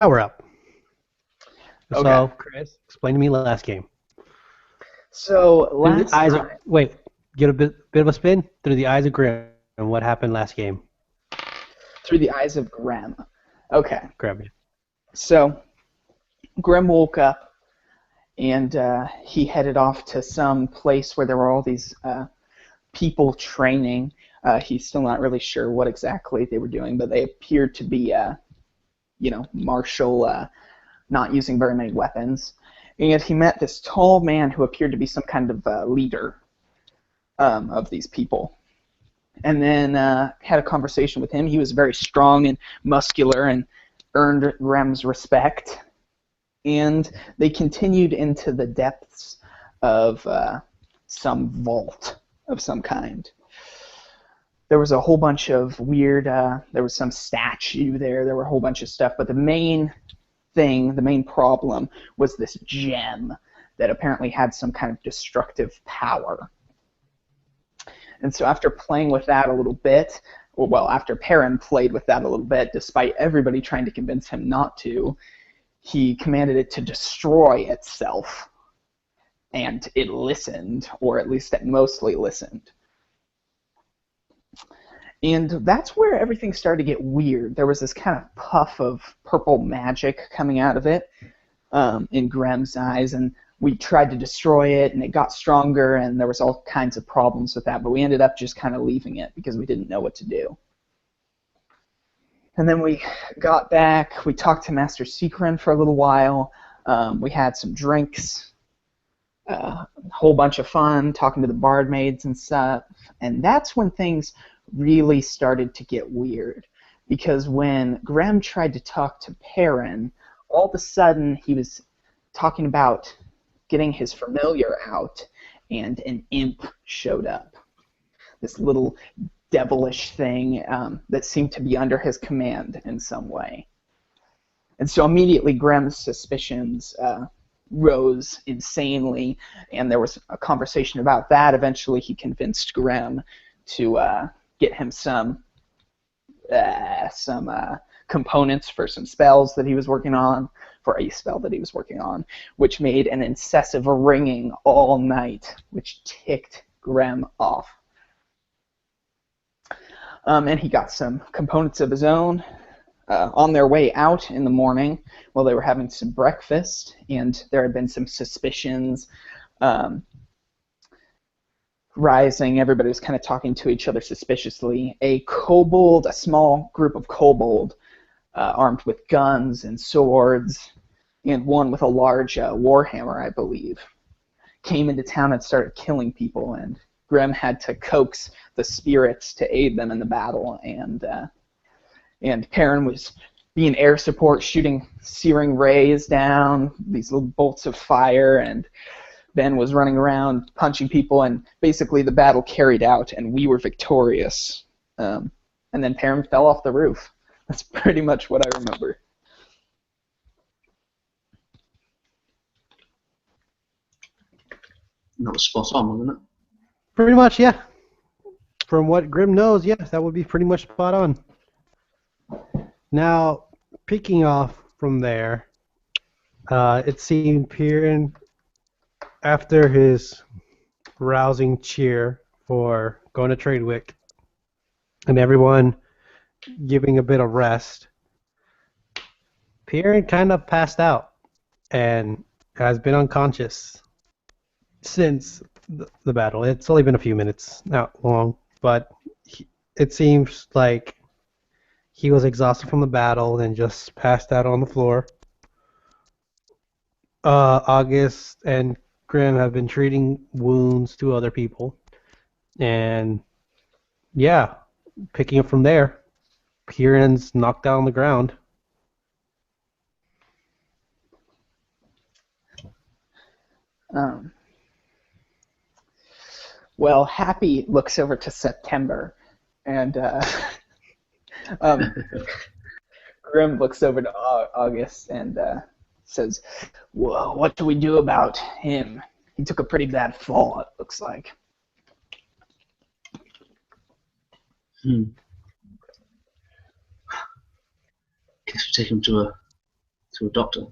we're up. Okay. So, Chris, explain to me last game. So Through the last eyes of time, wait, get a bit of a spin through the eyes of Grim. And what happened last game? through the eyes of Graham. Okay. Grab me. So Graham woke up and he headed off to some place where there were all these people training. He's still not really sure what exactly they were doing, but they appeared to be, martial, not using very many weapons. And he met this tall man who appeared to be some kind of leader of these people. And then had a conversation with him. He was very strong and muscular and earned Graham's respect. And they continued into the depths of some vault of some kind. There was a whole bunch of weird, there was some statue there were a whole bunch of stuff, but the main thing, the main problem, was this gem that apparently had some kind of destructive power. And so after playing with that a little bit, after Perrin played with that a little bit, despite everybody trying to convince him not to, he commanded it to destroy itself. And it listened, or at least it mostly listened. And that's where everything started to get weird. There was this kind of puff of purple magic coming out of it in Graham's eyes, and we tried to destroy it, and it got stronger, and there was all kinds of problems with that, but we ended up just kind of leaving it because we didn't know what to do. And then we got back, we talked to Master Secren for a little while, we had some drinks, a whole bunch of fun, talking to the bardmaids and stuff, and that's when things really started to get weird, because when Graham tried to talk to Perrin, all of a sudden he was talking about getting his familiar out, and an imp showed up. This little devilish thing that seemed to be under his command in some way. And so immediately Graham's suspicions rose insanely, and there was a conversation about that. Eventually he convinced Graham to get him some components for some spells that he was working on, for a spell that he was working on, which made an incessant ringing all night, which ticked Graham off. And he got some components of his own on their way out in the morning while they were having some breakfast, and there had been some suspicions rising. Everybody was kind of talking to each other suspiciously. A small group of kobold, armed with guns and swords, and one with a large warhammer, I believe, came into town and started killing people, and Graham had to coax the spirits to aid them in the battle, and Perrin was being air support, shooting searing rays down, these little bolts of fire, and Ben was running around punching people, and basically the battle carried out, and we were victorious. And then Perrin fell off the roof. That's pretty much what I remember. That was spot on, wasn't it? Pretty much, yeah. From what Grim knows, yes, that would be pretty much spot on. Now, picking off from there, it seemed Perrin, after his rousing cheer for going to Tradewick, and everyone giving a bit of rest, Perrin kind of passed out and has been unconscious since the battle. It's only been a few minutes, not long, but it seems like he was exhausted from the battle and just passed out on the floor. August and Grim have been treating wounds to other people, and yeah, picking up from there, Kieran's knocked down on the ground. Well, Happy looks over to September, and Grim looks over to August and says, "Whoa, what do we do about him? He took a pretty bad fall, it looks like." Guess we take him to to a doctor.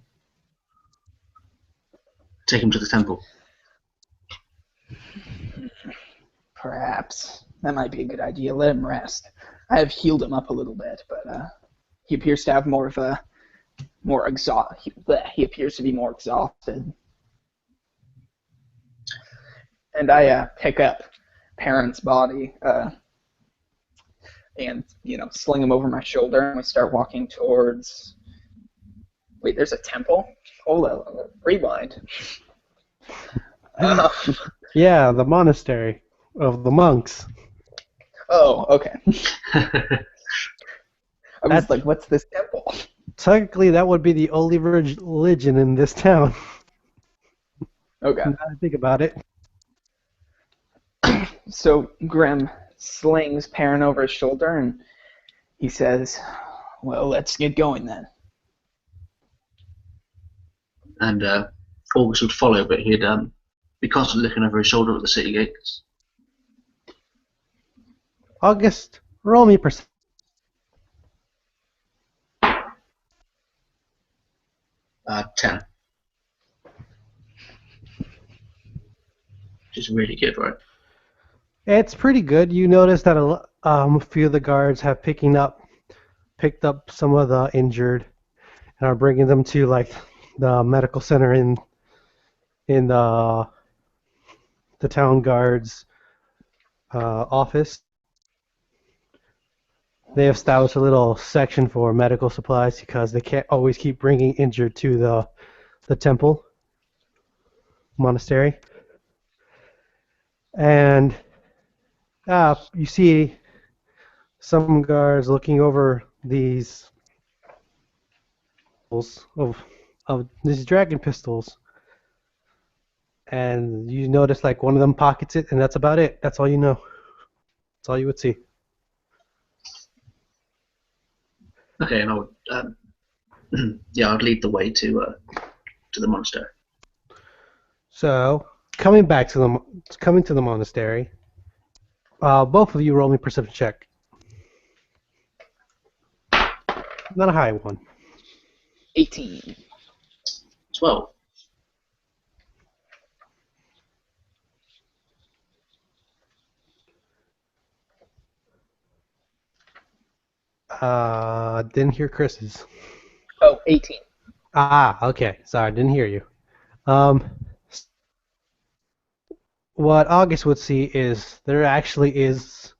Take him to the temple. Perhaps. That might be a good idea. Let him rest. I have healed him up a little bit, but he appears to have more of a he appears to be more exhausted. And I pick up Perrin's body and sling him over my shoulder, and we start walking towards. Wait, there's a temple? Hold on, rewind. Yeah, the monastery of the monks. Oh, okay. I was like, what's this temple? Technically, that would be the only religion in this town. Okay. Now that I think about it. So Grim slings Perrin over his shoulder, and he says, well, let's get going then. And August would follow, but he'd be constantly looking over his shoulder at the city gates. August, roll me perception. 10. Which is really good, right? It's pretty good. You notice that a few of the guards have picked up some of the injured and are bringing them to like the medical center in the town guard's office. They have established a little section for medical supplies because they can't always keep bringing injured to the temple monastery. And you see some guards looking over these of these dragon pistols, and you notice like one of them pockets it, and that's about it. That's all you know. That's all you would see. Okay, and I would, I'd lead the way to the monastery. So coming to the monastery, both of you roll me perception check. Not a high one. 18. 12. Didn't hear Chris's. Oh, 18. Ah, okay. Sorry, didn't hear you. What August would see is there actually is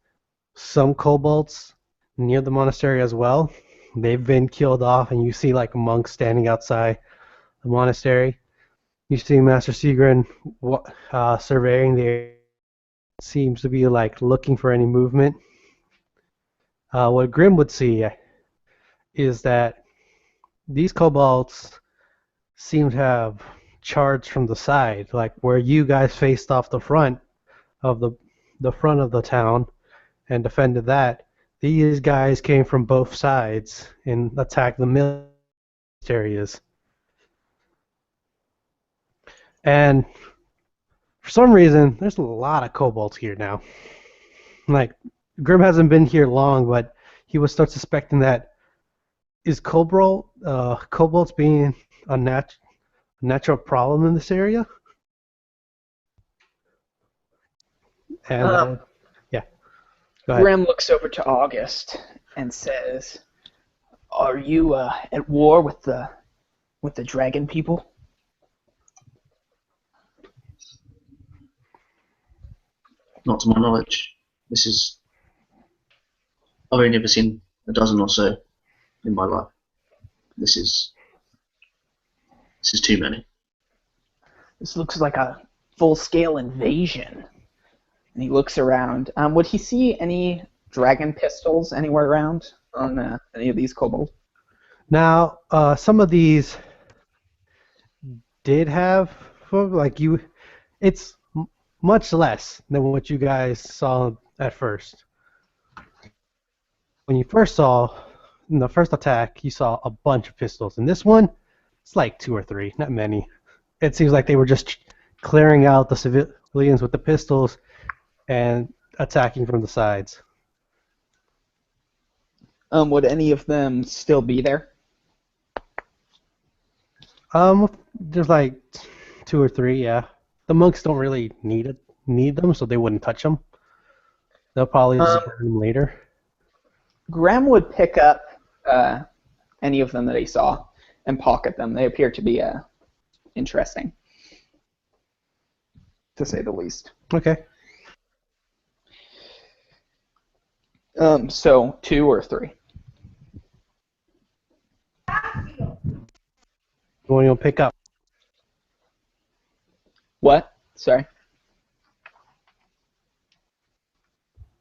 some kobolds near the monastery as well. They've been killed off, and you see like monks standing outside the monastery. You see Master Sigrid surveying the area. Seems to be like looking for any movement. What Grim would see is that these kobolds seem to have charged from the side, like where you guys faced off the front of the town and defended that. These guys came from both sides and attacked the military areas. And for some reason, there's a lot of kobolds here now. Like, Grim hasn't been here long, but he would start suspecting that is kobolds being a natural problem in this area? And yeah, go ahead. Grim looks over to August and says, "Are you at war with the dragon people?" Not to my knowledge. I've only ever seen a dozen or so in my life. This is too many. This looks like a full-scale invasion. And he looks around. Would he see any dragon pistols anywhere around on any of these kobolds? Now, some of these did have, it's much less than what you guys saw at first. When you first saw, in the first attack, you saw a bunch of pistols. In this one, it's like 2 or 3, not many. It seems like they were just clearing out the civilians with the pistols and attacking from the sides. Would any of them still be there? There's like two or three. Yeah, the monks don't really need them, so they wouldn't touch them. They'll probably Um, just burn them later. Graham would pick up any of them that he saw and pocket them. They appear to be interesting, to say the least. Okay. So 2 or 3. The one you'll pick up. What? Sorry.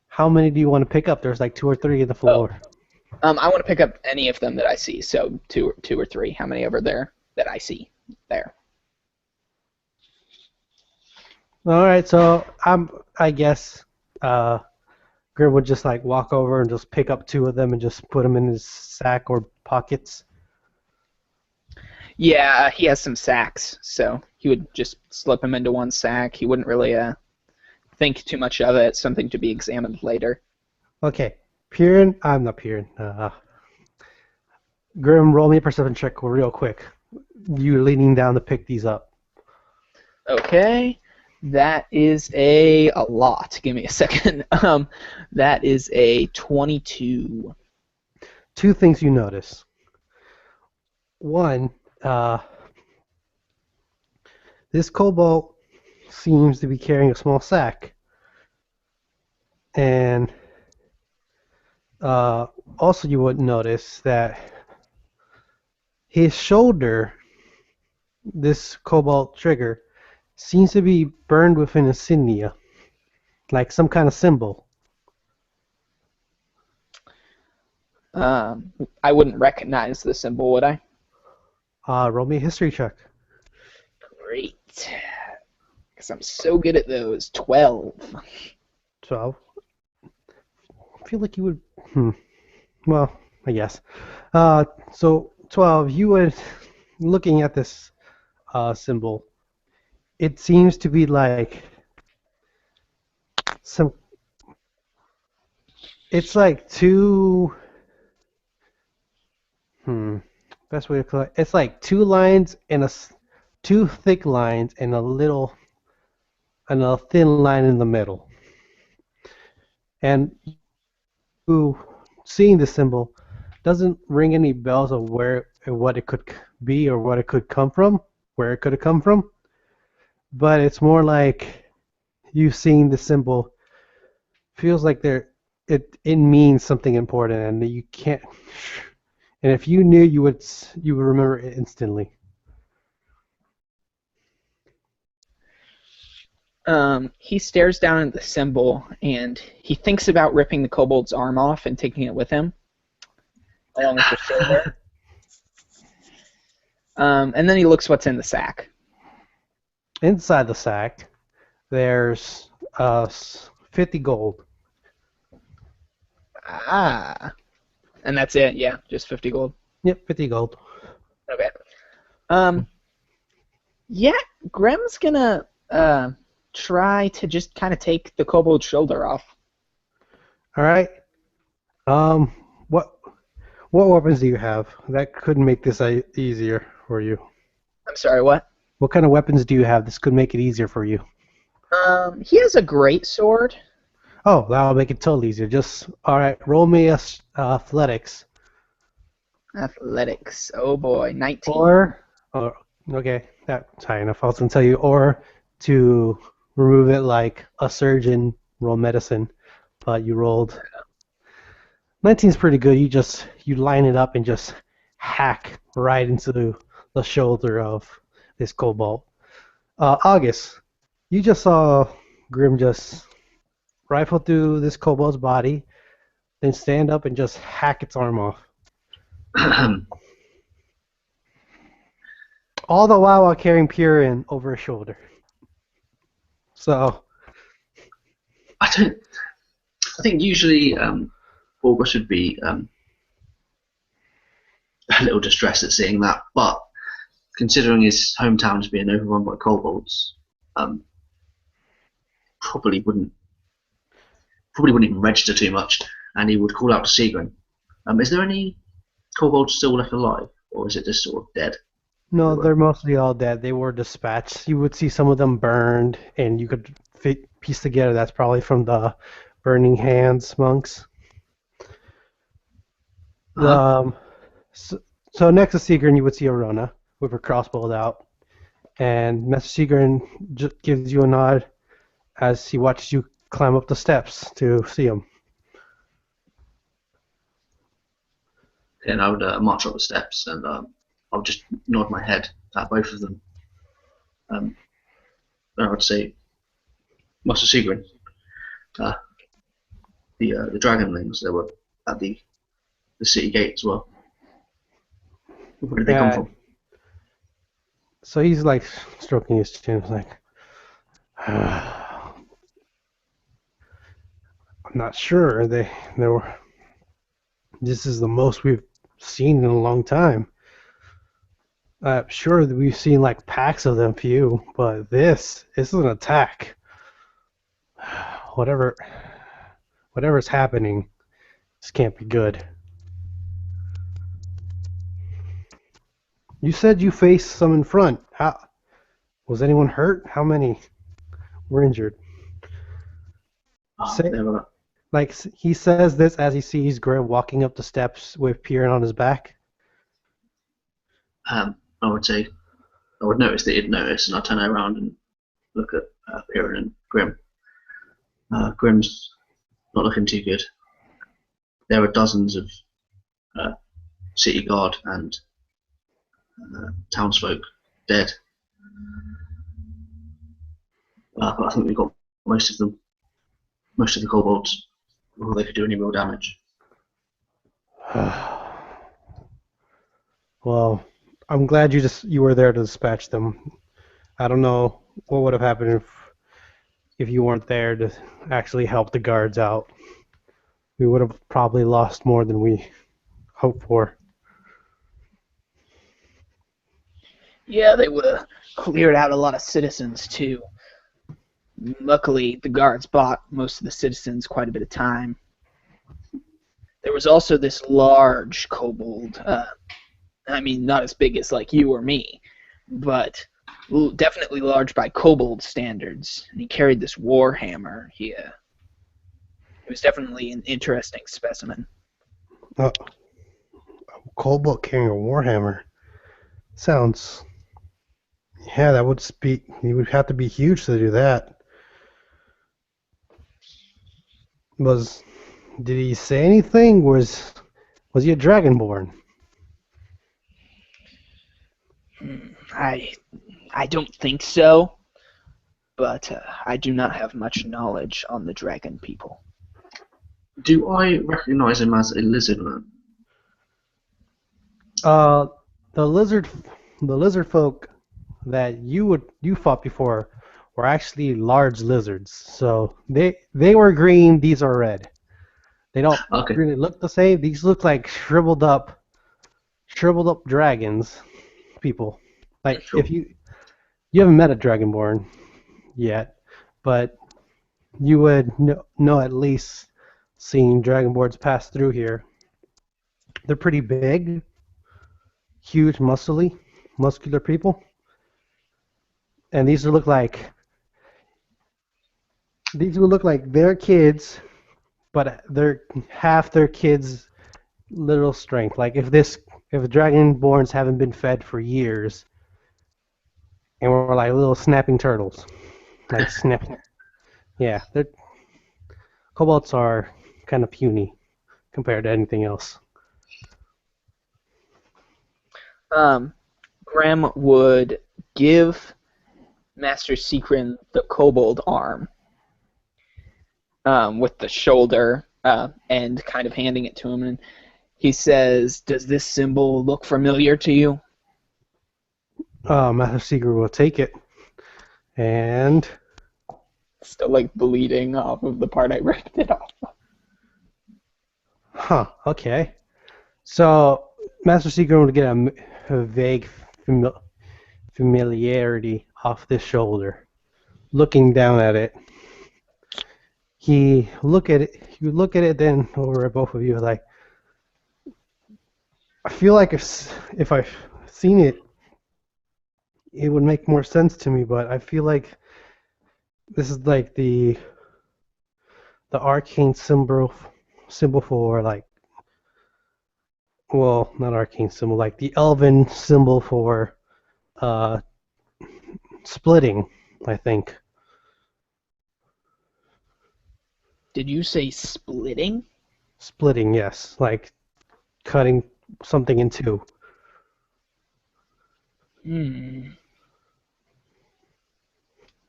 How many do you want to pick up? There's like two or three in the floor. I want to pick up any of them that I see. So two or three. How many over there that I see there? All right, so I guess Grim would just like walk over and just pick up two of them and just put them in his sack or pockets. Yeah, he has some sacks, so he would just slip them into one sack. He wouldn't really think too much of it. Something to be examined later. Okay, Piran, I'm not Piran. Grim, roll me a perception check real quick. You leaning down to pick these up. Okay, that is a lot. Give me a second. That is a 22. Two things you notice. One, this kobold seems to be carrying a small sack. And also you would notice that his shoulder, this cobalt trigger, seems to be burned with an insignia, like some kind of symbol. I wouldn't recognize the symbol, would I? Roll me a history check. Great. Because I'm so good at those. 12. 12. I feel like you would. Well, I guess. So 12. You would, looking at this symbol, it seems to be like some. It's like two. Best way to call it. It's like two lines and two thick lines and a thin line in the middle. And you seeing the symbol doesn't ring any bells of what it could be or what it could come from, where it could have come from. But it's more like you seeing the symbol feels like it means something important and you can't. And if you knew, you would remember it instantly. He stares down at the symbol and he thinks about ripping the kobold's arm off and taking it with him, along with the shoulder. And then he looks what's in the sack. Inside the sack, there's 50 gold. Ah. And that's it, yeah, just 50 gold. Yep, 50 gold. Okay. Yeah, Grim's gonna try to just kind of take the kobold's shoulder off. All right. What weapons do you have? That could make this easier for you. I'm sorry, what? What kind of weapons do you have? This could make it easier for you. He has a great sword. Oh, that'll make it totally easier. All right, roll me athletics. Athletics. Oh boy, 19. Okay, that's high enough. I was gonna tell you, or to remove it like a surgeon roll medicine, but you rolled 19 is pretty good. You line it up and just hack right into the shoulder of this kobold. August, you just saw Grim just rifle through this kobold's body, then stand up and just hack its arm off. All the while carrying Piran over his shoulder. So. I think usually August would be a little distressed at seeing that, but considering his hometown is being overrun by kobolds, probably wouldn't even register too much, and he would call out to Seagrin. Is there any kobolds still left alive, or is it just sort of dead? No, They were. they're mostly all dead. They were dispatched. You would see some of them burned, and you could piece together that's probably from the Burning Hands monks. The, Huh? so, so next to Sigrun, you would see Arona with her crossbow out, and Master Sigrun just gives you a nod as he watches you climb up the steps to see him. And I would march up the steps, and I would just nod my head at both of them. And I would say, Master Sigrun, uh, the dragonlings, they were at the city gate as well. Where did they come Yeah. from? So he's like stroking his chin, like, I'm not sure. They were. This is the most we've seen in a long time. Sure, we've seen like packs of them, few, but this is an attack. Whatever, whatever's happening, this can't be good. You said you faced some in front. How was anyone hurt? How many were injured? Say, They were. like he says this as he sees Grim walking up the steps with Piran on his back. I would say, I would notice that he'd notice, and I'd turn around and look at Piran and Grim. Grim's not looking too good. There are dozens of uh, city guard and townsfolk dead. But I think we've got most of them, most of the kobolds, before they could do any real damage. Well, I'm glad you were there to dispatch them. I don't know what would have happened if you weren't there to actually help the guards out. We would have probably lost more than we hoped for. Yeah, they would have cleared out a lot of citizens too. Luckily, the guards bought most of the citizens quite a bit of time. There was also this large kobold. I mean, not as big as like you or me, but definitely large by kobold standards. And he carried this war hammer. He was definitely an interesting specimen. Oh, Kobold carrying a warhammer. Sounds. Yeah, that would speak. He would have to be huge to do that. Did he say anything? Was he a dragonborn? I don't think so, but I do not have much knowledge on the dragon people. Do I recognise him as a lizard man? Uh, the lizard folk that you fought before were actually large lizards. So they were green. These are red. They don't Okay. really look the same. These look like shriveled up dragons. People, like Sure. if you haven't met a dragonborn yet, but you would know at least seeing dragonborns pass through here. They're pretty big, huge, muscular people, and these would look like their kids, but they're half their kids' literal strength. Like if dragonborns haven't been fed for years, and we're like little snapping turtles, like snapping. Yeah, kobolds are kind of puny compared to anything else. Graham would give Master Secrin the kobold arm with the shoulder and kind of handing it to him, and he says, "Does this symbol look familiar to you?" Master Seeker will take it, and Still like bleeding off of the part I ripped it off. okay. So Master Seeker will get a vague familiarity off this shoulder. Looking down at it, you look at it, then over at both of you, like, I feel like if I've seen it it would make more sense to me, but I feel like this is like the arcane symbol for like, well, not arcane symbol, like the elven symbol for uh splitting, I think. Did you say splitting? Splitting, yes, like cutting something in two. Hmm.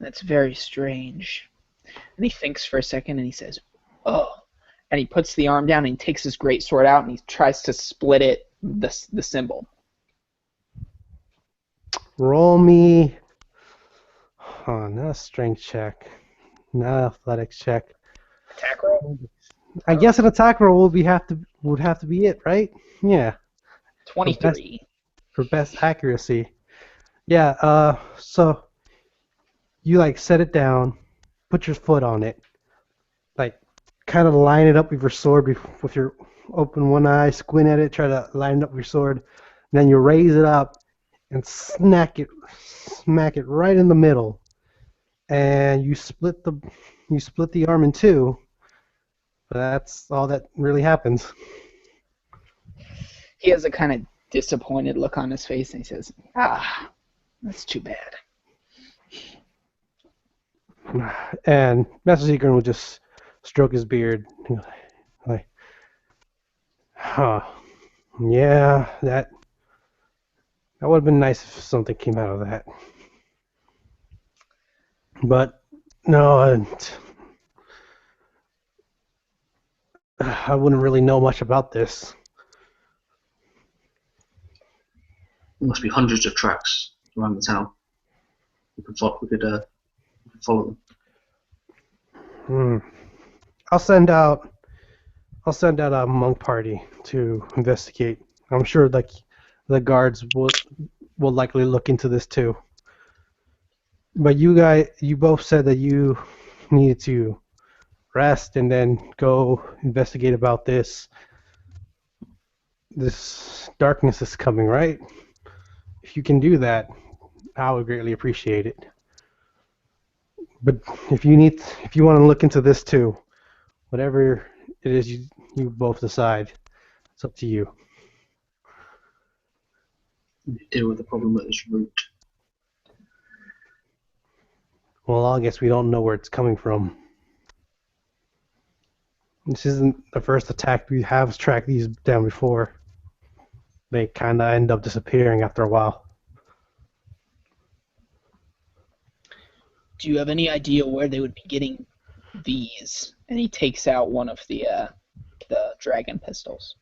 That's very strange. And he thinks for a second and he says, "Oh." And he puts the arm down and he takes his great sword out and he tries to split it, the symbol. Roll me, not a strength check, not an athletics check. Attack roll? I guess an attack roll would have to be it, right? Yeah, 23. for best accuracy. Yeah. So you like set it down, put your foot on it, like kind of line it up with your sword with your open one eye, squint at it, try to line it up with your sword, and then you raise it up and smack it right in the middle, and you split the arm in two. But that's all that really happens. He has a kind of disappointed look on his face and he says, "Ah, that's too bad." And Master Seeker will just stroke his beard, like, huh, yeah, that would have been nice if something came out of that. But no, I wouldn't really know much about this. There must be hundreds of tracks around the town. We could follow them. I'll send out a monk party to investigate. I'm sure like the guards will likely look into this too. But you both said that you needed to rest and then go investigate about this darkness is coming, right? If you can do that, I would greatly appreciate it. But if you want to look into this too, whatever it is you both decide, it's up to you. Deal with the problem at its root. Well, I guess we don't know where it's coming from. This isn't the first attack we have tracked these down before. They kind of end up disappearing after a while. Do you have any idea where they would be getting these? And he takes out one of the dragon pistols.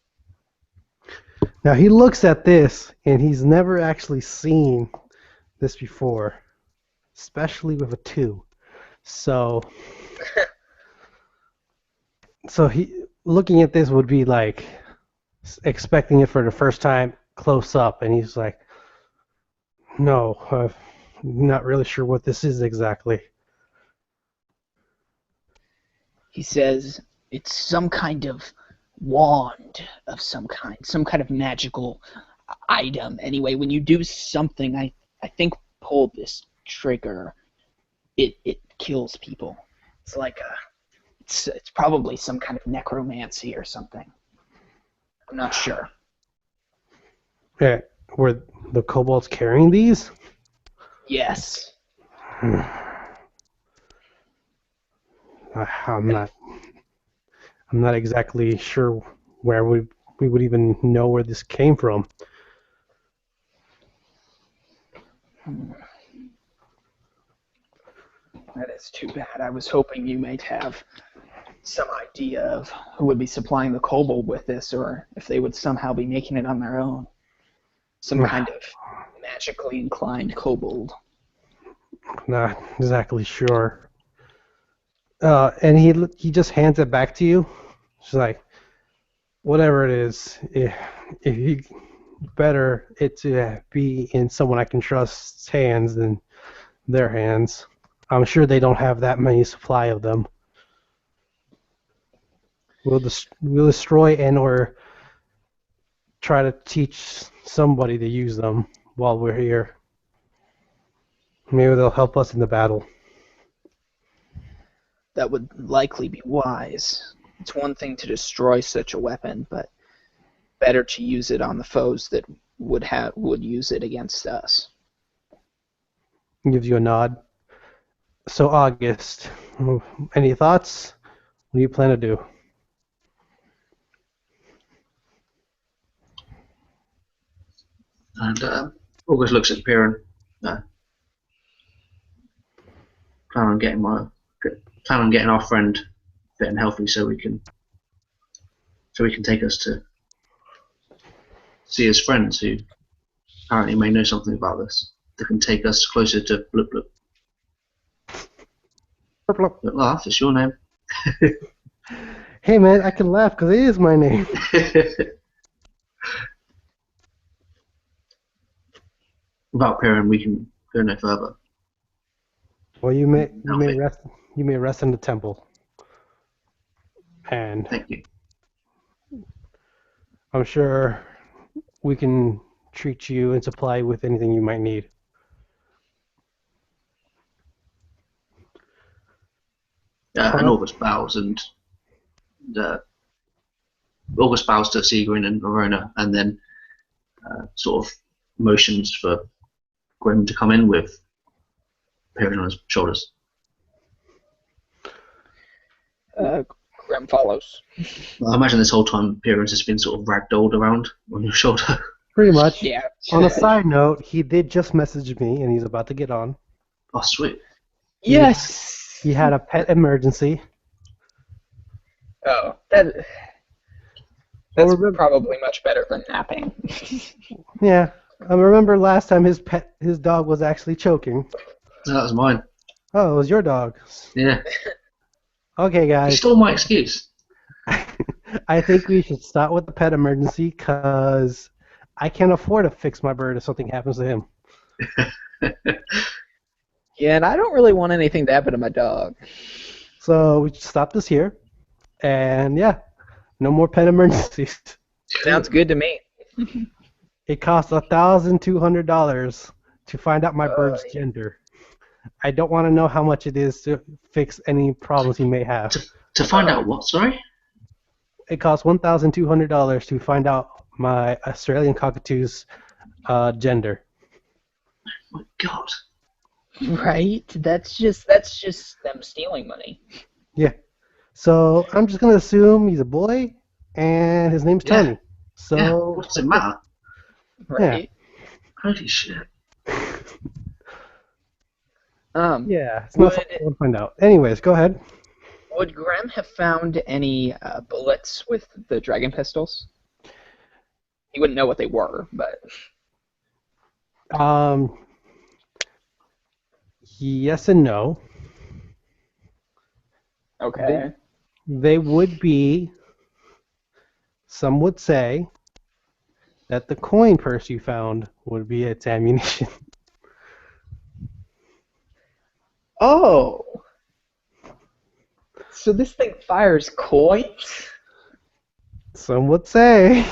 Now he looks at this and he's never actually seen this before, especially with a 2. So he looking at this would be like expecting it for the first time close up, and he's like, "No, I'm not really sure what this is exactly." He says it's some kind of wand of some kind of magical item. Anyway, when you do something, I think pull this trigger, it kills people. It's like it's probably some kind of necromancy or something. I'm not sure. Yeah, were the kobolds carrying these? Yes. I'm not exactly sure where we would even know where this came from. That is too bad. I was hoping you might have some idea of who would be supplying the kobold with this, or if they would somehow be making it on their own. Some kind of magically inclined kobold. Not exactly sure. And he just hands it back to you. She's like, whatever it is, if you better it to be in someone I can trust's hands than their hands. I'm sure they don't have that many supply of them. We'll destroy and or try to teach somebody to use them while we're here. Maybe they'll help us in the battle. That would likely be wise. It's one thing to destroy such a weapon, but better to use it on the foes that would use it against us. Gives you a nod. So August, any thoughts? What do you plan to do? And August looks at Piran. Plan on getting our friend fit and healthy so we can take us to see his friends who apparently may know something about this that can take us closer to Blip Blip. Blip. Don't laugh, it's your name. Hey man, I can laugh because it is my name. Without Piran, we can go no further. Well, you may Okay. rest in the temple, and Thank you. I'm sure we can treat you and supply you with anything you might need. And August bows and August bows to Sigrid and Verona, and then sort of motions for Grim to come in with Piran on his shoulders. Grim follows. Well, I imagine this whole time Piran's just been sort of ragdolled around on your shoulder. Pretty much. Yeah. On a side note, he did just message me, and he's about to get on. Oh, sweet. Yes. He had a pet emergency. Oh, that's probably much better than napping. Yeah. I remember last time his dog was actually choking. No, that was mine. Oh, it was your dog. Yeah. Okay, You guys. stole my excuse. I think we should start with the pet emergency because I can't afford to fix my bird if something happens to him. Yeah, and I don't really want anything to happen to my dog. So we should stop this here. And yeah, no more pet emergencies. Sounds good to me. It costs $1,200 to find out my bird's gender. I don't want to know how much it is to fix any problems he may have. To find out what, sorry? It costs $1,200 to find out my Australian cockatoo's gender. My God. Right? That's just them stealing money. Yeah. So I'm just gonna assume he's a boy, and his name's Yeah. Tony. So Yeah, what does it matter? Right? Holy shit. yeah, it's not something I want to find out. Anyways, go ahead. Would Graham have found any bullets with the dragon pistols? He wouldn't know what they were, but Yes and no. okay. They would be. Some would say that the coin purse you found would be its ammunition. Oh. So this thing fires coins? Some would say.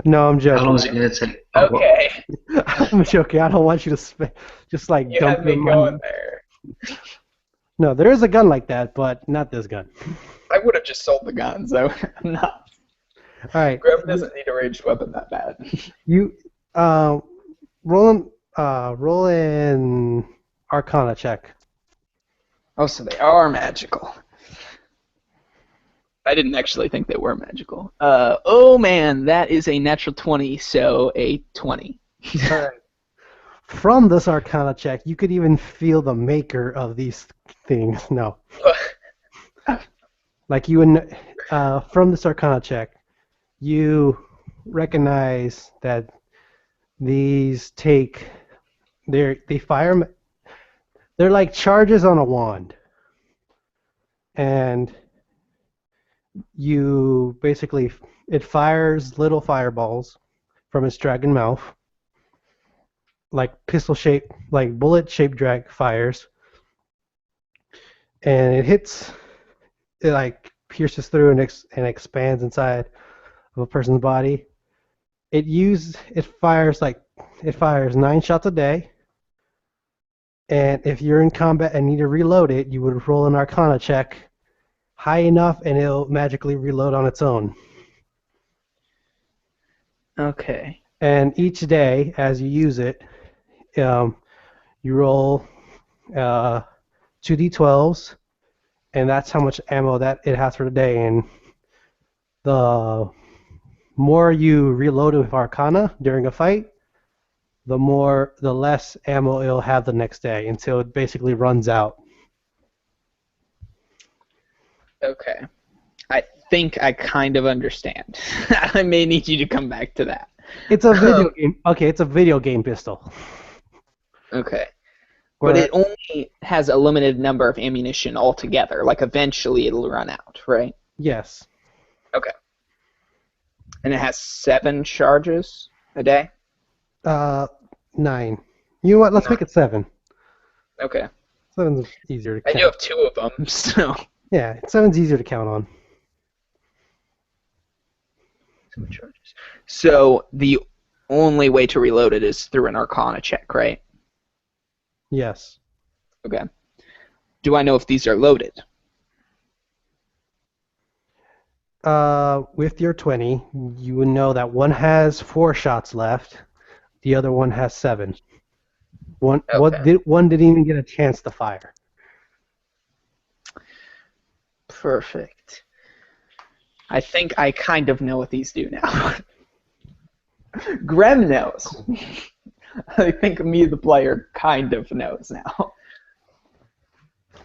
No, I'm joking. How long is it going to take? Okay. I'm joking. I don't want you to just like You dump had me your going money. there. No, there is a gun like that, but not this gun. I would have just sold the gun, so I'm not. All right. Graham doesn't need a ranged weapon that bad. You roll an Arcana check. Oh, so they are magical. I didn't actually think they were magical. Oh man, that is a natural 20, so a 20. All right. From this Arcana check, you could even feel the maker of these things. No. Like you would, from this Arcana check, you recognize that these they fire. They're like charges on a wand, and you basically it fires little fireballs from its dragon mouth, like like bullet-shaped drag fires, and it hits. It like pierces through and expands inside of a person's body, it fires 9 shots a day, and if you're in combat and need to reload it, you would roll an Arcana check high enough, and it'll magically reload on its own. Okay. And each day, as you use it, you roll 2d12s, and that's how much ammo that it has for the day. And the more you reload with Arcana during a fight, the less ammo it'll have the next day until it basically runs out. Okay. I think I kind of understand. I may need you to come back to that. It's a video game. Okay, it's a video game pistol. Okay. But it only has a limited number of ammunition altogether. Like, eventually it'll run out, right? Yes. Okay. And it has 7 charges a day? 9. You know what? Let's make it 7. Okay. 7's easier to I count. do have 2 of them, so... Yeah, 7's easier to count on. 7 charges. So, the only way to reload it is through an Arcana check, right? Yes. Okay. Do I know if these are loaded? With your 20, you would know that one has 4 shots left, the other one has 7. One didn't even get a chance to fire. Perfect. I think I kind of know what these do now. Grem knows. I think me, the player, kind of knows now.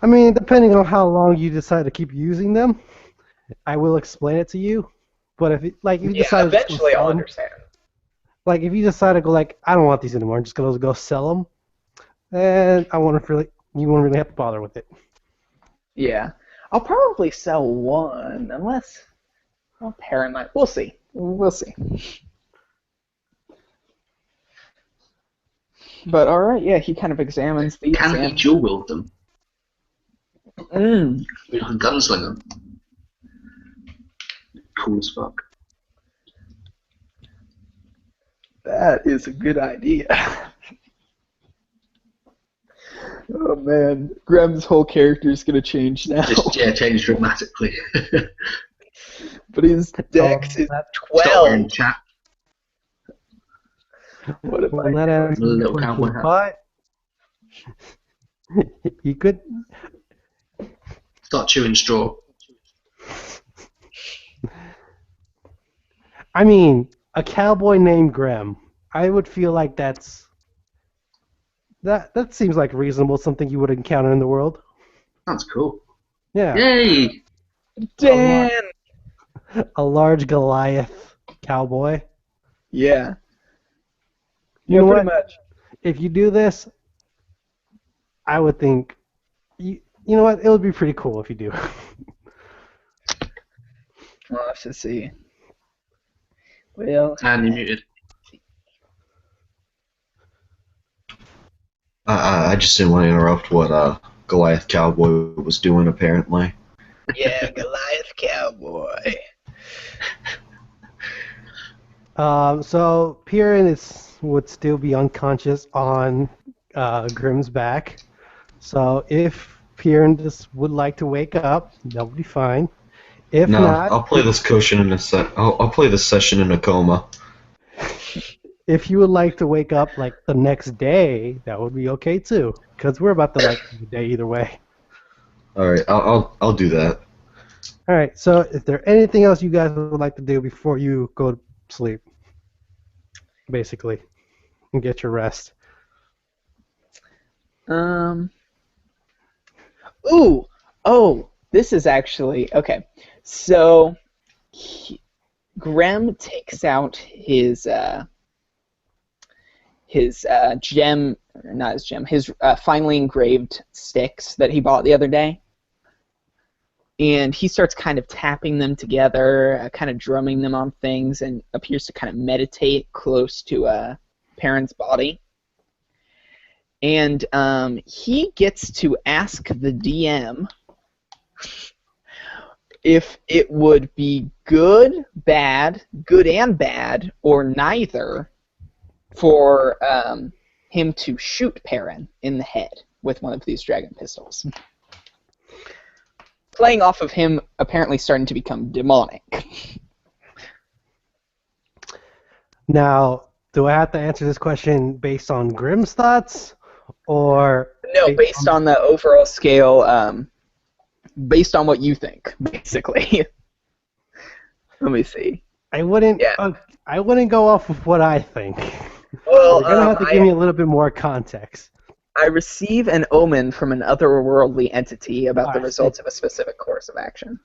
I mean, depending on how long you decide to keep using them, I will explain it to you. But if you decide eventually to I'll sell them, understand. like if you decide to go like, I don't want these anymore, I'm just gonna go sell them, then you won't really have to bother with it. Yeah. I'll probably sell one, unless... Well, Perrin might... We'll see. We'll see. But alright, yeah, he kind of examines these. Can he dual wield them? Mm. You can gunslinger. Cool as fuck. That is a good idea. Oh man, Grem's whole character is gonna change now. Change dramatically. But his dex is Stop 12. wearing chat. What if Well, that answers Little your cowboy question, but you could. Start chewing straw. I mean, a cowboy named Grem. I would feel like that seems like reasonable, something you would encounter in the world. Sounds cool. Yeah. Yay! Dan! A large Goliath cowboy. Yeah. You know pretty what? much. If you do this, I would think, you know what? It would be pretty cool if you do. We'll have to see. Well, And you're muted. I just didn't want to interrupt what Goliath Cowboy was doing, apparently. yeah, Goliath Cowboy. So Piran would still be unconscious on Grim's back. So if Piran just would like to wake up, that would be fine. If No, not, I'll play this cushion in a I'll play this session in a coma. if you would like to wake up like the next day, that would be okay too. Because we're about to like the day either way. All right, I'll do that. All right. So is there anything else you guys would like to do before you go to sleep? Basically, and get your rest. Ooh. Oh, this is actually okay. So, Grem takes out his gem, or not his gem, his finely engraved sticks that he bought the other day, and he starts kind of tapping them together, kind of drumming them on things, and appears to kind of meditate close to Perrin's body. And he gets to ask the DM if it would be good and bad, or neither, for him to shoot Perrin in the head with one of these dragon pistols. Playing off of him apparently starting to become demonic. Now, do I have to answer this question based on Grimm's thoughts, or No, based on the overall scale, based on what you think, basically. Let me see. I wouldn't. Yeah. I wouldn't go off of what I think. Well, You're gonna have to give me a little bit more context. I receive an omen from an otherworldly entity about the Alright, results of a specific course of action.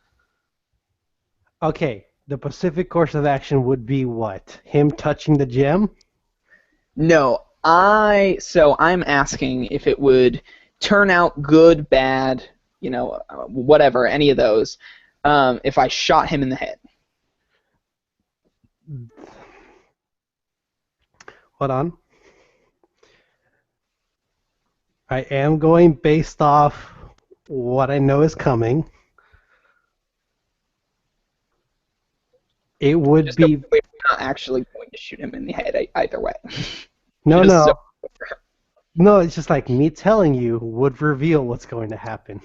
Okay, the specific course of action would be what? Him touching the gem? No, I'm asking if it would turn out good, bad, whatever, any of those, if I shot him in the head. Hold on. I am going based off what I know is coming. It would Just be... we're not actually going to shoot him in the head either way. No, Just no. No, it's just like me telling you would reveal what's going to happen.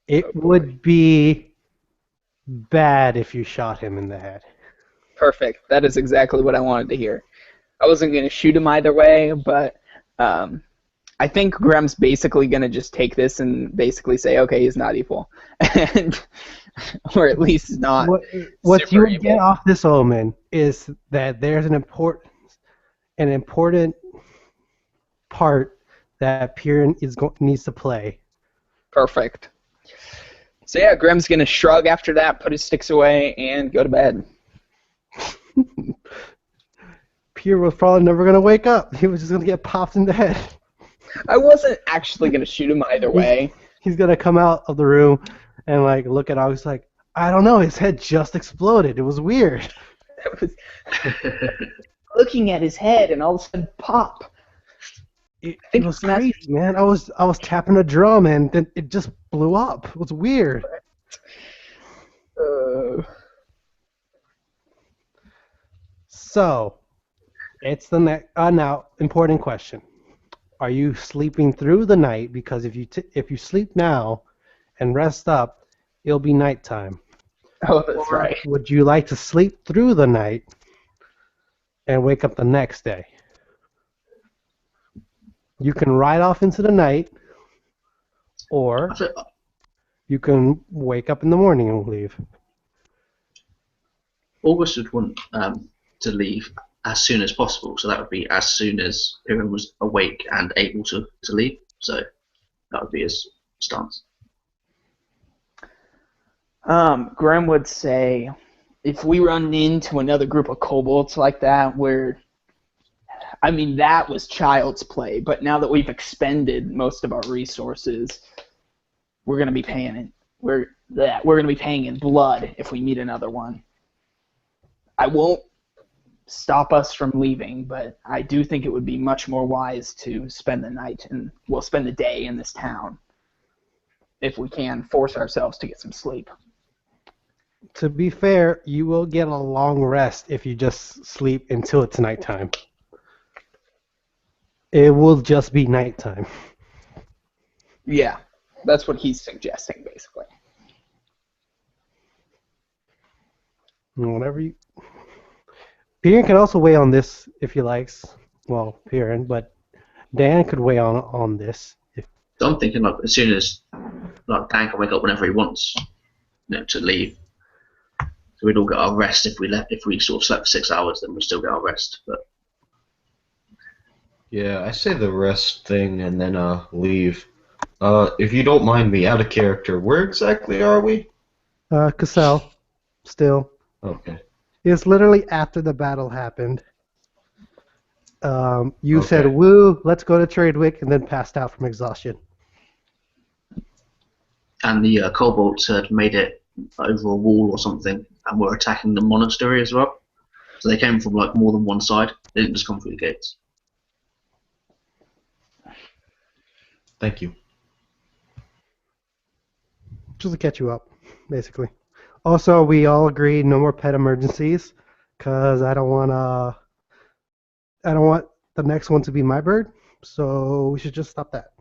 It would be bad if you shot him in the head. Perfect. That is exactly what I wanted to hear. I wasn't going to shoot him either way, but I think Grem's basically going to just take this and basically say, okay, he's not evil. and or at least not What you super would evil. get off this omen is that there's an important part that Piran needs to play. Perfect. So yeah, Grem's going to shrug after that, put his sticks away, and go to bed. Piran was probably never going to wake up. He was just going to get popped in the head. I wasn't actually going to shoot him either way. He's going to come out of the room and like look at August like, I don't know, his head just exploded. It was weird. I was looking at his head, and all of a sudden, pop. It think was it's master- crazy, man. I was tapping a drum and then it just blew up. It was weird. So, it's the now important question: are you sleeping through the night? Because if you sleep now and rest up, it'll be nighttime. Oh, that's right. Would you like to sleep through the night and wake up the next day? You can ride off into the night, or you can wake up in the morning and leave. August would want to leave as soon as possible, so that would be as soon as Piran was awake and able to leave. So that would be his stance. Grem would say, if we run into another group of kobolds like that, that was child's play, but now that we've expended most of our resources, we're going to be paying in blood if we meet another one. I won't stop us from leaving, but I do think it would be much more wise to spend the day in this town if we can force ourselves to get some sleep. To be fair, you will get a long rest if you just sleep until it's nighttime. It will just be nighttime. Yeah, that's what he's suggesting, basically. Whatever you... Piran can also weigh on this if he likes. Well, Piran, but Dan could weigh on this. So I'm thinking like as soon as Dan can wake up whenever he wants, to leave. So we'd all get our rest if we sort of slept for 6 hours, then we'd still get our rest. But Yeah, I say the rest thing and then leave. If you don't mind me, out of character, where exactly are we? Cassell, still. Okay. It's literally after the battle happened. You Okay. said, woo, let's go to Tradewick, and then passed out from exhaustion. and the kobolds had made it over a wall or something and were attacking the monastery as well. So they came from like more than one side. They didn't just come through the gates. Thank you. Just to catch you up, basically. Also, we all agree no more pet emergencies, cause I don't want the next one to be my bird. So we should just stop that.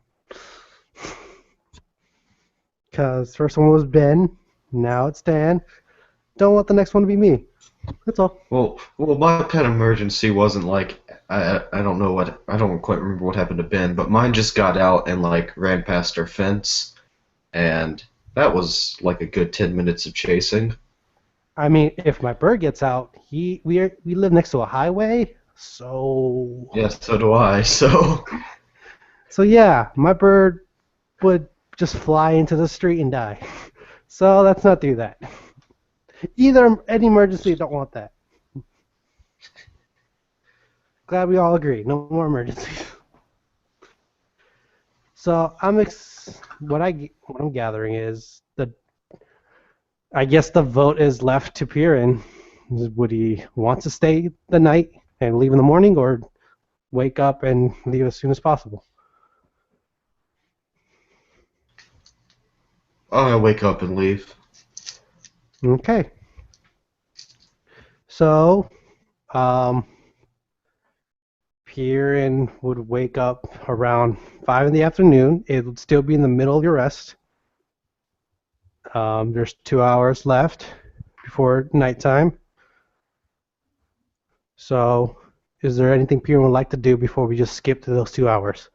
Cause first one was Ben, now it's Dan. Don't want the next one to be me. That's all. Well, my pet emergency wasn't like I don't know what I don't quite remember what happened to Ben, but mine just got out and like ran past our fence, and that was like a good 10 minutes of chasing. I mean, if my bird gets out, we live next to a highway, so Yeah, so do I. so yeah, my bird would just fly into the street and die. So let's not do that. Either any emergency, don't want that. Glad we all agree. No more emergencies. So what I'm gathering is I guess the vote is left to Piran. Would he want to stay the night and leave in the morning, or wake up and leave as soon as possible? I'm gonna wake up and leave. Okay. So, Piran would wake up around 5 in the afternoon. It would still be in the middle of your rest. There's 2 hours left before nighttime. So, is there anything Piran would like to do before we just skip to those 2 hours?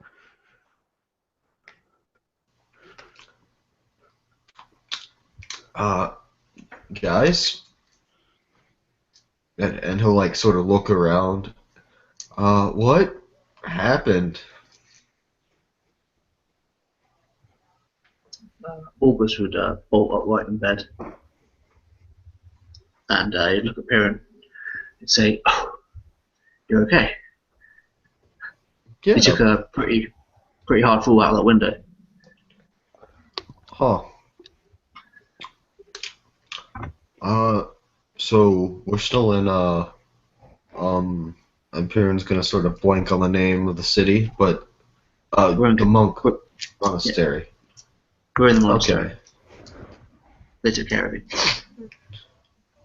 Uh, guys, and he'll like sort of look around. What happened? August would bolt upright in bed, and he'd look at Piran and say, "Oh, you're okay." Yeah. He took a pretty hard fall out of that window. Huh. So we're still in and Piran's gonna sort of blank on the name of the city, but We're in the monk we're- monastery. We're in the monastery. Okay. They took care of you.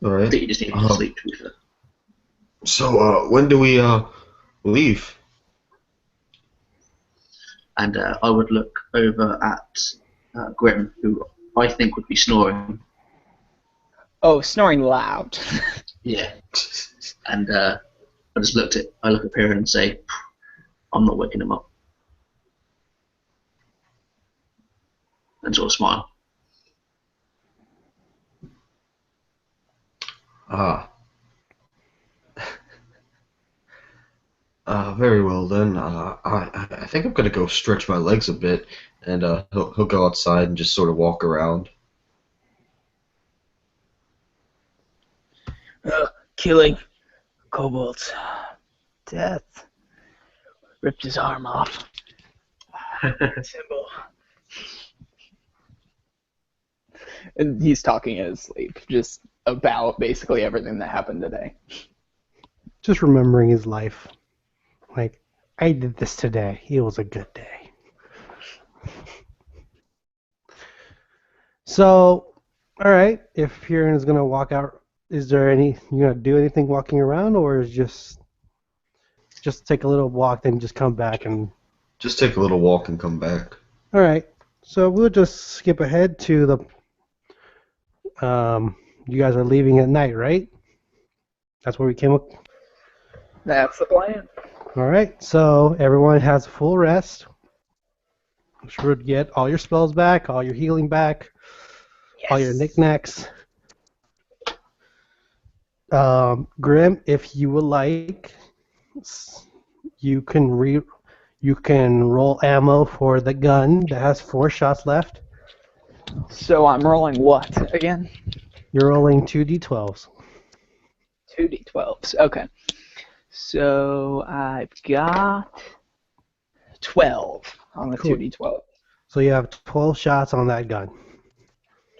All I right. think you just needed to sleep, to be fair. So when do we leave? And I would look over at Grim, who I think would be snoring. Oh, snoring loud. Yeah. And I look at Piran and say, "I'm not waking him up." And sort of smile. Ah. Very well then. I think I'm gonna go stretch my legs a bit, and he'll go outside and just sort of walk around. Killing kobolds. Death. Ripped his arm off. Symbol. And he's talking in his sleep, just about basically everything that happened today. Just remembering his life. Like, I did this today. It was a good day. So, all right. If Piran is gonna walk out, is there you gonna do anything walking around, or is just take a little walk, then just come back and? Just take a little walk and come back. All right. So we'll just skip ahead to the. You guys are leaving at night, right? That's where we came up. That's the plan. All right. So everyone has a full rest. Should get all your spells back, all your healing back, all your knickknacks. Grim, if you would like, you can roll ammo for the gun that has 4 shots left. So I'm rolling what again? You're rolling 2d12s. 2d12s. Okay. So I've got 12 on the Cool. 2d12. So you have 12 shots on that gun.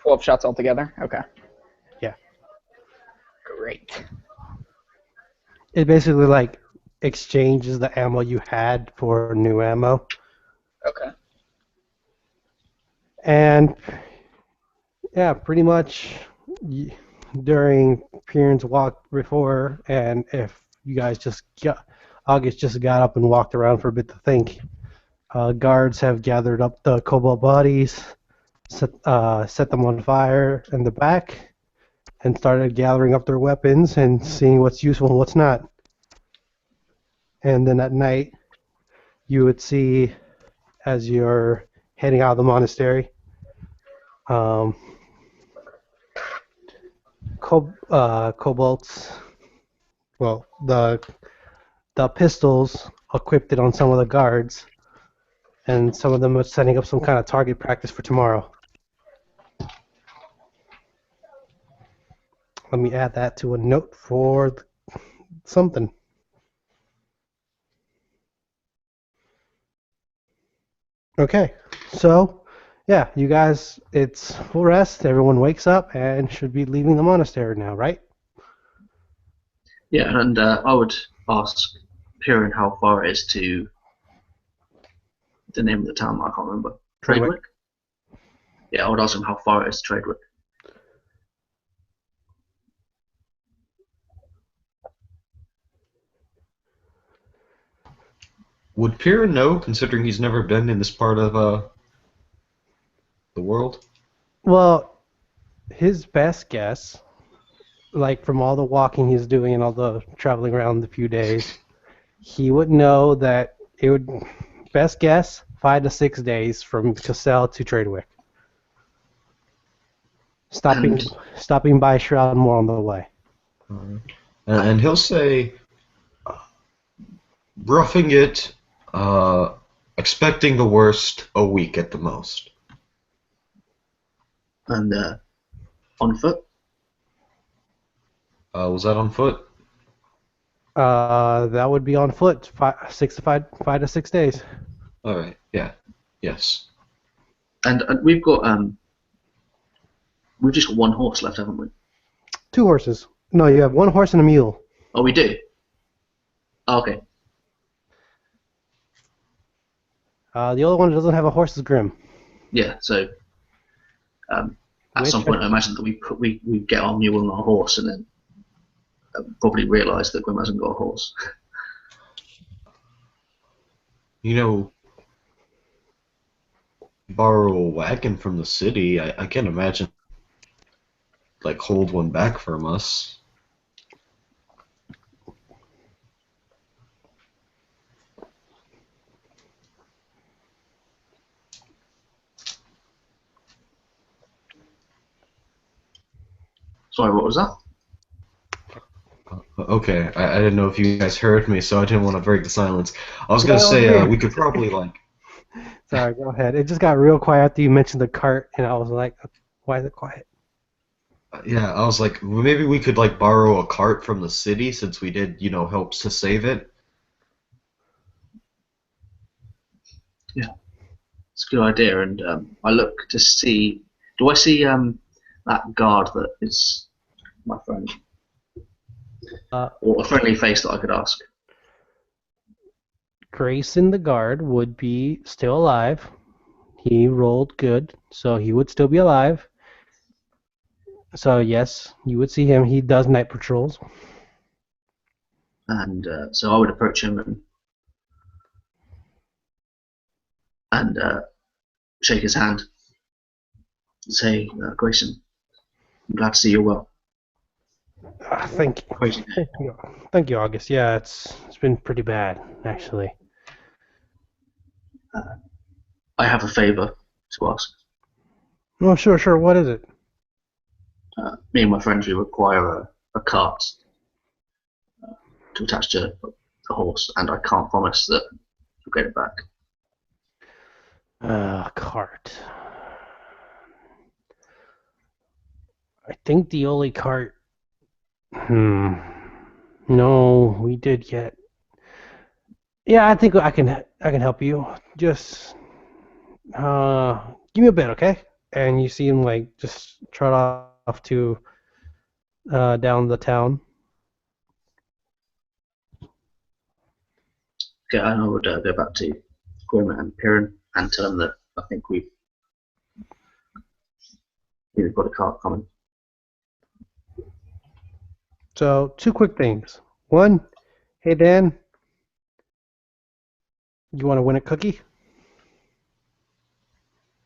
12 shots altogether? Okay. Yeah. Great. It basically like exchanges the ammo you had for new ammo. Okay. And yeah, pretty much during Piern's walk before, and if you guys August just got up and walked around for a bit to think. Guards have gathered up the cobalt bodies, set them on fire in the back, and started gathering up their weapons and seeing what's useful and what's not. And then at night, you would see, as you're heading out of the monastery, kobolds, well, the pistols equipped it on some of the guards, and some of them are setting up some kind of target practice for tomorrow. Let me add that to a note for something. Okay, so yeah, you guys, it's full rest. Everyone wakes up and should be leaving the monastery now, right? Yeah, and I would ask Piran how far it is to the name of the town. I can't remember. Tradewick. Yeah, I would ask him how far it is to Tradewick. Would Piran know, considering he's never been in this part of the world? Well, his best guess, like from all the walking he's doing and all the traveling around the few days, he would know that it would, best guess, 5 to 6 days from Cassell to Tradewick. Stopping by Shroud more on the way. And he'll say, roughing it, expecting the worst, a week at the most. And on foot? Was that on foot? That would be on foot, 5 to 6 days. All right. Yeah. Yes. And we've just got one horse left, haven't we? 2 horses. No, you have 1 horse and a mule. Oh, we do? Oh, okay. The other one that doesn't have a horse is Grim. Yeah, so at some point I imagine that we get our mule and our horse and then probably realise that Grim hasn't got a horse. You know, borrow a wagon from the city. I can't imagine, like, hold one back from us. Sorry, what was that? Okay, I didn't know if you guys heard me, so I didn't want to break the silence. I was going to say, we could probably, like... Sorry, go ahead. It just got real quiet after you mentioned the cart, and I was like, why is it quiet? Yeah, I was like, maybe we could, like, borrow a cart from the city, since we did, you know, help to save it. Yeah, it's a good idea, and I look to see... Do I see that guard that is my friend? Or a friendly face that I could ask? Grayson the guard would be still alive. He rolled good, so he would still be alive. So yes, you would see him. He does night patrols. And so I would approach him and shake his hand and say, Grayson, I'm glad to see you well. Thank you. Thank you, August. Yeah, it's been pretty bad, actually. I have a favour to ask. Oh, sure. What is it? Me and my friends, we require a cart to attach to the horse, and I can't promise that you'll get it back. Cart. I think the only cart... No, we did get... Yeah, I think I can help you. Just give me a bit, okay? And you see him like just trot off to down the town. Okay, I would go back to Gorman and Piran and tell them that I think we've got a cart coming. So, two quick things. One, hey Dan, you want to win a cookie?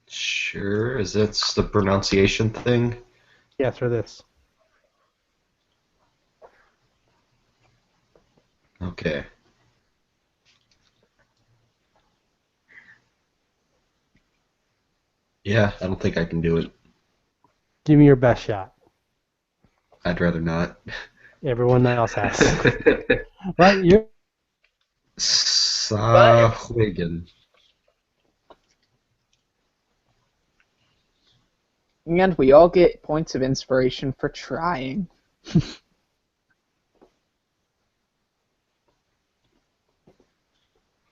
Sure, is that the pronunciation thing? Yes, or this. Okay. Yeah, I don't think I can do it. Give me your best shot. I'd rather not. Everyone else has. But you're Sahwigan. And we all get points of inspiration for trying.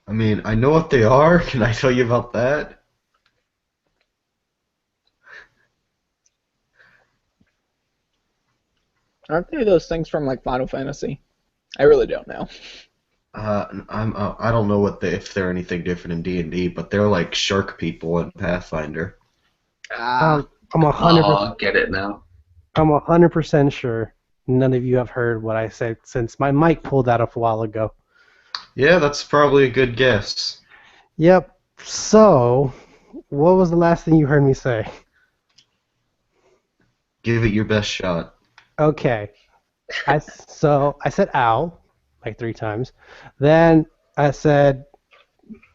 I mean, I know what they are. Can I tell you about that? Aren't they those things from like Final Fantasy? I really don't know. I don't know if they're anything different in D&D, but they're like shark people in Pathfinder. I'm Oh, I get it now. I'm 100% sure none of you have heard what I said since my mic pulled out a while ago. Yeah, that's probably a good guess. Yep. So, what was the last thing you heard me say? Give it your best shot. Okay. I said ow like 3 times. Then I said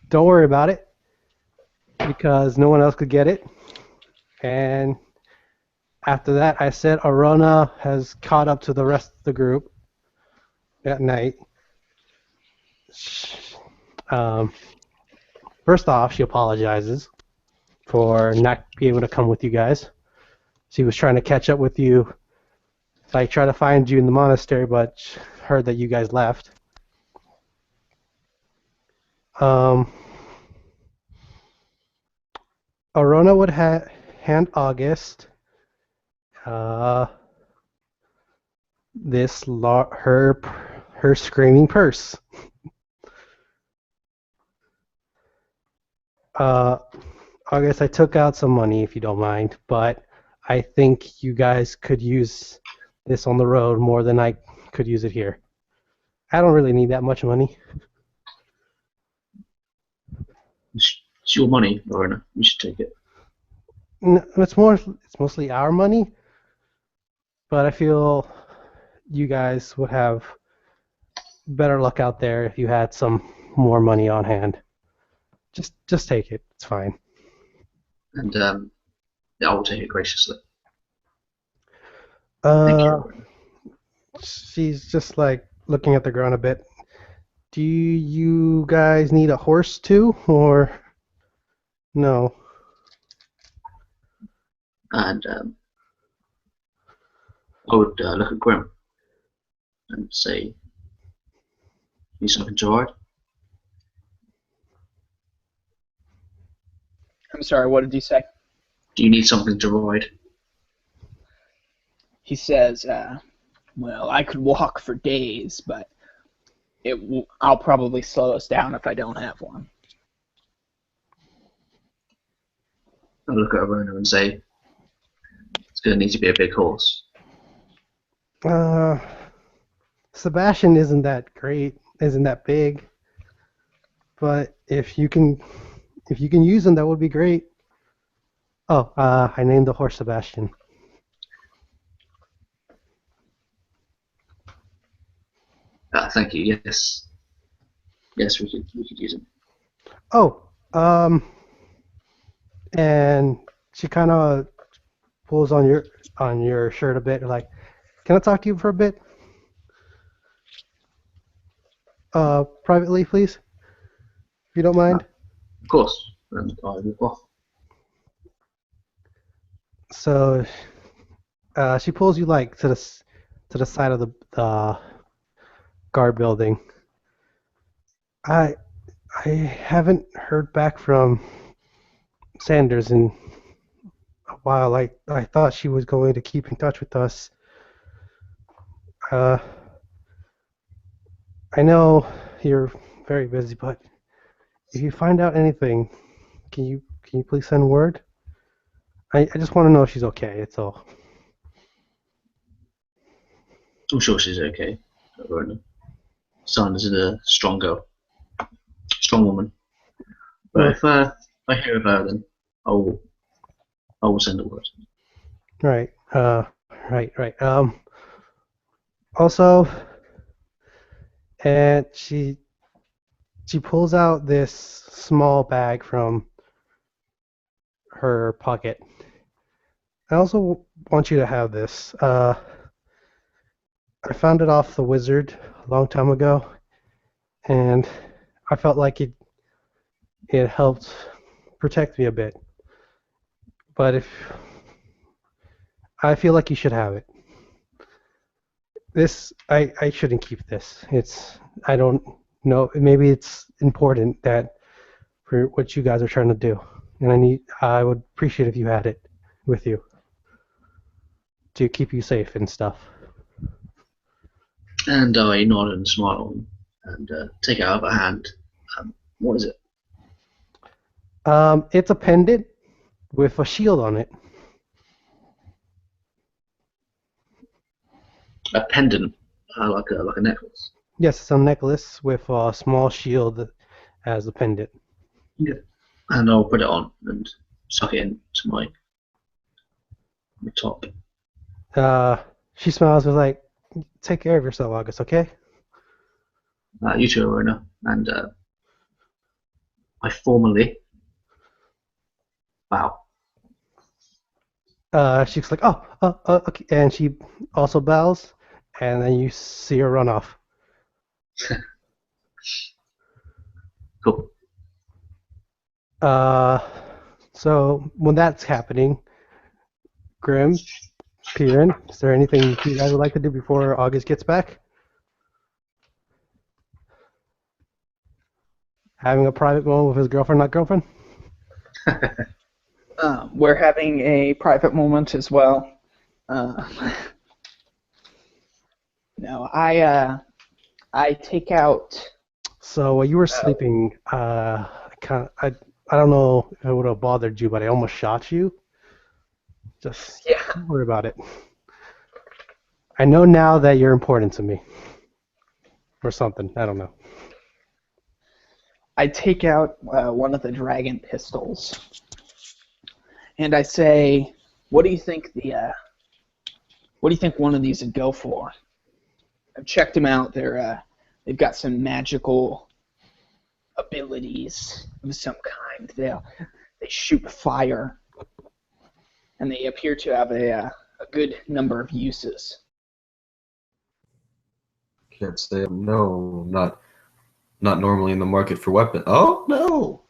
don't worry about it because no one else could get it. And after that I said Arona has caught up to the rest of the group at night. First off, she apologizes for not being able to come with you guys. She was trying to catch up with you, like try to find you in the monastery, but heard that you guys left. Arona would hand August her screaming purse. August, I took out some money if you don't mind, but I think you guys could use this on the road more than I could use it here. I don't really need that much money. It's your money, Lorena. You should take it. No, it's mostly our money, but I feel you guys would have better luck out there if you had some more money on hand. Just take it. It's fine. And yeah, I will take it graciously. Thank you, Lorena. She's just like looking at the ground a bit. Do you guys need a horse too, or no? And I would look at Grim and say, "Need something to ride?" I'm sorry, what did you say? Do you need something to ride? He says, well, I could walk for days, but I'll probably slow us down if I don't have one. I look at Arona and say, "It's going to need to be a big horse." Sebastian isn't that great, isn't that big. But if you can use him, that would be great. Oh, I named the horse Sebastian. Thank you. Yes, yes, we could use him. Oh, and she kind of pulls on your shirt a bit, like, can I talk to you for a bit? Privately, please, if you don't mind. Of course. And I walk off. So, she pulls you like to the side of the guard building. I haven't heard back from Sanders in a while. I thought she was going to keep in touch with us. I know you're very busy, but if you find out anything, can you please send word? I just want to know if she's okay. It's all. I'm sure she's okay. Verona. Sana is a strong girl, strong woman. But if I hear of her, then I will send a word. Right. Right. Also, and she pulls out this small bag from her pocket. I also want you to have this. I found it off the wizard a long time ago, and I felt like it helped protect me a bit. But if I feel like you should have it. This I shouldn't keep this. I don't know. Maybe it's important that for what you guys are trying to do, and I would appreciate if you had it with you to keep you safe and stuff. And I nod and smile and take it out of her hand. What is it? It's a pendant with a shield on it. A pendant, like a necklace. Yes, it's a necklace with a small shield as a pendant. Yeah. And I'll put it on and suck it into my top. She smiles and is like, take care of yourself, August, okay? You two, Arona, and I formally bow. She's like, okay. And she also bows, and then you see her run off. Cool. So when that's happening, Grim, Piran, is there anything you guys would like to do before August gets back? Having a private moment with his girlfriend, not girlfriend? We're having a private moment as well. No, I take out. So while you were sleeping, I don't know if it would have bothered you, but I almost shot you. Just don't worry about it. I know now that you're important to me. Or something. I don't know. I take out one of the dragon pistols, and I say, "What do you think what do you think one of these would go for?" I've checked them out. They've got some magical abilities of some kind. They shoot fire, and they appear to have a good number of uses. Can't say no. Not normally in the market for weapons. Oh no!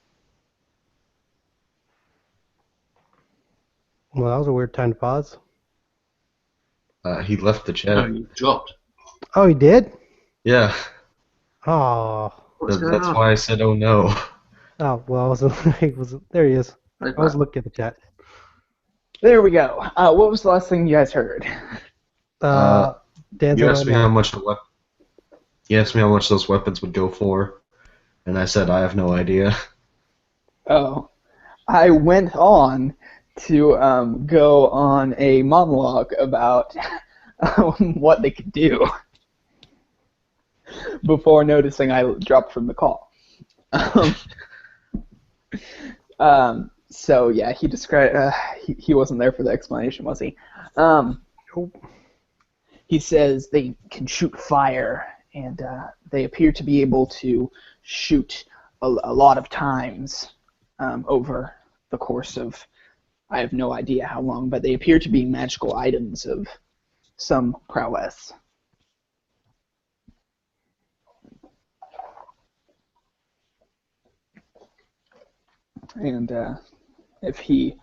Well, that was a weird time to pause. He left the Oh, chat. you dropped. Oh, he did? Yeah, Oh. What's going that's on? why I said oh no. Oh, well, there he is. I was looking at the chat. There we go. What was the last thing you guys heard? Dan You said, asked "Oh, me no." how much You asked me how much those weapons would go for, and I said I have no idea. Oh, I went on to go on a monologue about what they could do before noticing I dropped from the call. So yeah, he described. He wasn't there for the explanation, was he? He says they can shoot fire, and they appear to be able to shoot a lot of times over the course of, I have no idea how long, but they appear to be magical items of some prowess. And if he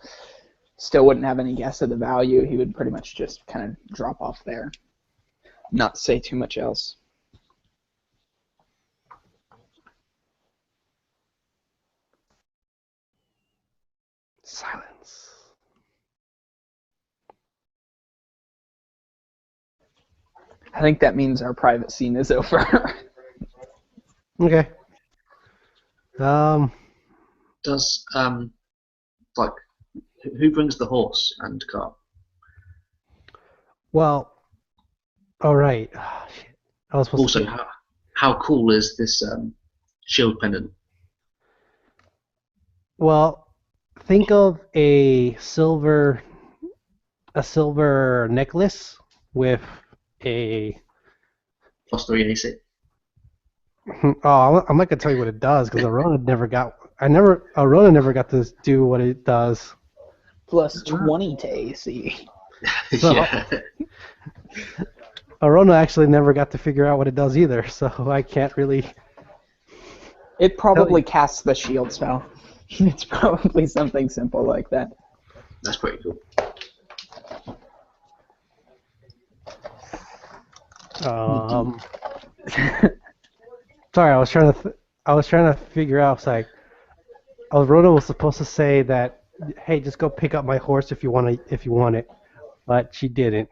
still wouldn't have any guess at the value, he would pretty much just kind of drop off there, not say too much else. Silence. I think that means our private scene is over. Okay. Does like who brings the horse and cart? Well, All right. Ah, shit. I was supposed Also, to. how cool is this shield pendant? Well, think of a silver necklace with a. Plus 3 AC. Oh, I'm not gonna tell you what it does because Arona never got to do what it does. Plus 20 to AC. So Yeah. Arona actually never got to figure out what it does either. So I can't really. It probably casts the shield spell. It's probably something simple like that. That's pretty cool. Um, sorry, I was trying to figure out. It's like, Arona was supposed to say that, hey, just go pick up my horse if you want it, but she didn't.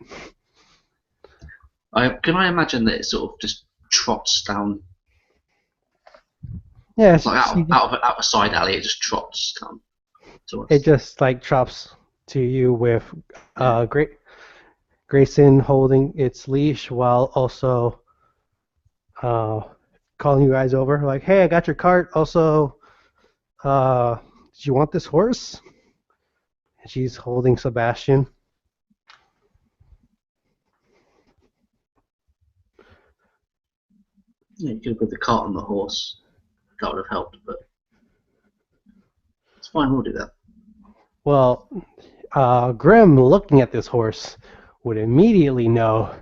Can I imagine that it sort of just trots down, Yeah, like out of a side alley, it just trots down to us. it just like drops to you with Grayson holding its leash while also calling you guys over, like, hey, I got your cart. Also, did you want this horse? And she's holding Sebastian. Yeah, you could have put the cart on the horse. That would have helped, but it's fine. We'll do that. Well, Grim, looking at this horse, would immediately know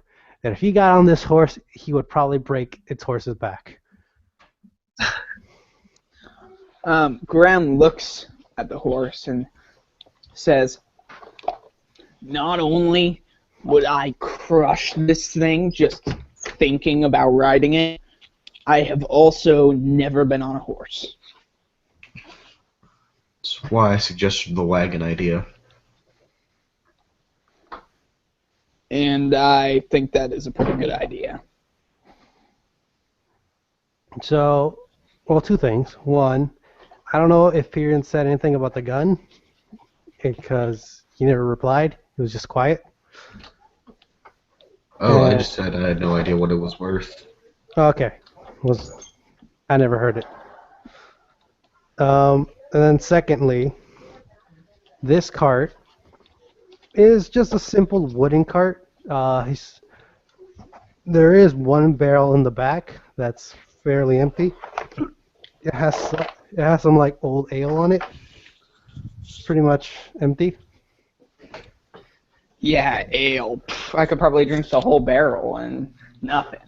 that if he got on this horse, he would probably break its horse's back. Graham looks at the horse and says, Not only would I crush this thing just thinking about riding it, I have also never been on a horse. That's why I suggested the wagon idea. And I think that is a pretty good idea. So, well, two things. One, I don't know if Piran said anything about the gun, because he never replied. It was just quiet. Oh, I Yeah. just said I had no idea what it was worth. Okay. I never heard it. And then secondly, this cart is just a simple wooden cart. There is one barrel in the back that's fairly empty. It has some like old ale on it. Pretty much empty. yeah, ale. I could probably drink the whole barrel and nothing.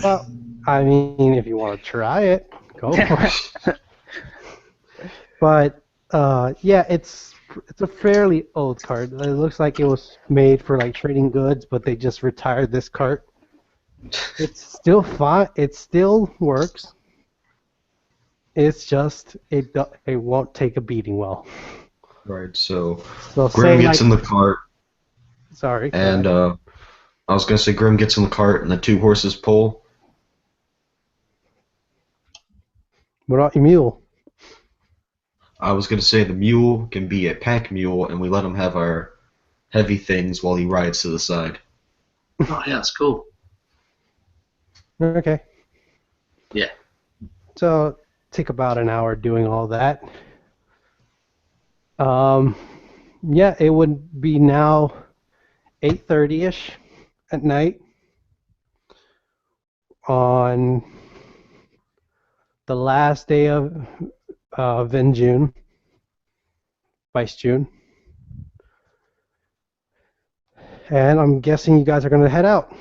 Well, I mean, if you want to try it, go for it. But yeah, it's a fairly old cart. It looks like it was made for like trading goods, but they just retired this cart. It's still fine. It still works. It's just it won't take a beating well. Right, so So Grim say gets like, in the cart, sorry. and I was gonna say Grim gets in the cart, and the two horses pull. What about your mule? I was gonna say the mule can be a pack mule, and we let him have our heavy things while he rides to the side. Oh yeah, that's cool. Okay. Yeah. So take about an hour doing all that. Yeah, it would be now 8:30ish at night on the last day of in June, Vice June. And I'm guessing you guys are going to head out.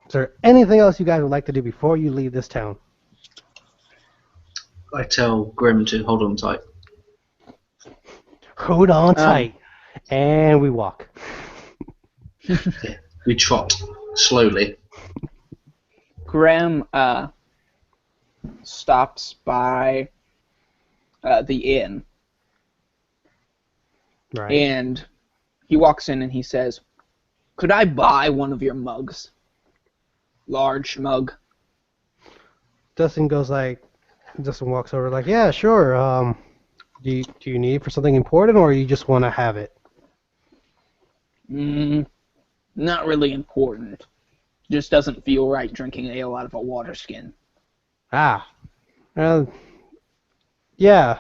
Is there anything else you guys would like to do before you leave this town? I tell Grim to hold on tight. Hold on tight. And we walk. We trot slowly. Graham stops by the inn, Right. and he walks in and he says, "Could I buy one of your mugs? Large mug." Dustin walks over like, yeah, sure. Do you need it for something important, or you just want to have it? Not really important. Just doesn't feel right drinking ale out of a water skin. Ah, uh, yeah.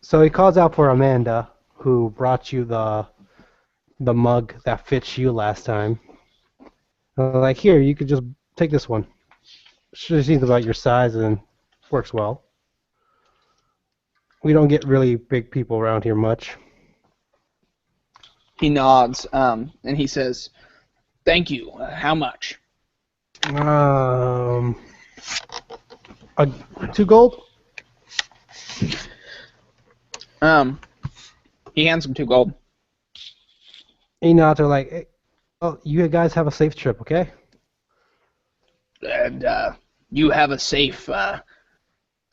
So he calls out for Amanda, who brought you the mug that fits you last time. Like, here, you could just take this one. She seems about your size and works well. We don't get really big people around here much. He nods, and he says, "Thank you. How much?" Um, 2 gold? He hands him 2 gold. You know, they're like, hey, oh, you guys have a safe trip, okay? And you have a safe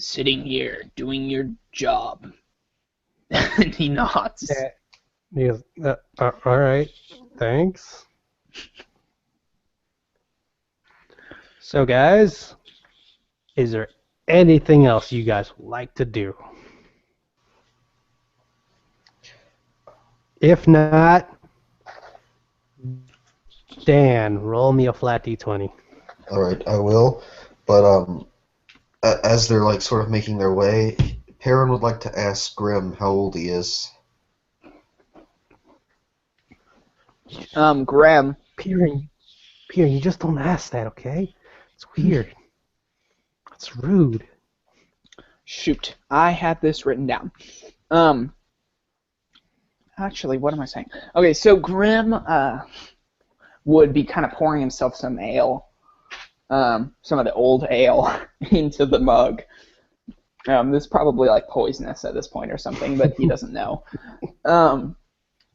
sitting here doing your job. And he nods. Yeah. He goes, all right, thanks. So, guys, is there anything else you guys would like to do? If not, Dan, roll me a flat d20. All right, I will. But as they're like sort of making their way, Perrin would like to ask Grim how old he is. Graham. Peter, you just don't ask that, okay? It's weird. It's rude. Shoot, I had this written down. Actually, what am I saying? Okay, so Grim would be kind of pouring himself some ale, some of the old ale, into the mug. This is probably like poisonous at this point or something, but he doesn't know.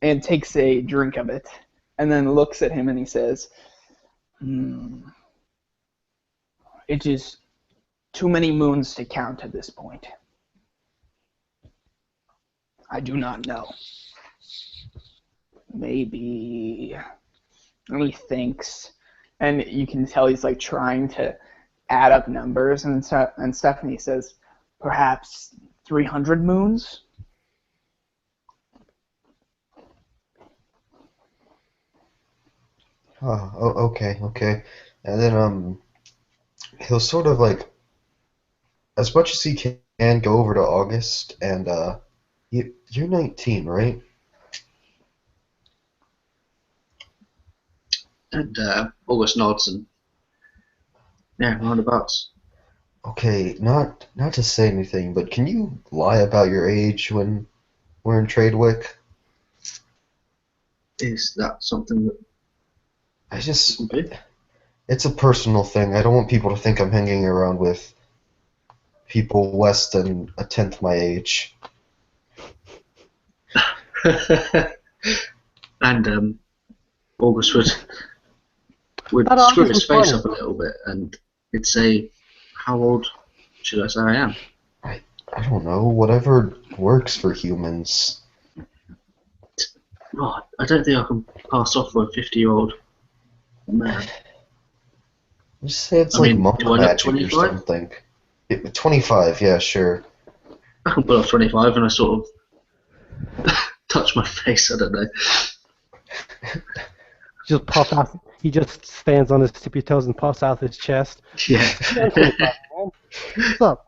And takes a drink of it, and then looks at him and he says, "It is too many moons to count at this point. I do not know. Maybe," and he thinks, and you can tell he's like trying to add up numbers and stuff, and he says, "Perhaps 300 moons?" Okay. And then he'll sort of like, as much as he can, go over to August and you're 19, right? And August nods and yeah, roundabouts. Okay, not to say anything, but can you lie about your age when we're in Tradewick? Is that something that I just, can do? it's a personal thing. I don't want people to think I'm hanging around with people less than a tenth my age. And August would That screw August his was face funny. up a little bit and he'd say, "How old should I say I am?" I don't know, whatever works for humans. Oh, I don't think I can pass off for a 50-year-old man. Just say it's I like mean, mama do I look magic or 25? something. 25, yeah, sure. I can pull off 25 and I sort of touch my face, I don't know. Just puff out. He just stands on his tippy toes and puffs out his chest. Yeah. What's up?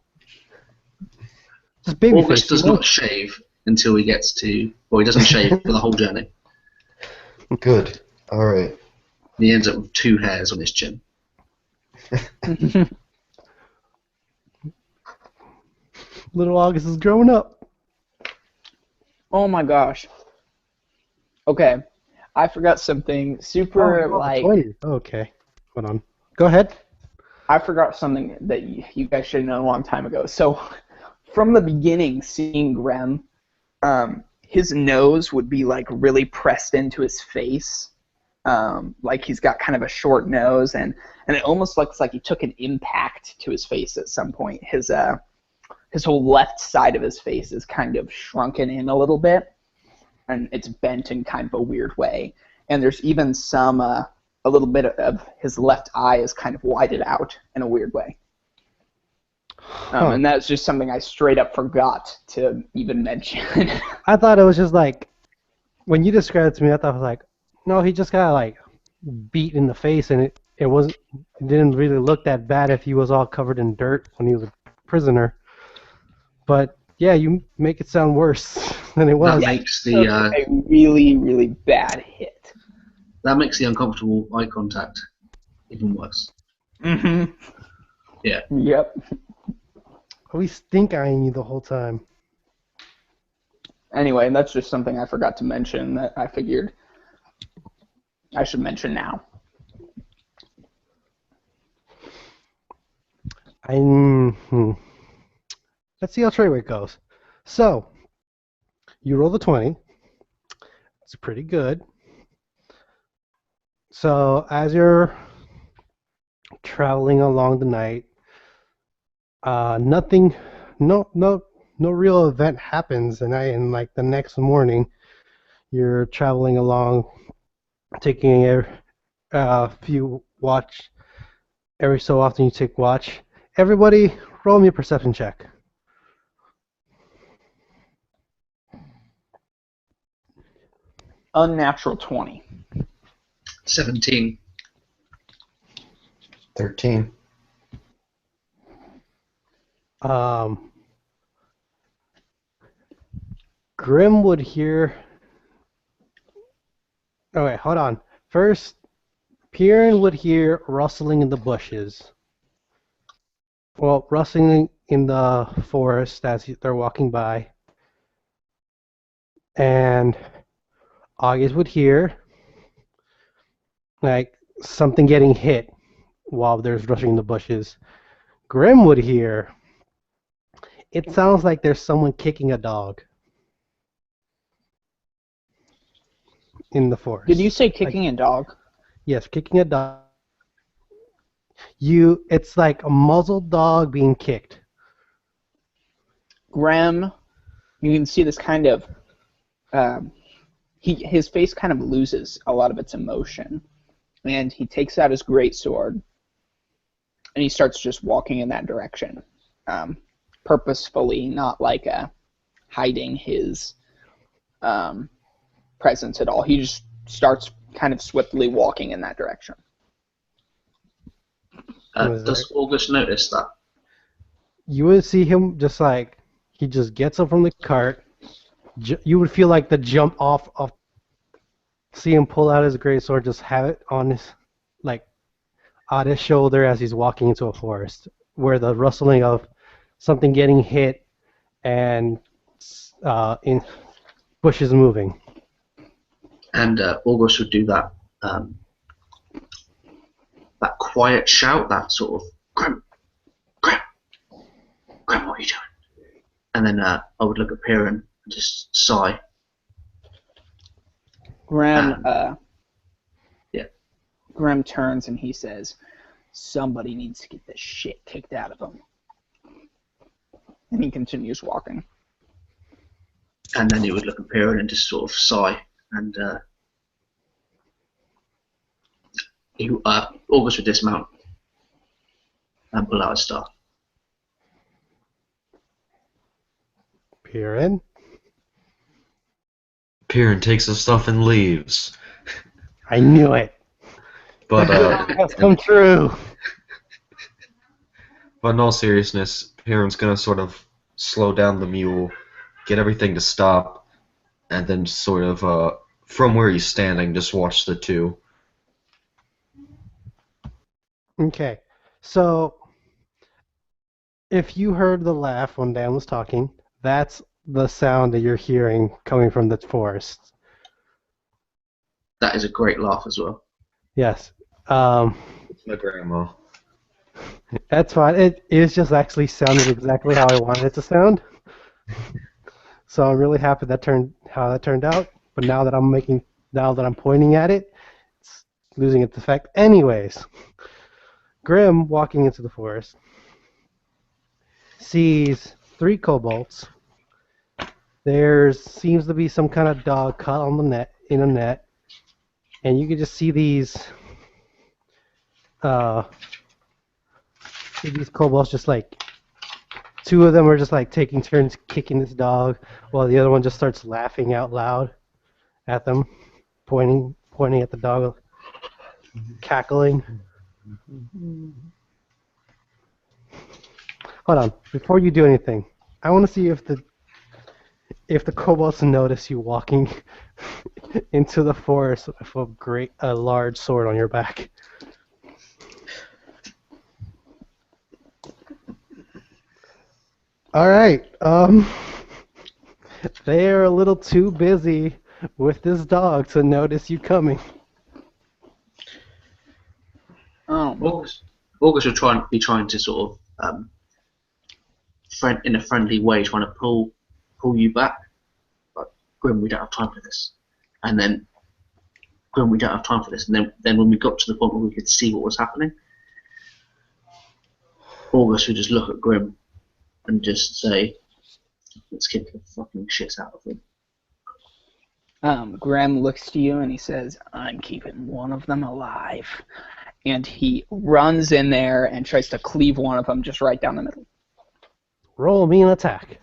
Just baby August face, does you know? not shave until he gets to, well, he doesn't shave for the whole journey. Good. Alright. And he ends up with 2 hairs on his chin. Little August is growing up. Oh my gosh. Okay, I forgot something super like. 20. Okay. Hold on. Go ahead. I forgot something that you guys should have known a long time ago. So, from the beginning, seeing Grem, his nose would be like really pressed into his face, like he's got kind of a short nose, and it almost looks like he took an impact to his face at some point. His whole left side of his face is kind of shrunken in a little bit, and it's bent in kind of a weird way. And there's even some a little bit of his left eye is kind of whited out in a weird way. And that's just something I straight up forgot to even mention. I thought it was just like when you described it to me, I thought like, no, he just got like beat in the face, and it didn't really look that bad if he was all covered in dirt when he was a prisoner. But yeah, you make it sound worse than it That was. makes Took a really, really bad hit. the uncomfortable eye contact even worse. Mm-hmm. Yeah. Yep. We stink eyeing you the whole time. Anyway, that's just something I forgot to mention that I figured I should mention now. Let's see how Treyway goes. So, you roll the 20. It's pretty good. So, as you're traveling along the night, nothing, no real event happens, and like the next morning, you're traveling along, taking a few watch. Every so often, you take watch. Everybody, roll me a perception check. Unnatural 20. 17. 13. Grim would hear. Oh wait, hold on. First, Piran would hear rustling in the bushes. Well, rustling in the forest as they're walking by. And August would hear like something getting hit while there's rushing in the bushes. Grim would hear. It sounds like there's someone kicking a dog in the forest. Did you say kicking a dog? Yes, kicking a dog. It's like a muzzled dog being kicked. Graham, you can see this kind of, his face kind of loses a lot of its emotion, and he takes out his greatsword, and he starts just walking in that direction, purposefully, not like hiding his presence at all. He just starts kind of swiftly walking in that direction. Does August notice that? You would see him just like he just gets up from the cart. You would feel like the jump off of. See him pull out his greatsword, just have it on his like on his shoulder as he's walking into a forest, where the rustling of something getting hit and in bushes moving. And August would do that that quiet shout, that sort of Grim, Grim, Grim, what are you doing? And then I would look at Piran and just sigh. Graham, yeah. Graham turns and he says, "Somebody needs to get this shit kicked out of him." And he continues walking. And then he would look at Piran and just sort of sigh. And August would dismount and pull out his staff. Piran? Piran takes his stuff and leaves. I knew it. But That's come true. but in all seriousness, Piran's gonna sort of slow down the mule, get everything to stop, and then sort of from where he's standing, just watch the two. Okay, so if you heard the laugh when Dan was talking, that's the sound that you're hearing coming from the forest. That is a great laugh as well. Yes. It's my grandma. That's fine. It is just actually sounded exactly how I wanted it to sound. So I'm really happy how that turned out. But now that I'm pointing at it, it's losing its effect. Anyways, Grim walking into the forest sees 3 kobolds. There seems to be some kind of dog caught on the net in a net, and you can just see these kobolds just like 2 of them are just like taking turns kicking this dog, while the other one just starts laughing out loud at them, pointing at the dog, cackling. Hold on, before you do anything, I want to see if the kobolds notice you walking into the forest with a large sword on your back. All right. They are a little too busy with this dog to notice you coming. August will be trying to sort of in a friendly way, trying to pull you back. But Grim, we don't have time for this. And then Grim, we don't have time for this. And then when we got to the point where we could see what was happening, August would just look at Grim and just say, "Let's kick the fucking shit out of them." Graham looks to you and he says, "I'm keeping one of them alive." And he runs in there and tries to cleave one of them just right down the middle. Roll me an attack.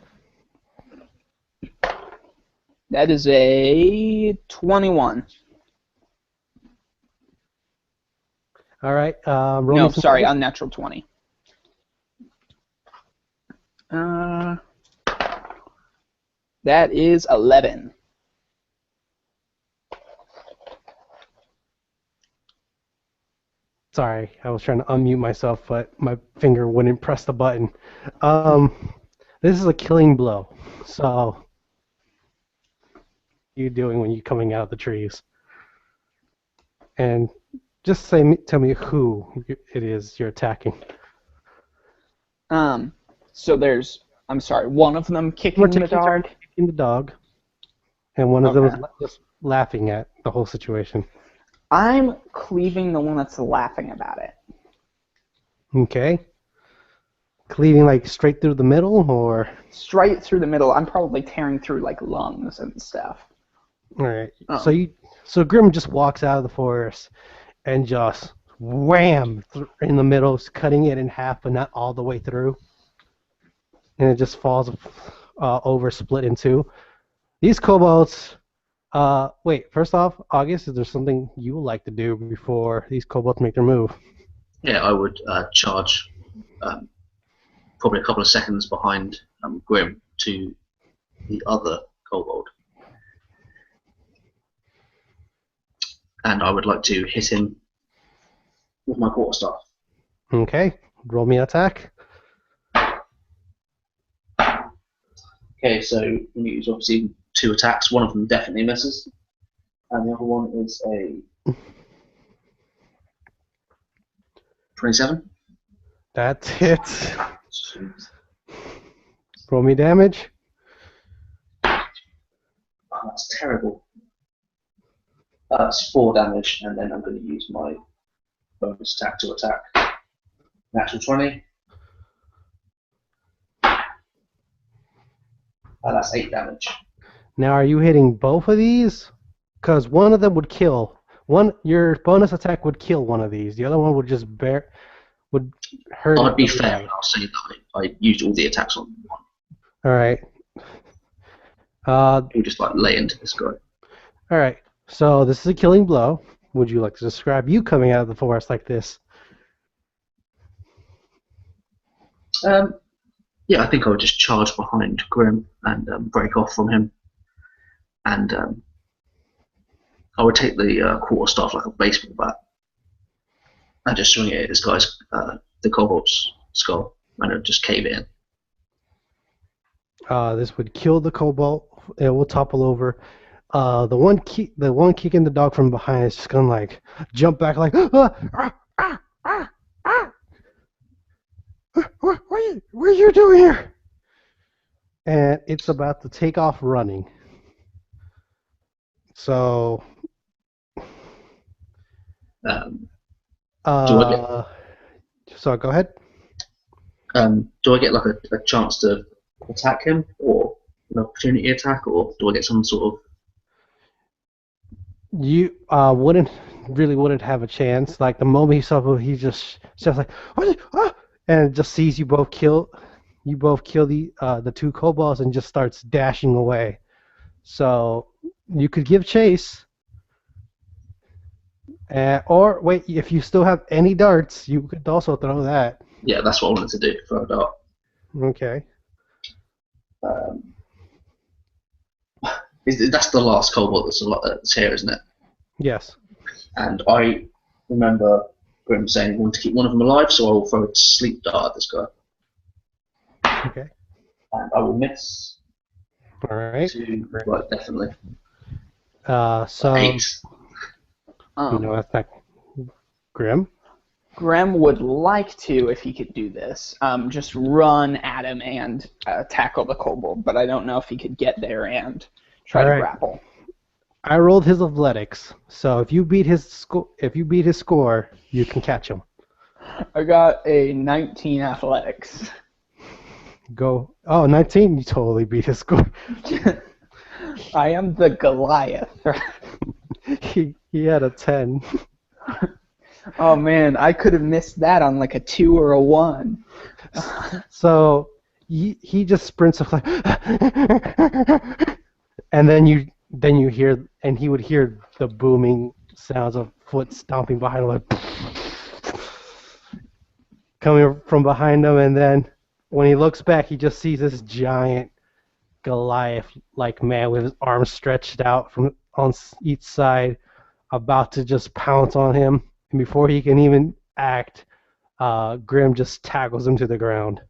That is a 21. All right. Roll No, me some sorry, damage. unnatural 20. That is 11. Sorry, I was trying to unmute myself, but my finger wouldn't press the button. This is a killing blow. So, what are you doing when you're coming out of the trees? And just tell me who it is you're attacking. So there's, I'm sorry, one of them kicking the dog. Kicking the dog, and one of them is Okay. just laughing at the whole situation. I'm cleaving the one that's laughing about it. Okay. Cleaving like straight through the middle, or Straight through the middle. I'm probably tearing through like lungs and stuff. all right. Oh. So Grim just walks out of the forest and just wham in the middle, cutting it in half, but not all the way through, and it just falls over, split in two. These kobolds. Wait. First off, August, is there something you would like to do before these kobolds make their move? Yeah, I would charge probably a couple of seconds behind Grim to the other kobold. And I would like to hit him with my quarterstaff. Okay. Roll me an attack. Okay, so we use obviously 2 attacks. One of them definitely misses, and the other one is a 27. That's it. Roll me damage. Oh, that's terrible. That's 4 damage, and then I'm going to use my bonus attack to attack. Natural 20. That's 8 damage. Now, are you hitting both of these? Because one of them would kill. Your bonus attack would kill one of these. The other one would just would hurt. I'd be it. fair, and I'll say that I used all the attacks on one. All right. He'll just like lay into this guy. All right. So this is a killing blow. Would you like to describe you coming out of the forest like this? Yeah, I think I would just charge behind Grim and break off from him. And I would take the quarterstaff like a baseball bat and just swing it at this guy's, the kobold's skull, and it would just cave it in. This would kill the kobold. It will topple over. The one kicking the dog from behind is just gonna like jump back like What are you doing here? And it's about to take off running. So so go ahead. Do I get like a chance to attack him, or an opportunity attack, or do I get some sort of... You wouldn't have a chance. Like the moment he saw he just like and just sees you both kill the 2 kobolds and just starts dashing away. So you could give chase. Or wait, if you still have any darts, you could also throw that. Yeah, that's what I wanted to do. Throw a dart. Okay. Um, that's the last cobalt that's here, isn't it? Yes. And I remember Grim saying he wanted to keep one of them alive, so I will throw a sleep dart at this guy. Okay. And I will miss All right. well, definitely. So 8. that's not Grim. Graham would like to, if he could do this, just run at him and tackle the kobold, but I don't know if he could get there and try to Alright. grapple. I rolled his athletics, so if you beat his score, you can catch him. I got a 19 athletics. Go. Oh, 19, you totally beat his score. I am the Goliath. he had a 10. Oh man, I could have missed that on like a 2 or a 1. So he just sprints up like, and then you hear, and he would hear the booming sounds of foot stomping behind him, like coming from behind him, and then when he looks back, he just sees this giant Goliath-like man with his arms stretched out from on each side, about to just pounce on him. And before he can even act, Grim just tackles him to the ground.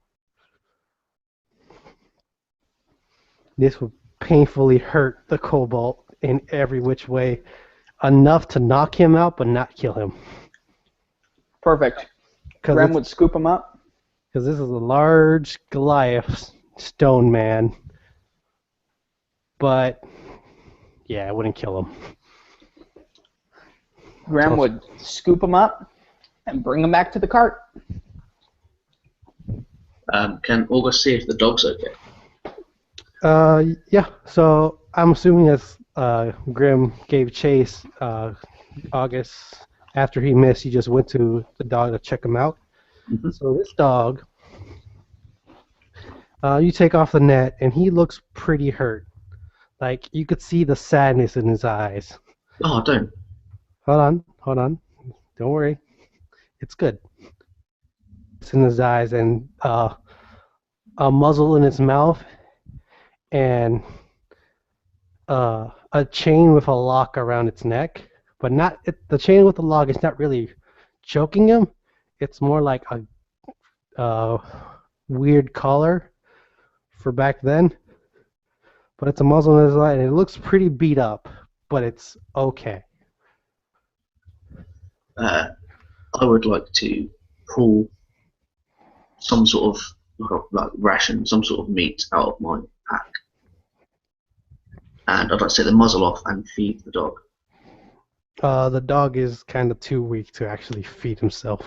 This would painfully hurt the kobold in every which way, enough to knock him out but not kill him. Perfect. Graham would scoop him up. Because this is a large Goliath stone man. But, yeah, I wouldn't kill him. Graham would scoop him up and bring him back to the cart. Can August see if the dog's okay? Yeah, so I'm assuming as Grim gave chase, August, after he missed, he just went to the dog to check him out. Mm-hmm. So this dog, you take off the net, and he looks pretty hurt. Like, you could see the sadness in his eyes. Oh, don't. Hold on. Don't worry. It's good. It's in his eyes, and a muzzle in his mouth, and a chain with a lock around its neck. But the chain with the lock is not really choking him. It's more like a weird collar for back then. But it's a muzzle in his eye, and it looks pretty beat up, but it's okay. I would like to pull some sort of like ration, some sort of meat out of my pack, and I'd like to take the muzzle off and feed the dog. The dog is kind of too weak to actually feed himself.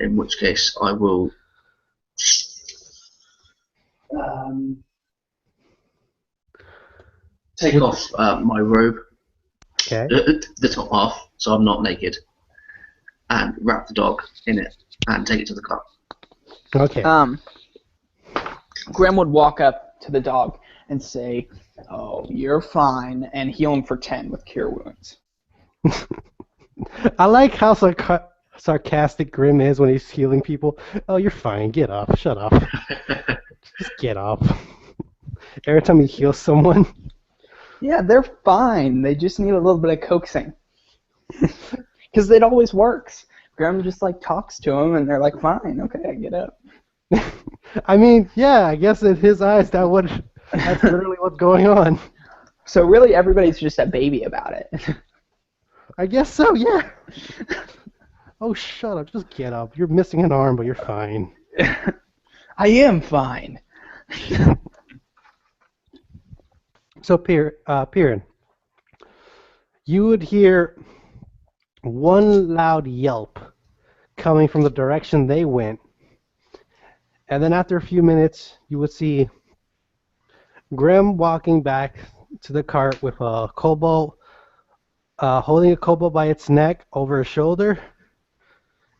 In which case, I will take off my robe, Okay. the top half, so I'm not naked, and wrap the dog in it and take it to the car. Okay. Graham would walk up to the dog and say, "Oh, you're fine," and heal him for 10 with Cure Wounds. I like how sarcastic Grim is when he's healing people. Oh, you're fine. Get up. Shut up. Just get up. Every time he heals someone. Yeah, they're fine. They just need a little bit of coaxing. Because it always works. Graham just like talks to them, and they're like, "Fine, okay, get up." I mean, yeah, I guess in his eyes that's literally what's going on. So really, everybody's just a baby about it. I guess so, yeah. Oh, shut up. Just get up. You're missing an arm, but you're fine. I am fine. So, Piran, you would hear one loud yelp coming from the direction they went, and then after a few minutes, you would see Grim walking back to the cart with a kobold, holding a kobold by its neck over his shoulder,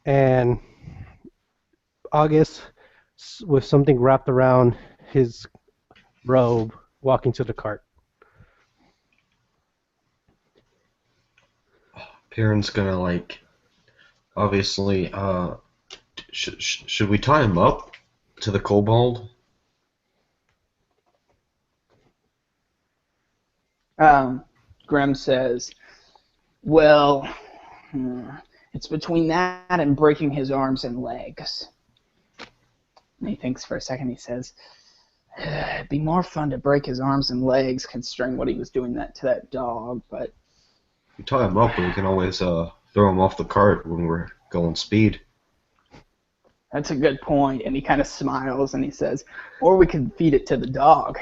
and August with something wrapped around his robe walking to the cart. Perrin's gonna like obviously. Should we tie him up to the kobold? Grem says, well, it's between that and breaking his arms and legs. And he thinks for a second. He says, it'd be more fun to break his arms and legs considering what he was doing to that dog, but... If we tie him up, we can always throw him off the cart when we're going speed. That's a good point. And he kind of smiles and he says, or we could feed it to the dog.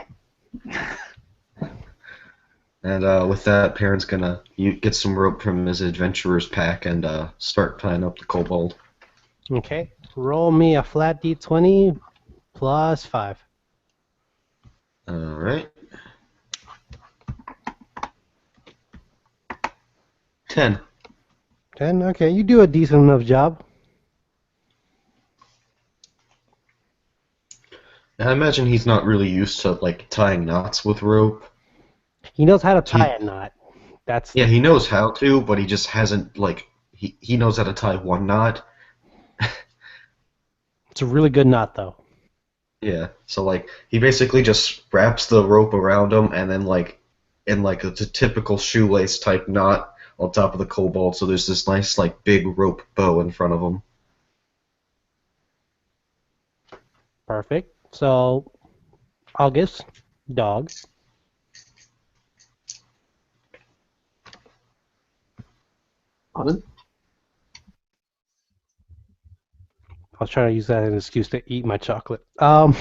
And with that, Perrin's gonna get some rope from his adventurer's pack and start tying up the kobold. Okay. Roll me a flat d20 plus 5. All right. 10. 10? Okay, you do a decent enough job. I imagine he's not really used to like tying knots with rope. He knows how to tie a knot. That's Yeah, he knows how to, but he just hasn't like he knows how to tie one knot. It's a really good knot, though. Yeah, so like he basically just wraps the rope around him and then like in like a typical shoelace type knot on top of the kobold. So there's this nice like big rope bow in front of him. Perfect. So, August, dog. Pardon? I was trying to use that as an excuse to eat my chocolate. You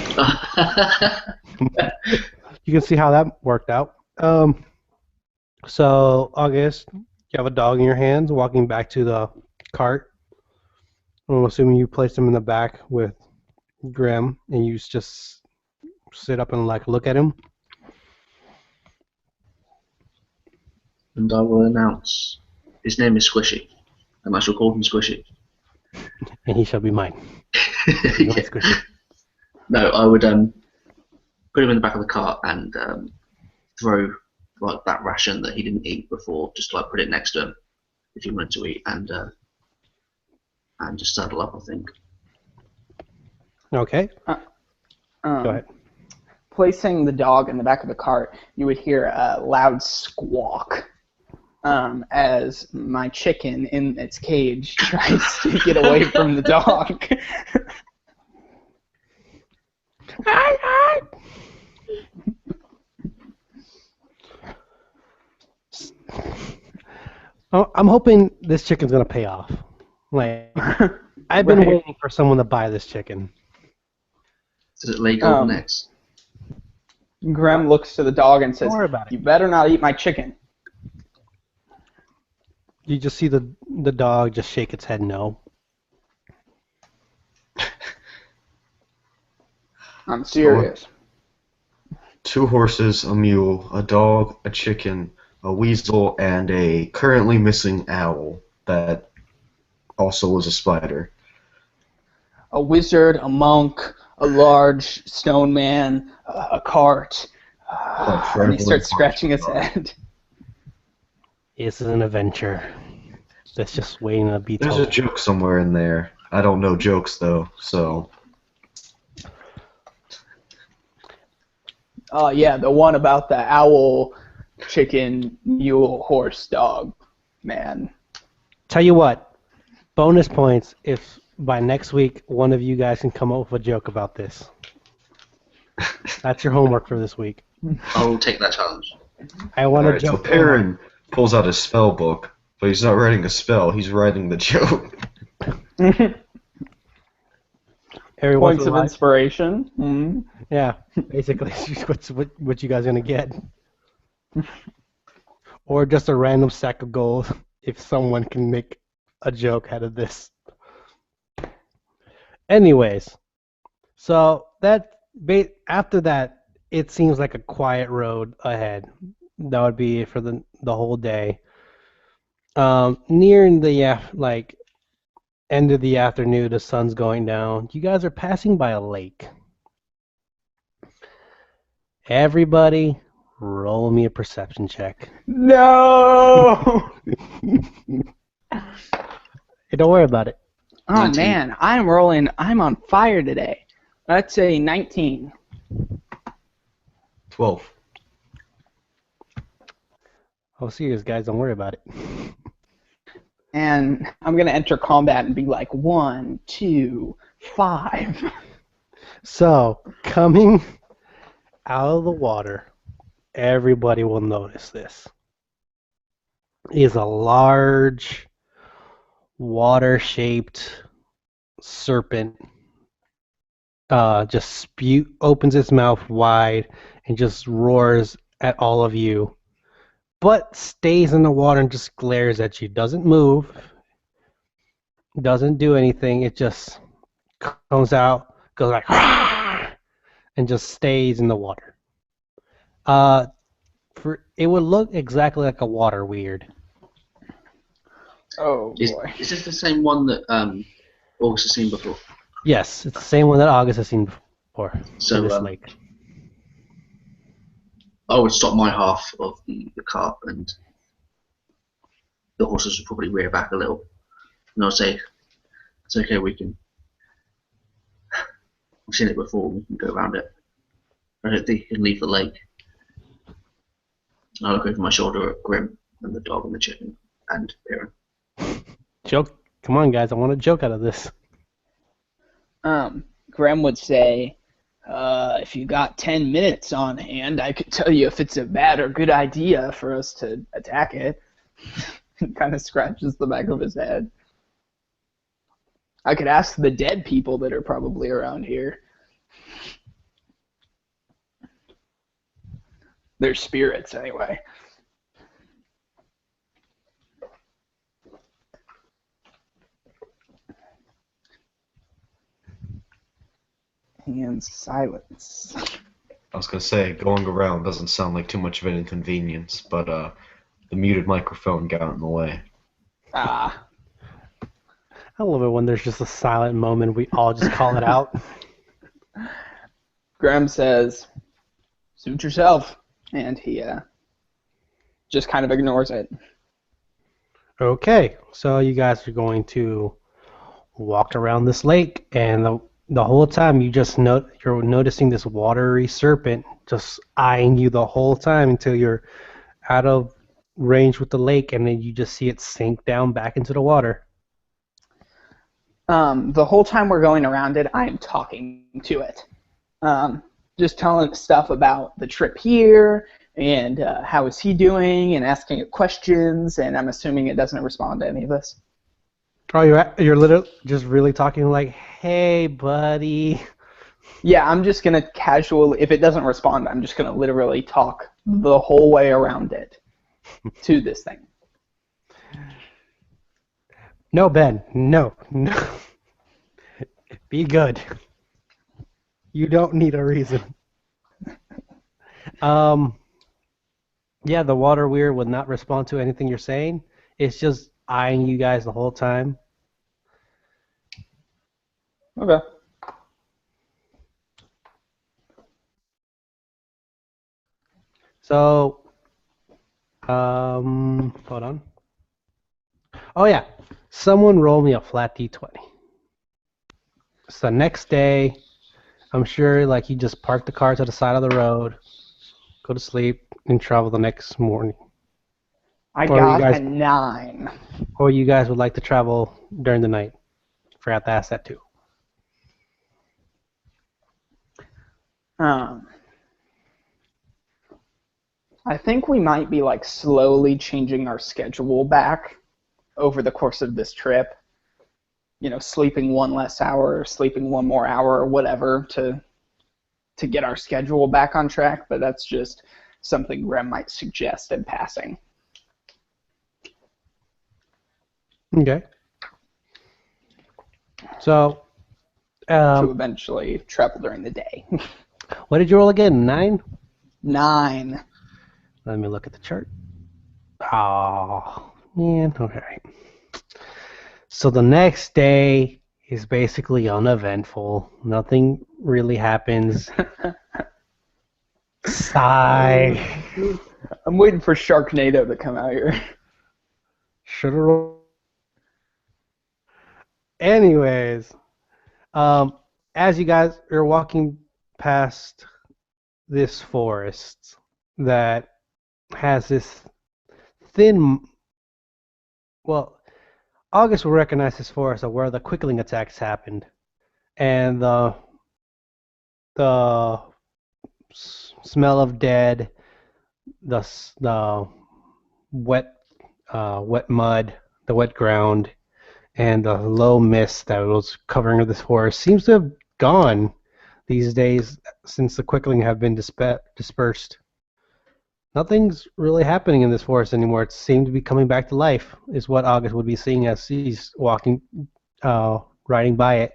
can see how that worked out. So, August, you have a dog in your hands walking back to the cart. I'm assuming you placed him in the back with Graham, and you just sit up and like look at him. And I will announce his name is Squishy, and I shall call him Squishy. And he shall be mine. Be my Yeah. Squishy. No, I would put him in the back of the cart and throw like that ration that he didn't eat before, just like put it next to him if he wanted to eat, and just saddle up. I think. Okay. Go ahead. Placing the dog in the back of the cart, you would hear a loud squawk as my chicken in its cage tries to get away from the dog. Oh, I'm hoping this chicken's gonna pay off. Like, I've been Right. waiting for someone to buy this chicken. Does it lay golden Um, eggs? Grem looks to the dog and says, Don't worry about it. "You better not eat my chicken." You just see the dog just shake its head no. I'm serious. 2 horses, a mule, a dog, a chicken, a weasel, and a currently missing owl that also was a spider. A wizard, a monk, a large stone man, a cart. And he starts scratching his head. This is an adventure that's just waiting to be There's told. a joke somewhere in there. I don't know jokes though, so Yeah, the one about the owl, chicken, mule, horse, dog, man. Tell you what, bonus points if by next week one of you guys can come up with a joke about this. That's your homework for this week. I will take that challenge. I want a Alright, so joke. Perrin pulls out his spell book, but he's not writing a spell, he's writing the joke. Every once Points in a of while. inspiration. Mhm. Yeah, basically, what you guys are gonna get, or just a random sack of gold if someone can make a joke out of this. Anyways, so after that, it seems like a quiet road ahead. That would be it for the whole day. Nearing the end of the afternoon, the sun's going down. You guys are passing by a lake. Everybody, roll me a perception check. No! Hey, don't worry about it. Oh 19. man, I'm rolling. I'm on fire today. That's a 19. 12. Oh, serious, guys, don't worry about it. And I'm gonna enter combat and be like 1, 2, 5. So, coming out of the water, everybody will notice this. Is a large, water-shaped serpent. Just opens its mouth wide and just roars at all of you, but stays in the water and just glares at you. Doesn't move, doesn't do anything. It just comes out, goes like, and just stays in the water. It would look exactly like a water weird. Oh Is boy. this the same one that August has seen before? Yes, it's the same one that August has seen before in So this lake. I would stop my half of the cart, and the horses would probably rear back a little. And I'll say, it's okay, we've seen it before, we can go around it. I don't think you can leave the lake. I look over my shoulder at Grim and the dog and the chicken and Aaron. Joke. Come on, guys. I want a joke out of this. Graham would say, if you got 10 minutes on hand, I could tell you if it's a bad or good idea for us to attack it. He kind of scratches the back of his head. I could ask the dead people that are probably around here. They're spirits, anyway. And silence. I was going to say, going around doesn't sound like too much of an inconvenience, but the muted microphone got in the way. Ah, I love it when there's just a silent moment. We all just call it out. Graham says, "Suit yourself," and he just kind of ignores it. Okay, so you guys are going to walk around this lake, and the whole time you're noticing this watery serpent just eyeing you the whole time until you're out of range with the lake, and then you just see it sink down back into the water. The whole time we're going around it, I am talking to it. Just telling it stuff about the trip here, and how is he doing, and asking it questions, and I'm assuming it doesn't respond to any of this. Oh, you're literally just really talking like, "Hey, buddy." Yeah, I'm just going to casually, if it doesn't respond, I'm just going to literally talk the whole way around it to this thing. No, Ben. No. Be good. You don't need a reason. Yeah, the water weird would not respond to anything you're saying. It's just eyeing you guys the whole time. Okay. So, hold on. Oh yeah, someone roll me a flat D20. So the next day, I'm sure like you just park the car to the side of the road, go to sleep, and travel the next morning. I Or you got guys- a 9. Or you guys would like to travel during the night. Forgot to ask that too. I think we might be like slowly changing our schedule back over the course of this trip. You know, sleeping one less hour, sleeping one more hour, or whatever to get our schedule back on track. But that's just something Rem might suggest in passing. Okay. So, To eventually travel during the day. what did you roll again? 9? 9. Let me look at the chart. Oh, man. Okay. So the next day is basically uneventful. Nothing really happens. Sigh. I'm waiting for Sharknado to come out here. Should have rolled Anyways, um, as you guys are walking past this forest that has this thin, well, August will recognize this forest of where the quickling attacks happened, and the smell of dead, the wet wet mud, the wet ground, and the low mist that was covering this forest seems to have gone these days since the quickling have been dispersed. Nothing's really happening in this forest anymore. It seemed to be coming back to life, is what August would be seeing as he's walking, riding by it.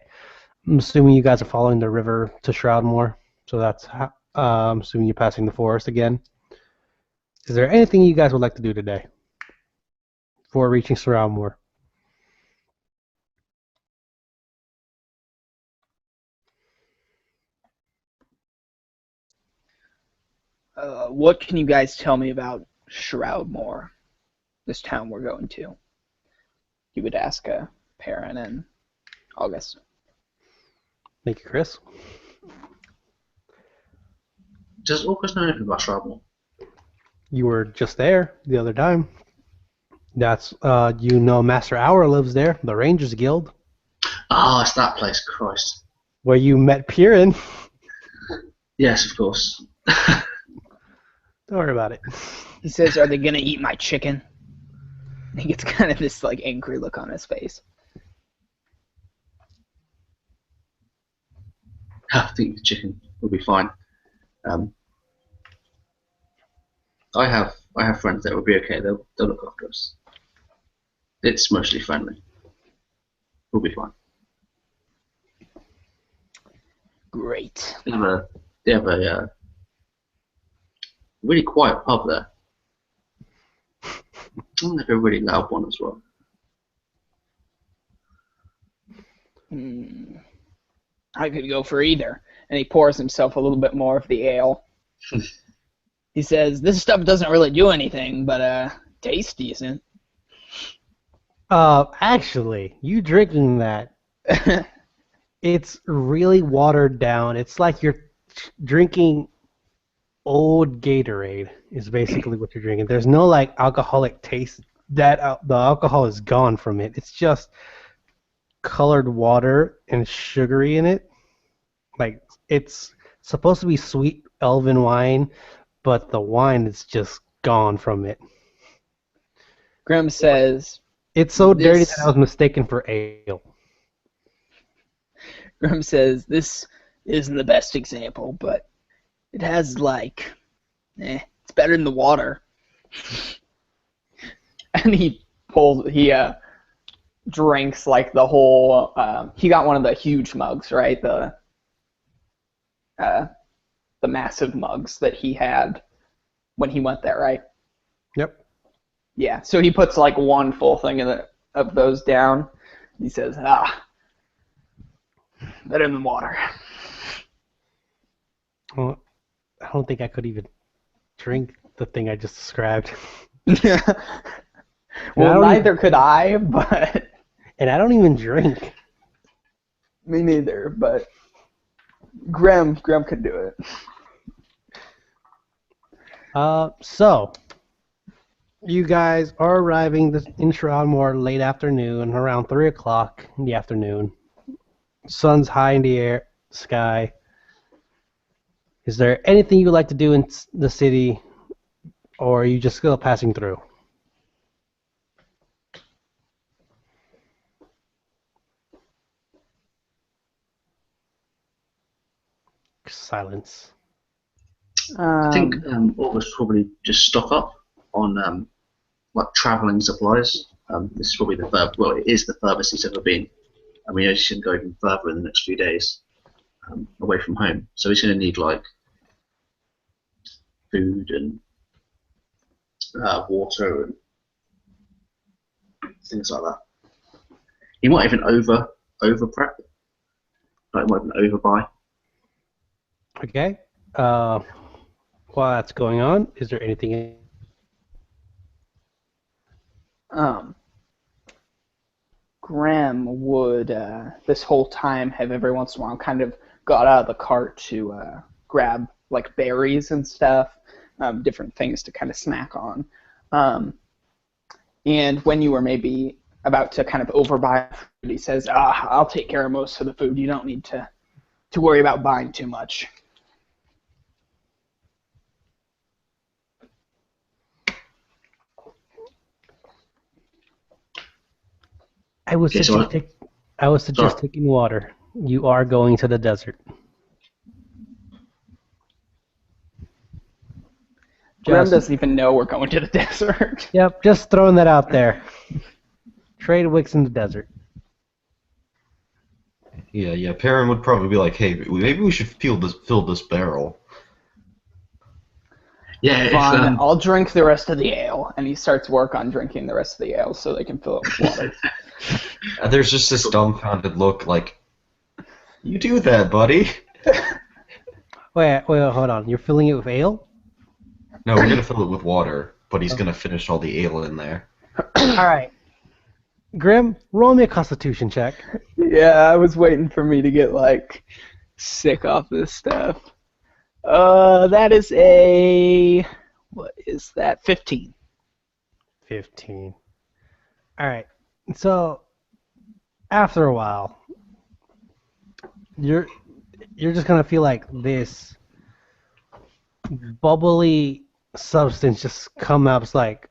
I'm assuming you guys are following the river to Shroudmoor, so that's how, I'm assuming you're passing the forest again. Is there anything you guys would like to do today before reaching Shroudmoor? What can you guys tell me about Shroudmoor, this town we're going to? You would ask Perrin and August. Thank you, Chris. Does August know anything about Shroudmoor? You were just there the other time. That's you know, Master Hour lives there, the Rangers Guild, Ah, it's that place, Christ. where you met Piran. Yes, of course. Don't worry about it. He says, "Are they gonna eat my chicken?" He gets kind of this like angry look on his face. I think the chicken will be fine. I have friends that will be okay. They'll look after us. It's mostly friendly. We'll be fine. Great. They have a really quiet pub there. And they have a really loud one as well. I could go for either. And he pours himself a little bit more of the ale. He says, "This stuff doesn't really do anything, but tastes decent." Actually, you drinking that, it's really watered down. It's like you're drinking old Gatorade is basically what you're drinking. There's no like alcoholic taste. That the alcohol is gone from it. It's just colored water and sugary in it. Like it's supposed to be sweet elven wine, but the wine is just gone from it. Grim says, It's so dirty This- that I was mistaken for ale. "This isn't the best example, but it has like, it's better than the water." And he drinks like the whole. He got one of the huge mugs, right? The massive mugs that he had when he went there, right? Yep. Yeah. So he puts like one full thing of those down. He says, better than water. Well, I don't think I could even drink the thing I just described. Well, don't neither could I, but And I don't even drink. me neither. But Graham could do it. So you guys are arriving in Shroudmoor late afternoon, around 3 o'clock in the afternoon. Sun's high in the sky. Is there anything you would like to do in the city, or are you just still passing through? Silence. I think August probably just stock up on like travelling supplies. This is probably it is the furthest he's ever been. I mean, he's going to go even further in the next few days away from home. So he's going to need like food and water and things like that. He might even over prep. Like, might even overbuy. Okay. While that's going on, is there anything? Graham would, this whole time, have every once in a while kind of got out of the cart to grab like berries and stuff, different things to kind of snack on. And when you were maybe about to kind of overbuy food, he says, I'll take care of most of the food. You don't need to worry about buying too much. I would Okay, so suggest taking water. You are going to the desert. Graham Just- doesn't even know we're going to the desert. Yep, just throwing that out there. Trade wicks in the desert. Yeah. Perrin would probably be like, hey, maybe we should fill this barrel. Yeah, Fine, if, I'll drink the rest of the ale. And he starts work on drinking the rest of the ale so they can fill it with water. There's just this dumbfounded look like, you do that, buddy. Wait, hold on. You're filling it with ale? No, we're going to fill it with water, but he's going to finish all the ale in there. All right. Grim, roll me a Constitution check. Yeah, I was waiting for me to get, like, sick off this stuff. That is a... What is that? 15. 15. All right. So, after a while, you're just gonna feel like this bubbly substance just come up. It's like,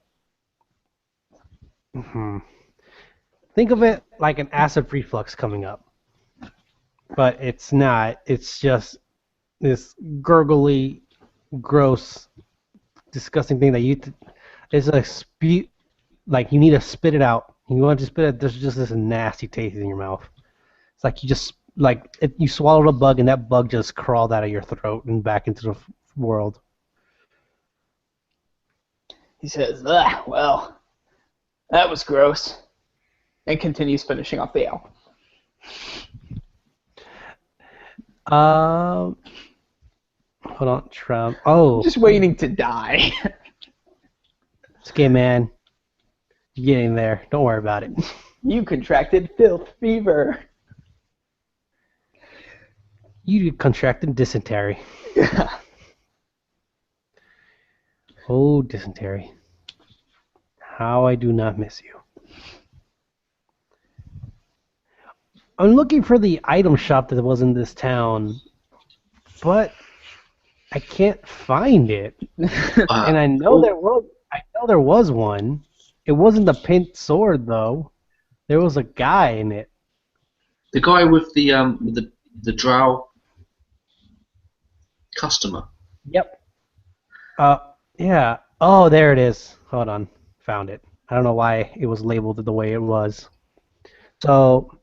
think of it like an acid reflux coming up, but it's not. It's just this gurgly, gross, disgusting thing that it's a spew. Like you need to spit it out. You want to spit it. There's just this nasty taste in your mouth. It's like you just you swallowed a bug and that bug just crawled out of your throat and back into the world. He says, well, that was gross. And continues finishing off the ale. Hold on, Trump. Oh, Just waiting to die. it's okay, man. You're getting there. Don't worry about it. You contracted filth fever. You contracted dysentery. Oh, dysentery. How I do not miss you. I'm looking for the item shop that was in this town, but I can't find it. And I know there was one. It wasn't the pink sword though. There was a guy in it. the guy with the drow customer. Yep. Yeah. Oh, there it is. Hold on. Found it. I don't know why it was labeled the way it was. So,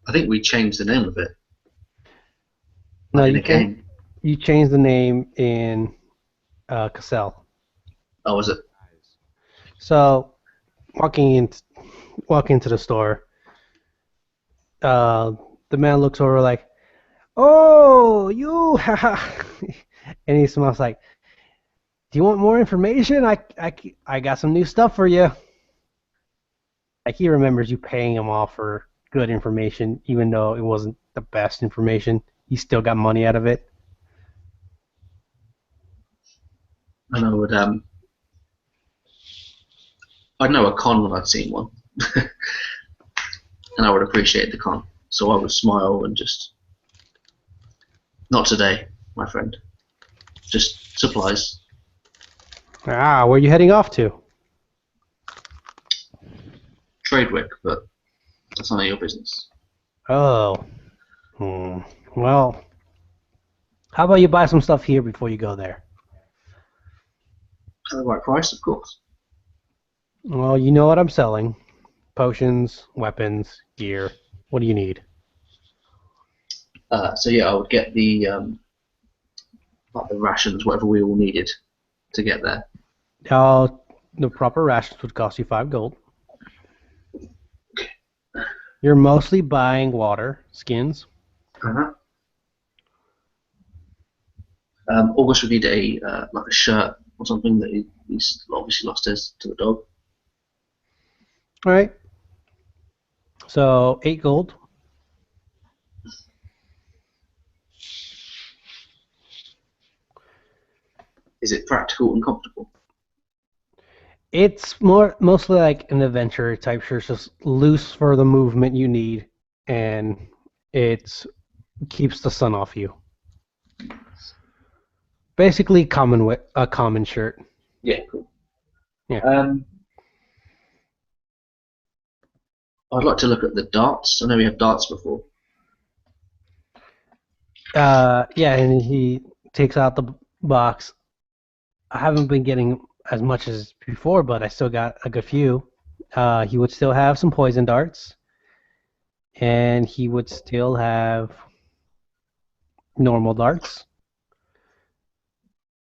I think we changed the name of it. no, In you the game. You changed the name in Cassell. Oh, was it? So, walking into the store, the man looks over like, "Oh, you!" And he smiles like, "Do you want more information? I got some new stuff for you." Like he remembers you paying him off for good information, even though it wasn't the best information. He still got money out of it. And I'd know a con when I'd seen one. And I would appreciate the con. So I would smile and just, not today, my friend. Just supplies. Ah, where are you heading off to? Tradewick, but that's none of your business. Oh. Well, how about you buy some stuff here before you go there? At the right price, of course. Well, you know what I'm selling. Potions, weapons, gear. What do you need? So yeah, I would get the like the rations, whatever we all needed to get there. The proper rations would cost you 5 gold. You're mostly buying water, skins. Uh-huh. August would need a like a shirt or something that he's obviously lost his to the dog. All right. So 8 gold. Is it practical and comfortable? It's mostly like an adventure type shirt, just loose for the movement you need, and it keeps the sun off you. Basically, a common shirt. Yeah, cool. Yeah. I'd like to look at the darts. I know we had darts before. Yeah, and he takes out the box. I haven't been getting as much as before, but I still got a good few. He would still have some poison darts, and he would still have normal darts.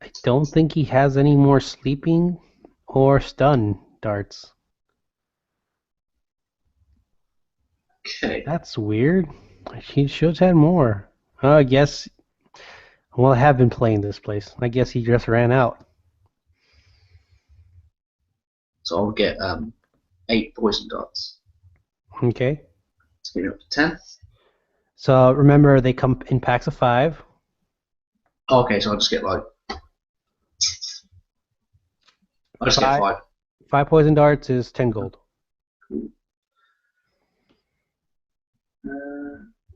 I don't think he has any more sleeping or stun darts. Okay. That's weird. He should have had more. I guess. Well, I have been playing this place. I guess he just ran out. So I'll get 8 poison darts. Okay. Let's get me up to 10. So remember, they come in packs of 5. Oh, okay, so I'll just get like. I'll just get 5. 5 poison darts is 10 gold. Cool.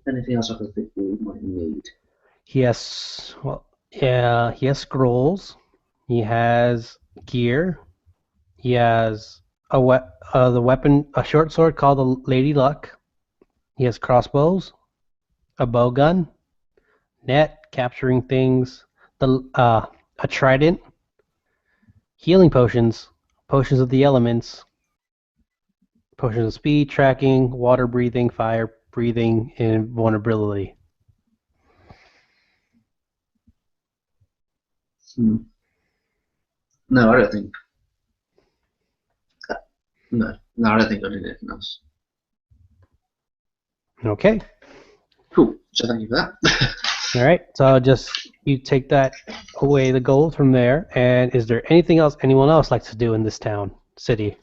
Anything else I can think we might need? He has scrolls. He has gear. He has the weapon, a short sword called the Lady Luck. He has crossbows, a bow gun, net capturing things, a trident, healing potions, potions of the elements, potions of speed, tracking, water breathing, fire breathing, and vulnerability. No, I don't think. No, I don't think I did anything else. Okay. Cool. So thank you for that. All right. So just you take that away, the gold from there. And is there anything else anyone else likes to do in this town, city?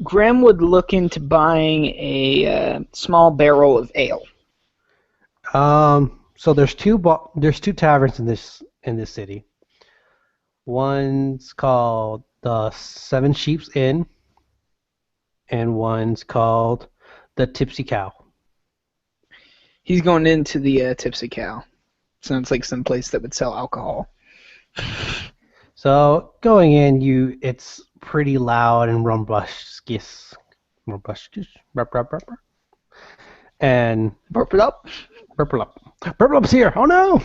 Graham would look into buying a small barrel of ale. So there's two taverns in this city. One's called the Seven Sheep's Inn, and one's called the Tipsy Cow. He's going into the Tipsy Cow. Sounds like some place that would sell alcohol. So going in, it's pretty loud and rumbustious, and Burp it up. Burplup's here. Oh no!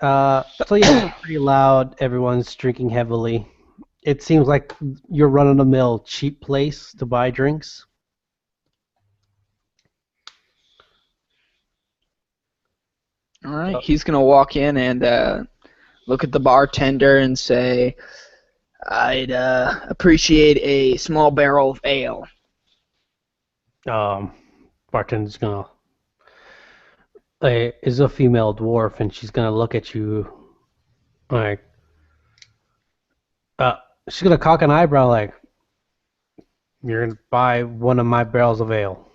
So yeah, it's pretty loud. Everyone's drinking heavily. It seems like you're run-of-the-mill cheap place to buy drinks. All right. He's going to walk in and look at the bartender and say, I'd appreciate a small barrel of ale. Bartender's gonna. Is a female dwarf, and she's gonna look at you like. She's gonna cock an eyebrow like, you're gonna buy one of my barrels of ale.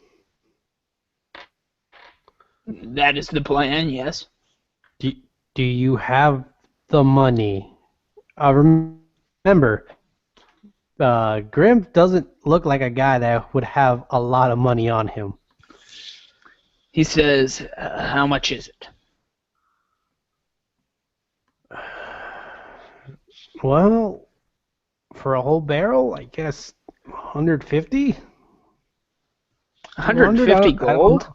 That is the plan, yes. Do you have the money? Remember, Grim doesn't look like a guy that would have a lot of money on him. He says, how much is it? Well, for a whole barrel, I guess 150? 150 gold?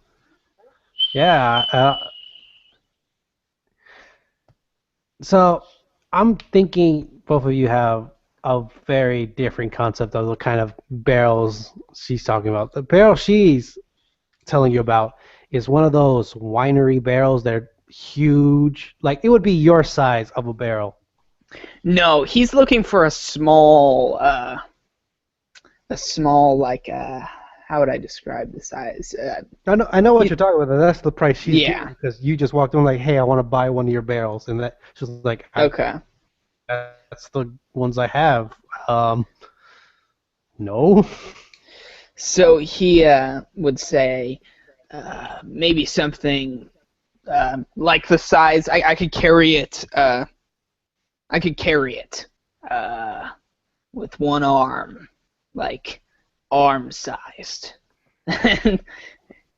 Yeah. So I'm thinking both of you have a very different concept of the kind of barrels she's talking about. The barrel she's telling you about is one of those winery barrels that are huge. Like, it would be your size of a barrel. No, he's looking for a small like, how would I describe the size? I know what you're talking about. That's the price she's Yeah. giving, because you just walked in like, hey, I want to buy one of your barrels, and that she's like, Okay. That's That's the ones I have. No. So he would say maybe something like the size. I could carry it. I could carry it with one arm, like arm-sized.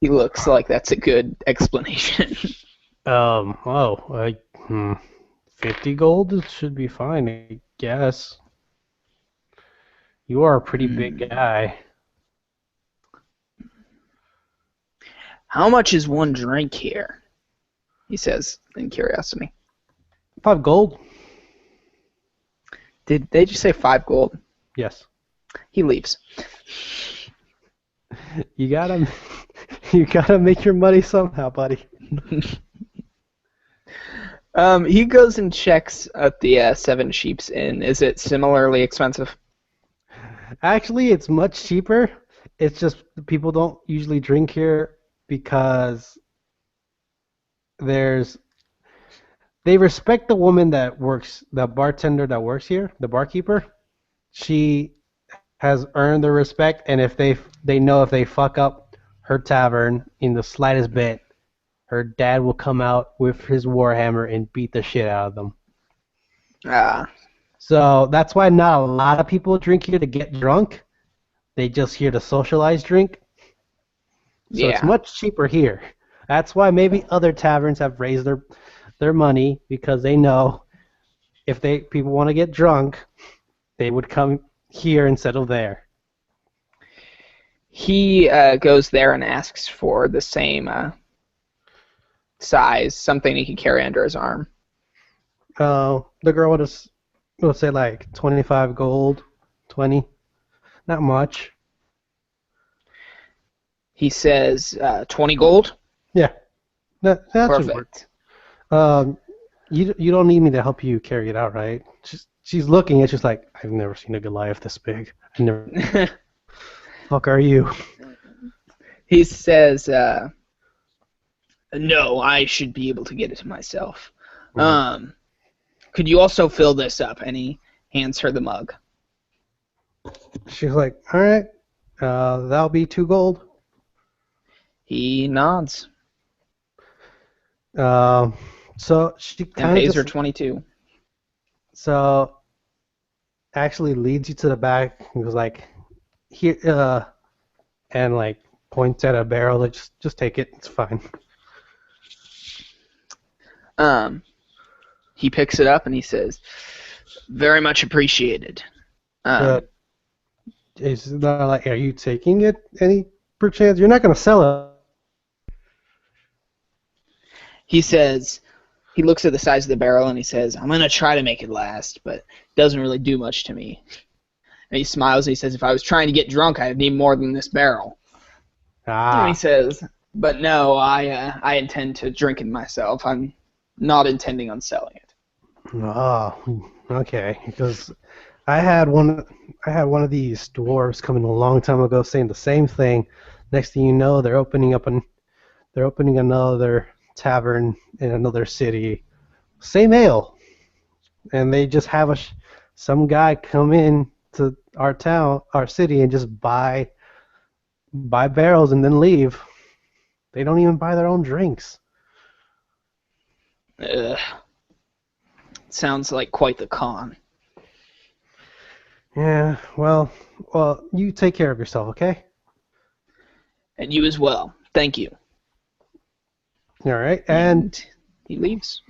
He looks like that's a good explanation. Oh, 50 gold should be fine, I guess. You are a pretty big guy. How much is one drink here? He says in curiosity. 5 gold? Did they just say 5 gold? Yes. He leaves. You gotta make your money somehow, buddy. He goes and checks at the Seven Sheeps Inn. Is it similarly expensive? Actually, it's much cheaper. It's just people don't usually drink here because they respect the woman that works, the bartender that works here, the barkeeper. She has earned the respect, and if they know if they fuck up her tavern in the slightest bit, her dad will come out with his warhammer and beat the shit out of them. So that's why not a lot of people drink here to get drunk. They just here to socialize drink. So it's much cheaper here. That's why maybe other taverns have raised their money, because they know if people want to get drunk, they would come here instead of there. He goes there and asks for the same size, something he can carry under his arm. The girl will say like 25 gold, 20, not much. He says 20 gold. Yeah, that should work. Perfect. You don't need me to help you carry it out, right? She's looking at you, she's like, I've never seen a Goliath this big. I never. Fuck are you? He says, no, I should be able to get it myself. Could you also fill this up? And he hands her the mug. She's like, all right, that'll be 2 gold. He nods. So she kind of pays her 22. So actually leads you to the back and goes like, here, and like points at a barrel. Like, just take it. It's fine. He picks it up and he says, very much appreciated. Is not like, are you taking it any perchance? You're not going to sell it. He says, he looks at the size of the barrel and he says, I'm going to try to make it last, but it doesn't really do much to me. And he smiles and he says, if I was trying to get drunk, I'd need more than this barrel. And he says, but no, I intend to drink it myself. I'm not intending on selling it. Oh, okay. Because I had one of these dwarves come in a long time ago saying the same thing. Next thing you know, they're opening another tavern in another city, same ale, and they just have some guy come in to our city, and just buy barrels and then leave. They don't even buy their own drinks. Sounds like quite the con. Yeah, well, you take care of yourself, okay? And you as well. Thank you. All right, and he leaves.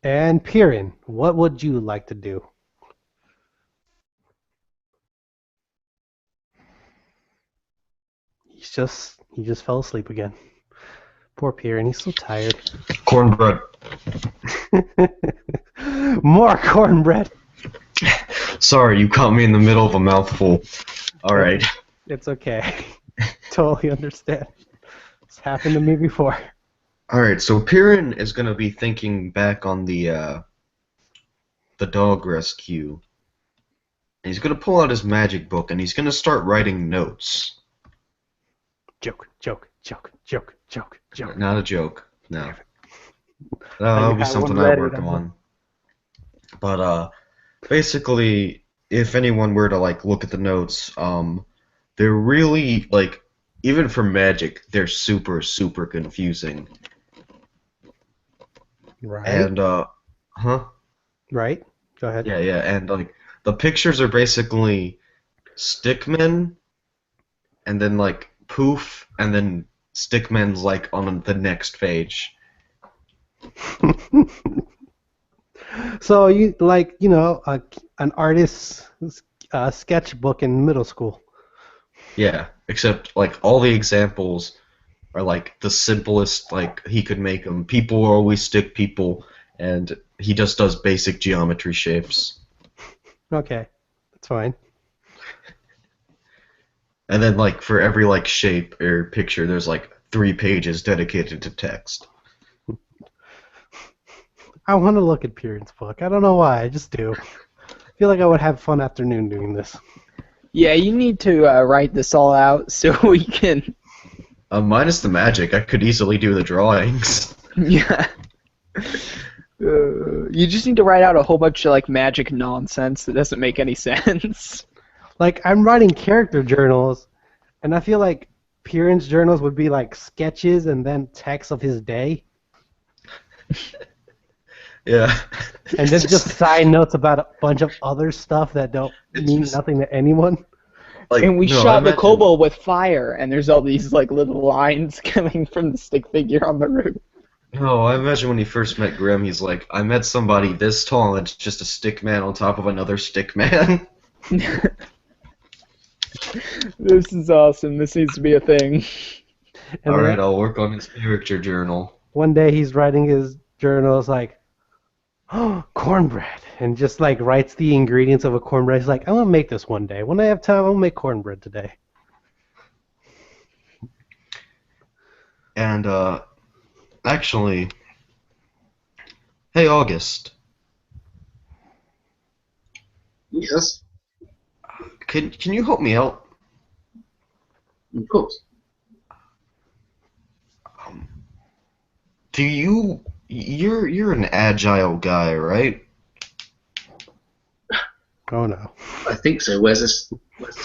And Piran, what would you like to do? He just fell asleep again. Poor Piran, he's so tired. Cornbread. More cornbread. Sorry, you caught me in the middle of a mouthful. All right. It's okay. Totally understand. It's happened to me before. All right, so Piran is going to be thinking back on the dog rescue. And he's going to pull out his magic book, and he's going to start writing notes. Joke. Not a joke, no. That'll be something I work on. But basically, if anyone were to like look at the notes, they're really like even for Magic, they're super super confusing. Right. And huh? Right. Go ahead. Yeah, yeah, and like the pictures are basically stickmen and then like poof and then stickmen's like on the next page. So you like an artist's sketchbook in middle school. Yeah, except like all the examples are like the simplest like he could make them. People are always stick people, and he just does basic geometry shapes. Okay, that's fine. And then like for every like shape or picture, there's like 3 pages dedicated to text. I want to look at Piran's book. I don't know why. I just do. I feel like I would have fun afternoon doing this. Yeah, you need to write this all out so we can. Minus the magic, I could easily do the drawings. Yeah. You just need to write out a whole bunch of like magic nonsense that doesn't make any sense. Like I'm writing character journals, and I feel like Piran's journals would be like sketches and then text of his day, Yeah. and then just side notes about a bunch of other stuff that don't It's mean just- nothing to anyone. like, And we no, I shot the imagine- kobold with fire, and there's all these like little lines coming from the stick figure on the roof. No, I imagine when he first met Grim, he's like, I met somebody this tall and it's just a stick man on top of another stick man. This is awesome. This needs to be a thing. And Alright, then I'll work on his character journal. one day he's writing his journals like, oh, cornbread, and just like writes the ingredients of a cornbread. He's like, I'm gonna make this one day. When I have time, I'll make cornbread today. And, actually, hey, August, Yes, can you help me out? of course. Do you're an agile guy, right? Oh no. I think so. Where's this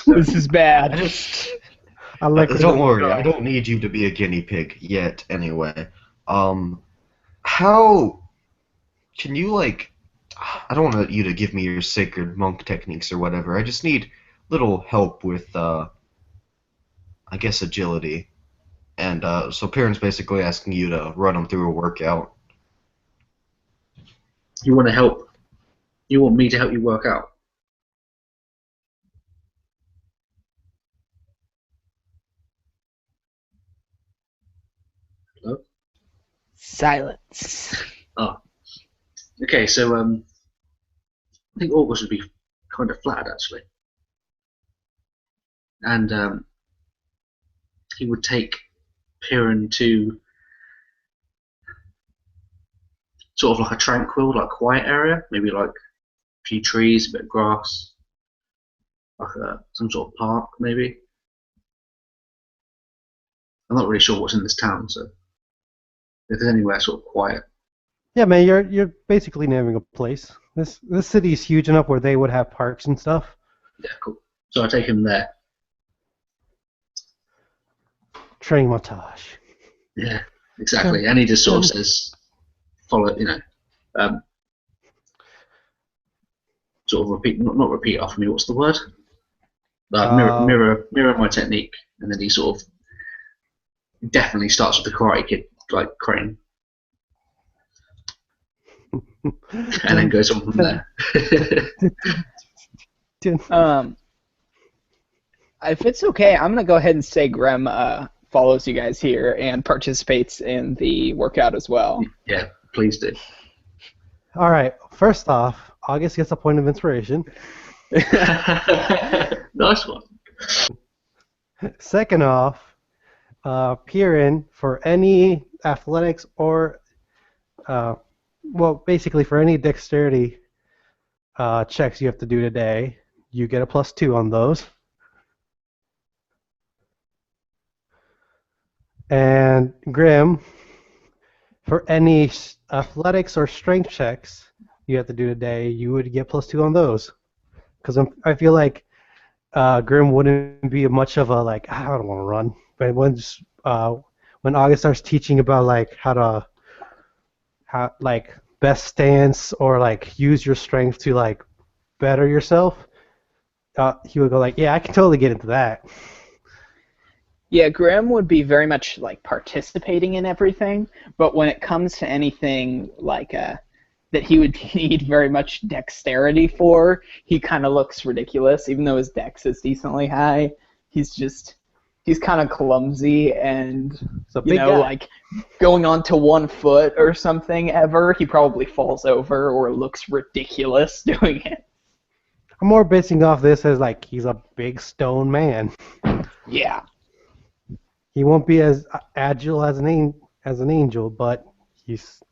going? This is bad. I like Don't worry, I don't need you to be a guinea pig yet, anyway. How can you, like, I don't want you to give me your sacred monk techniques or whatever. I just need little help with, I guess, agility. And, so Perrin's basically asking you to run him through a workout. You want to help? You want me to help you work out? Hello? Silence. Okay, so I think August would be kind of flattered actually, and he would take Piran to sort of like a tranquil, like quiet area, maybe like a few trees, a bit of grass, like some sort of park, maybe. I'm not really sure what's in this town, so if there's anywhere sort of quiet. Yeah, man, you're basically naming a place. This city is huge enough where they would have parks and stuff. Yeah, cool. So I take him there. Training montage. Yeah, exactly. And he just sort of says, follow, sort of repeat, not repeat after me. What's the word? Mirror my technique, and then he sort of definitely starts with the Karate Kid, like Crane, and then goes on from there. If it's okay, I'm gonna go ahead and say Grem follows you guys here and participates in the workout as well. Yeah, please do. All right. First off, August gets a point of inspiration. Nice one. Second off, Piran, for any athletics or, well, basically for any dexterity checks you have to do today, you get a +2 on those. And Grim, for any athletics or strength checks, you have to do today, you would get +2 on those. Because I feel like Grim wouldn't be much of a like I don't want to run, but when August starts teaching about like how like best stance or like use your strength to like better yourself, he would go like, yeah, I can totally get into that. Yeah, Grim would be very much like participating in everything, but when it comes to anything like that he would need very much dexterity for, he kind of looks ridiculous, even though his dex is decently high. He's kind of clumsy and So big guy. like going onto 1 foot or something ever, he probably falls over or looks ridiculous doing it. I'm more basing off this as like he's a big stone man. Yeah. He won't be as agile as an angel, but he's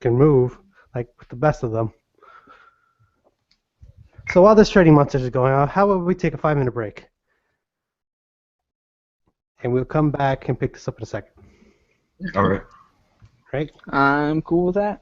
can move like with the best of them. So while this trading monster is going on, how about we take a 5-minute break? And we'll come back and pick this up in a second. All right. Right? I'm cool with that.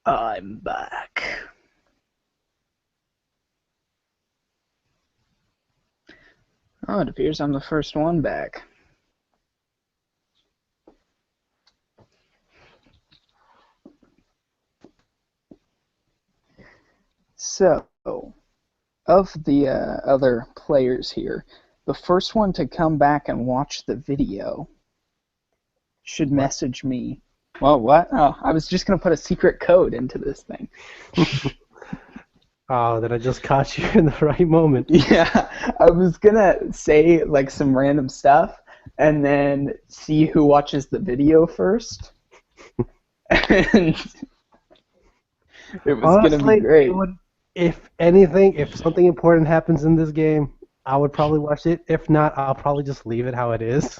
I'm back. Oh, it appears I'm the first one back. So, of the other players here, the first one to come back and watch the video should message me. Well, what? Oh, I was just going to put a secret code into this thing. Oh, that I just caught you in the right moment. Yeah, I was going to say like some random stuff and then see who watches the video first. And it was going to Honestly, be great. if anything, if something important happens in this game, I would probably watch it. If not, I'll probably just leave it how it is.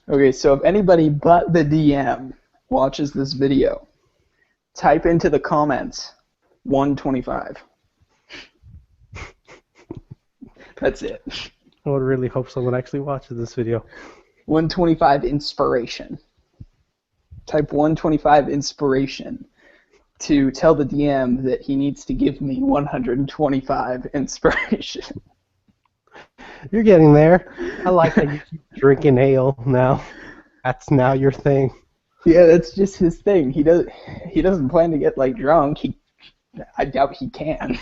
Okay, so if anybody but the DM watches this video, type into the comments 125. That's it. I would really hope someone actually watches this video. 125 inspiration. Type 125 inspiration to tell the DM that he needs to give me 125 inspiration. You're getting there. I like that you keep drinking ale now. That's now your thing. Yeah, that's just his thing. He doesn't plan to get like drunk. I doubt he can.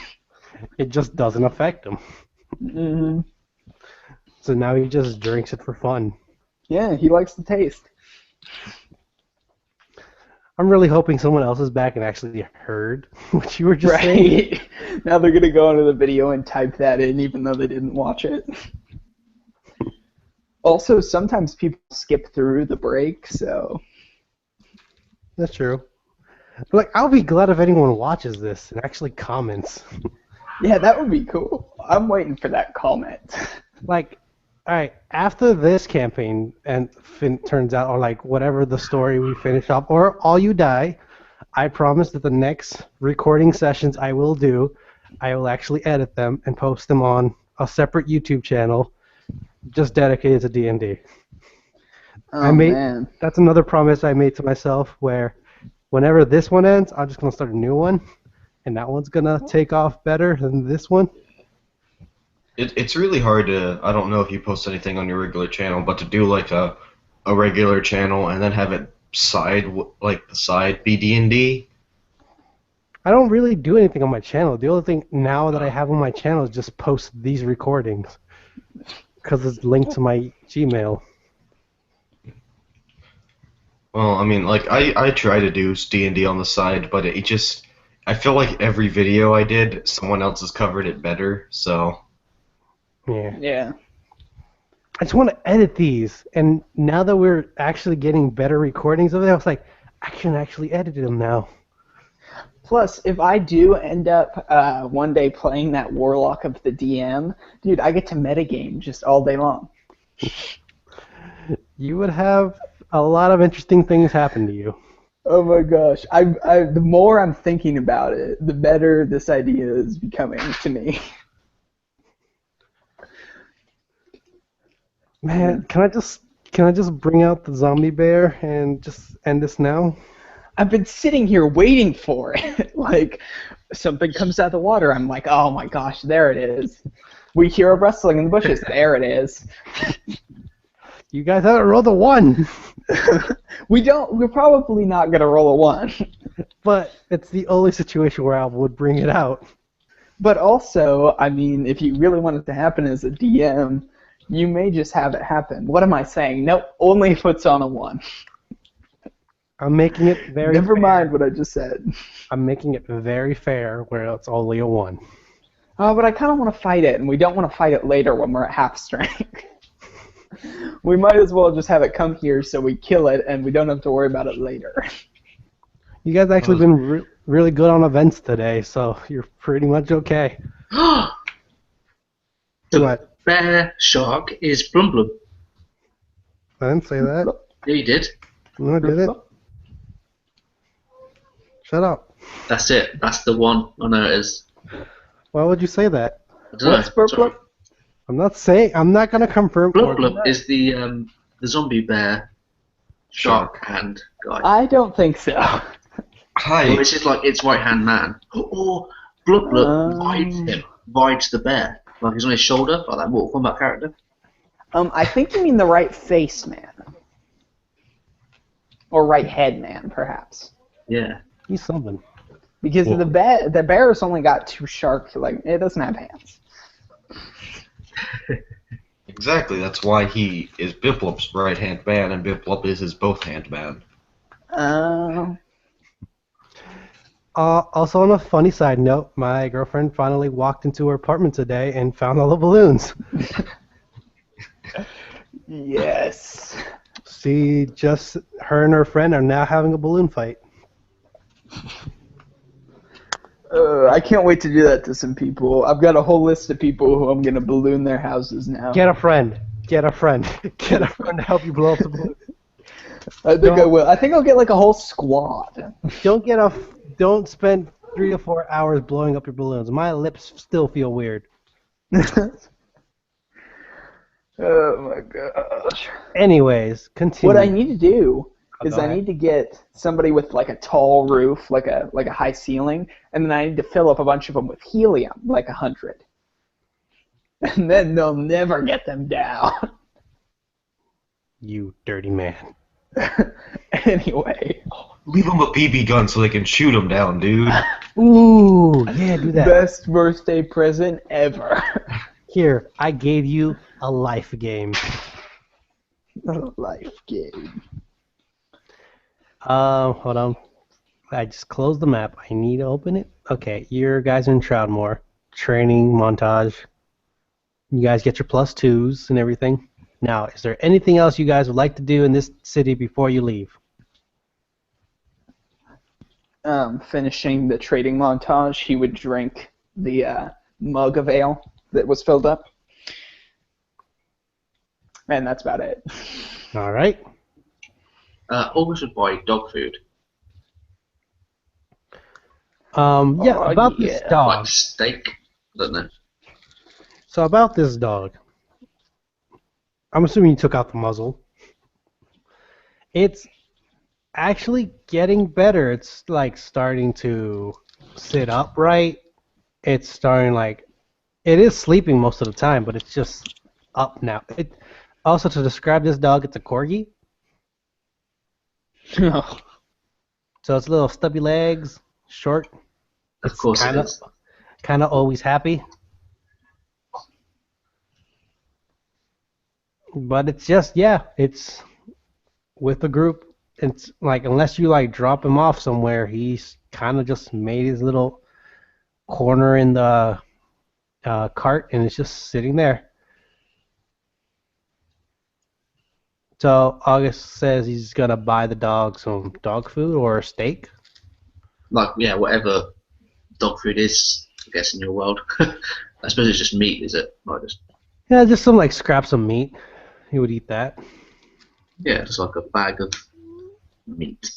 It just doesn't affect him. Hmm. So now he just drinks it for fun. Yeah, he likes the taste. I'm really hoping someone else is back and actually heard what you were just saying. Right. Now they're gonna go into the video and type that in, even though they didn't watch it. Also, sometimes people skip through the break, so. That's true. But, like, I'll be glad if anyone watches this and actually comments. Yeah, that would be cool. I'm waiting for that comment. Like, all right, after this campaign and turns out, or like whatever the story we finish up, or all you die, I promise that the next recording sessions I will do, I will actually edit them and post them on a separate YouTube channel just dedicated to D&D. Oh, man. That's another promise I made to myself where whenever this one ends, I'm just going to start a new one, and that one's going to take off better than this one. It's really hard to, I don't know if you post anything on your regular channel, but to do like a regular channel and then have it side be D&D. I don't really do anything on my channel. The only thing now that I have on my channel is just post these recordings because it's linked to my Gmail. Well, I mean, like, I try to do D&D on the side, but it just, I feel like every video I did, someone else has covered it better, so. Yeah. Yeah. I just want to edit these, and now that we're actually getting better recordings of it, I was like, I can actually edit them now. Plus, if I do end up one day playing that Warlock of the DM, dude, I get to metagame just all day long. You would have a lot of interesting things happen to you. Oh my gosh. The more I'm thinking about it, the better this idea is becoming to me. Man, can I just bring out the zombie bear and just end this now? I've been sitting here waiting for it. Like, something comes out of the water. I'm like, oh my gosh, there it is. We hear a rustling in the bushes. There it is. You guys haven't rolled a 1. We're probably not going to roll a 1. But it's the only situation where I would bring it out. But also, I mean, if you really want it to happen as a DM, you may just have it happen. What am I saying? Nope, only if it's on a 1. I'm making it very Never fair. mind what I just said. I'm making it very fair where it's only a 1. Oh, but I kind of want to fight it, and we don't want to fight it later when we're at half strength. We might as well just have it come here so we kill it, and we don't have to worry about it later. You guys actually been really good on events today, so you're pretty much okay. The What? bear shark is Blum Blum. I didn't say that. Yeah, you did. No, I didn't. Shut up. That's it. That's the one. I know it is. Why would you say that? I don't know. What's Blub Sorry. Blub? I'm not gonna confirm. Blub or Blub deny. is the zombie bear shark hand guy. I don't think so. Well, Hi. this is like its right hand man. Or Blub Blub rides him, rides the bear. Like he's on his shoulder, like that Mortal Kombat character. I think you mean the right face man. Or right head man, perhaps. Yeah. He's something. Because Well- the bear's only got 2 shark, like, it doesn't have hands. Exactly, that's why he is Biplop's right-hand man, and Biplop is his both-hand man. Also, on a funny side note, my girlfriend finally walked into her apartment today and found all the balloons. Yes. Her and her friend are now having a balloon fight. I can't wait to do that to some people. I've got a whole list of people who I'm gonna balloon their houses now. Get a friend. Get a friend. Get a friend to help you blow up the balloon. I think I will. I think I'll get like a whole squad. Don't spend 3 to 4 hours blowing up your balloons. My lips still feel weird. Oh my gosh. Anyways, continue. What I need to do is go I ahead. need to get somebody with like a tall roof, like a high ceiling, and then I need to fill up a bunch of them with helium, like 100. And then they'll never get them down. You dirty man. Anyway, Leave them a BB gun so they can shoot them down, dude. Ooh, yeah, do that. best birthday present ever. Here, I gave you a life game. Life game. Hold on. I just closed the map. I need to open it. Okay, you guys are in Shroudmore. Training montage. You guys get your +2s and everything. Now, is there anything else you guys would like to do in this city before you leave? Finishing the trading montage, he would drink the mug of ale that was filled up. And that's about it. All right. August would buy dog food, Yeah, Oh, about this yeah. dog. like steak. I don't know. So about this dog. I'm assuming you took out the muzzle. It's actually getting better. It's like starting to sit upright. It's starting like it is sleeping most of the time, but it's just up now. It also, to describe this dog, it's a corgi. Oh, So it's little stubby legs, short. Of course it is. Kind of always happy. But it's just, yeah, it's with the group. It's like, unless you like drop him off somewhere, he's kind of just made his little corner in the cart, and it's just sitting there. So August says he's gonna buy the dog some dog food or a steak. Like, yeah, whatever dog food is, I guess, in your world. I suppose it's just meat, is it? Not just, Yeah, just some like scraps of meat. He would eat that. yeah, just like a bag of meat.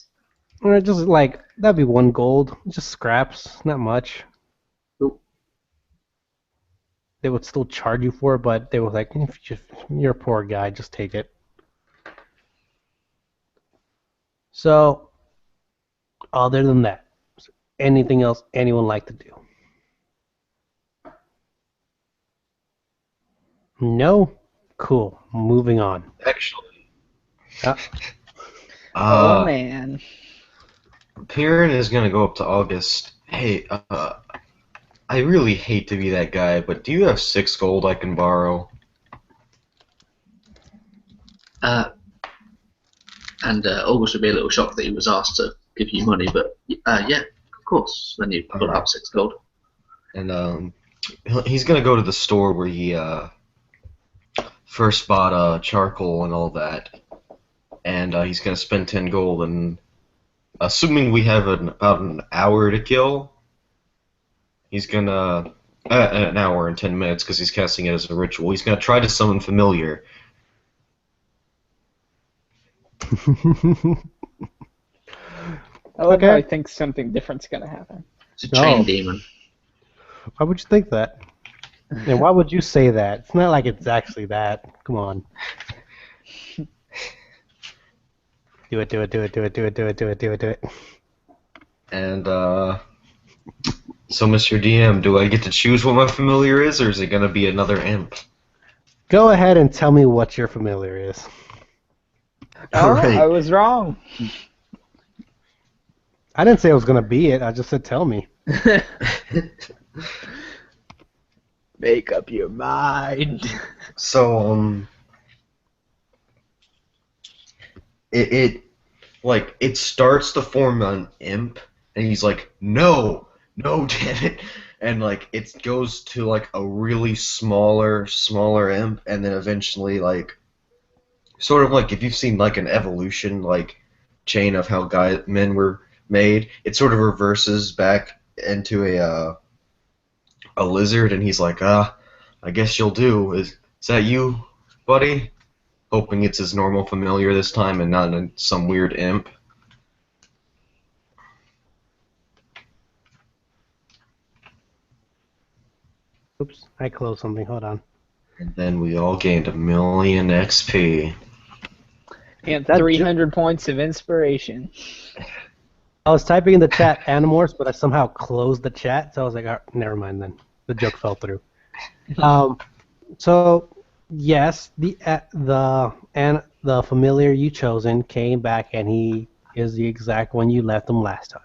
Or just like, that'd be 1 gold. Just scraps, not much. Cool. They would still charge you for it, but they were like, if you're a poor guy, just take it. So, other than that, is there anything else anyone like to do? No? Cool. Moving on. Actually, Uh, oh man. Piran is gonna go up to August. Hey, I really hate to be that guy, but do you have 6 gold I can borrow? And August would be a little shocked that he was asked to give you money, but yeah, of course. Then you pull out 6 gold. And he's gonna go to the store where he first bought charcoal and all that, and he's gonna spend 10 gold. And assuming we have about an hour to kill, he's gonna an hour and 10 minutes because he's casting it as a ritual. He's gonna try to summon familiar. I love Okay. how I think something different's gonna happen. It's a chain Oh. demon. Why would you think that? And why would you say that? It's not like it's actually that. Come on. Do it, do it, do it, do it, do it, do it, do it, do it, do it. And so, Mr. DM, do I get to choose what my familiar is, or is it gonna be another imp? Go ahead and tell me what your familiar is. Oh, Right. I was wrong. I didn't say it was gonna be it. I just said tell me. Make up your mind. So, it starts to form an imp, and he's like, no, damn it, and like it goes to like a really smaller imp, and then eventually like, sort of like if you've seen like an evolution like chain of how men were made, it sort of reverses back into a lizard, and he's like, I guess you'll do. Is that you, buddy? Hoping it's his normal familiar this time and not some weird imp. Oops, I closed something. Hold on. And then we all gained 1,000,000 XP. And That 300 points of inspiration. I was typing in the chat Animorphs, but I somehow closed the chat, so I was like, never mind then. The joke fell through. So yes, the familiar you chosen came back, and he is the exact one you left him last time.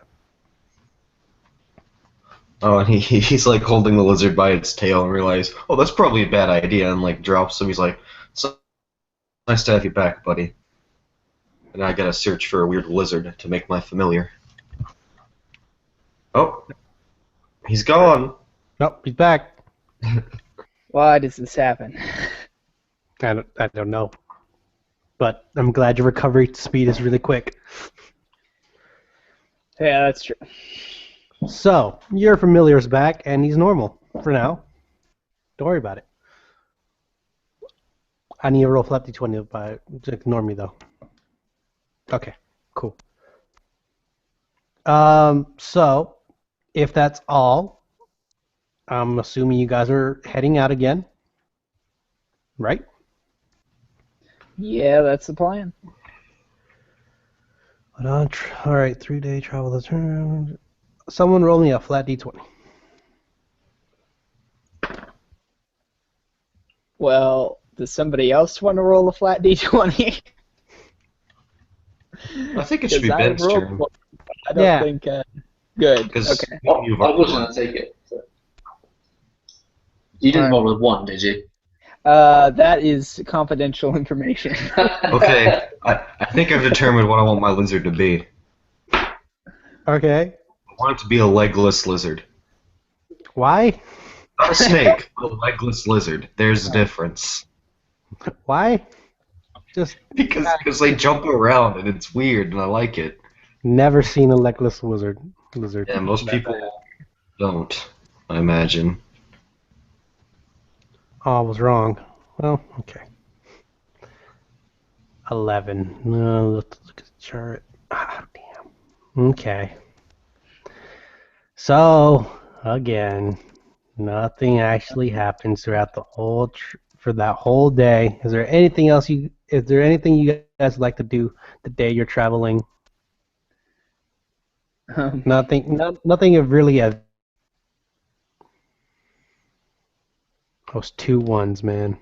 Oh, and he's like holding the lizard by its tail and realize, oh, that's probably a bad idea, and like drops him. He's like, so nice to have you back, buddy. And I gotta search for a weird lizard to make my familiar. Oh, he's gone. Nope, he's back. Why does this happen? I don't know, but I'm glad your recovery speed is really quick. Yeah, that's true. So your familiar's back, and he's normal for now. Don't worry about it. I need to roll flat d20, but ignore me though. Okay, cool. So if that's all, I'm assuming you guys are heading out again, right? Yeah, that's the plan. Hold on. All right, 3-day travel. The turn. Someone roll me a flat d20. Well, does somebody else want to roll a flat d20? I think it should be 'Cause I Ben's rolled turn. one. I don't Yeah. think. Good. Because Okay. I was going to take it. So. You didn't roll with 1, did you? That is confidential information. Okay, I think I've determined what I want my lizard to be. Okay. I want it to be a legless lizard. Why? Not a snake, a legless lizard. There's a difference. Why? Just Because they jump around and it's weird and I like it. never seen a legless lizard. Yeah, most people don't, I imagine. Oh, I was wrong. Well, okay. 11. No, let's look at the chart. Ah, damn. Okay. So, again, nothing actually happens throughout the whole for that whole day. Is there anything else is there anything you guys like to do the day you're traveling? Nothing of really Those 2 1s, man.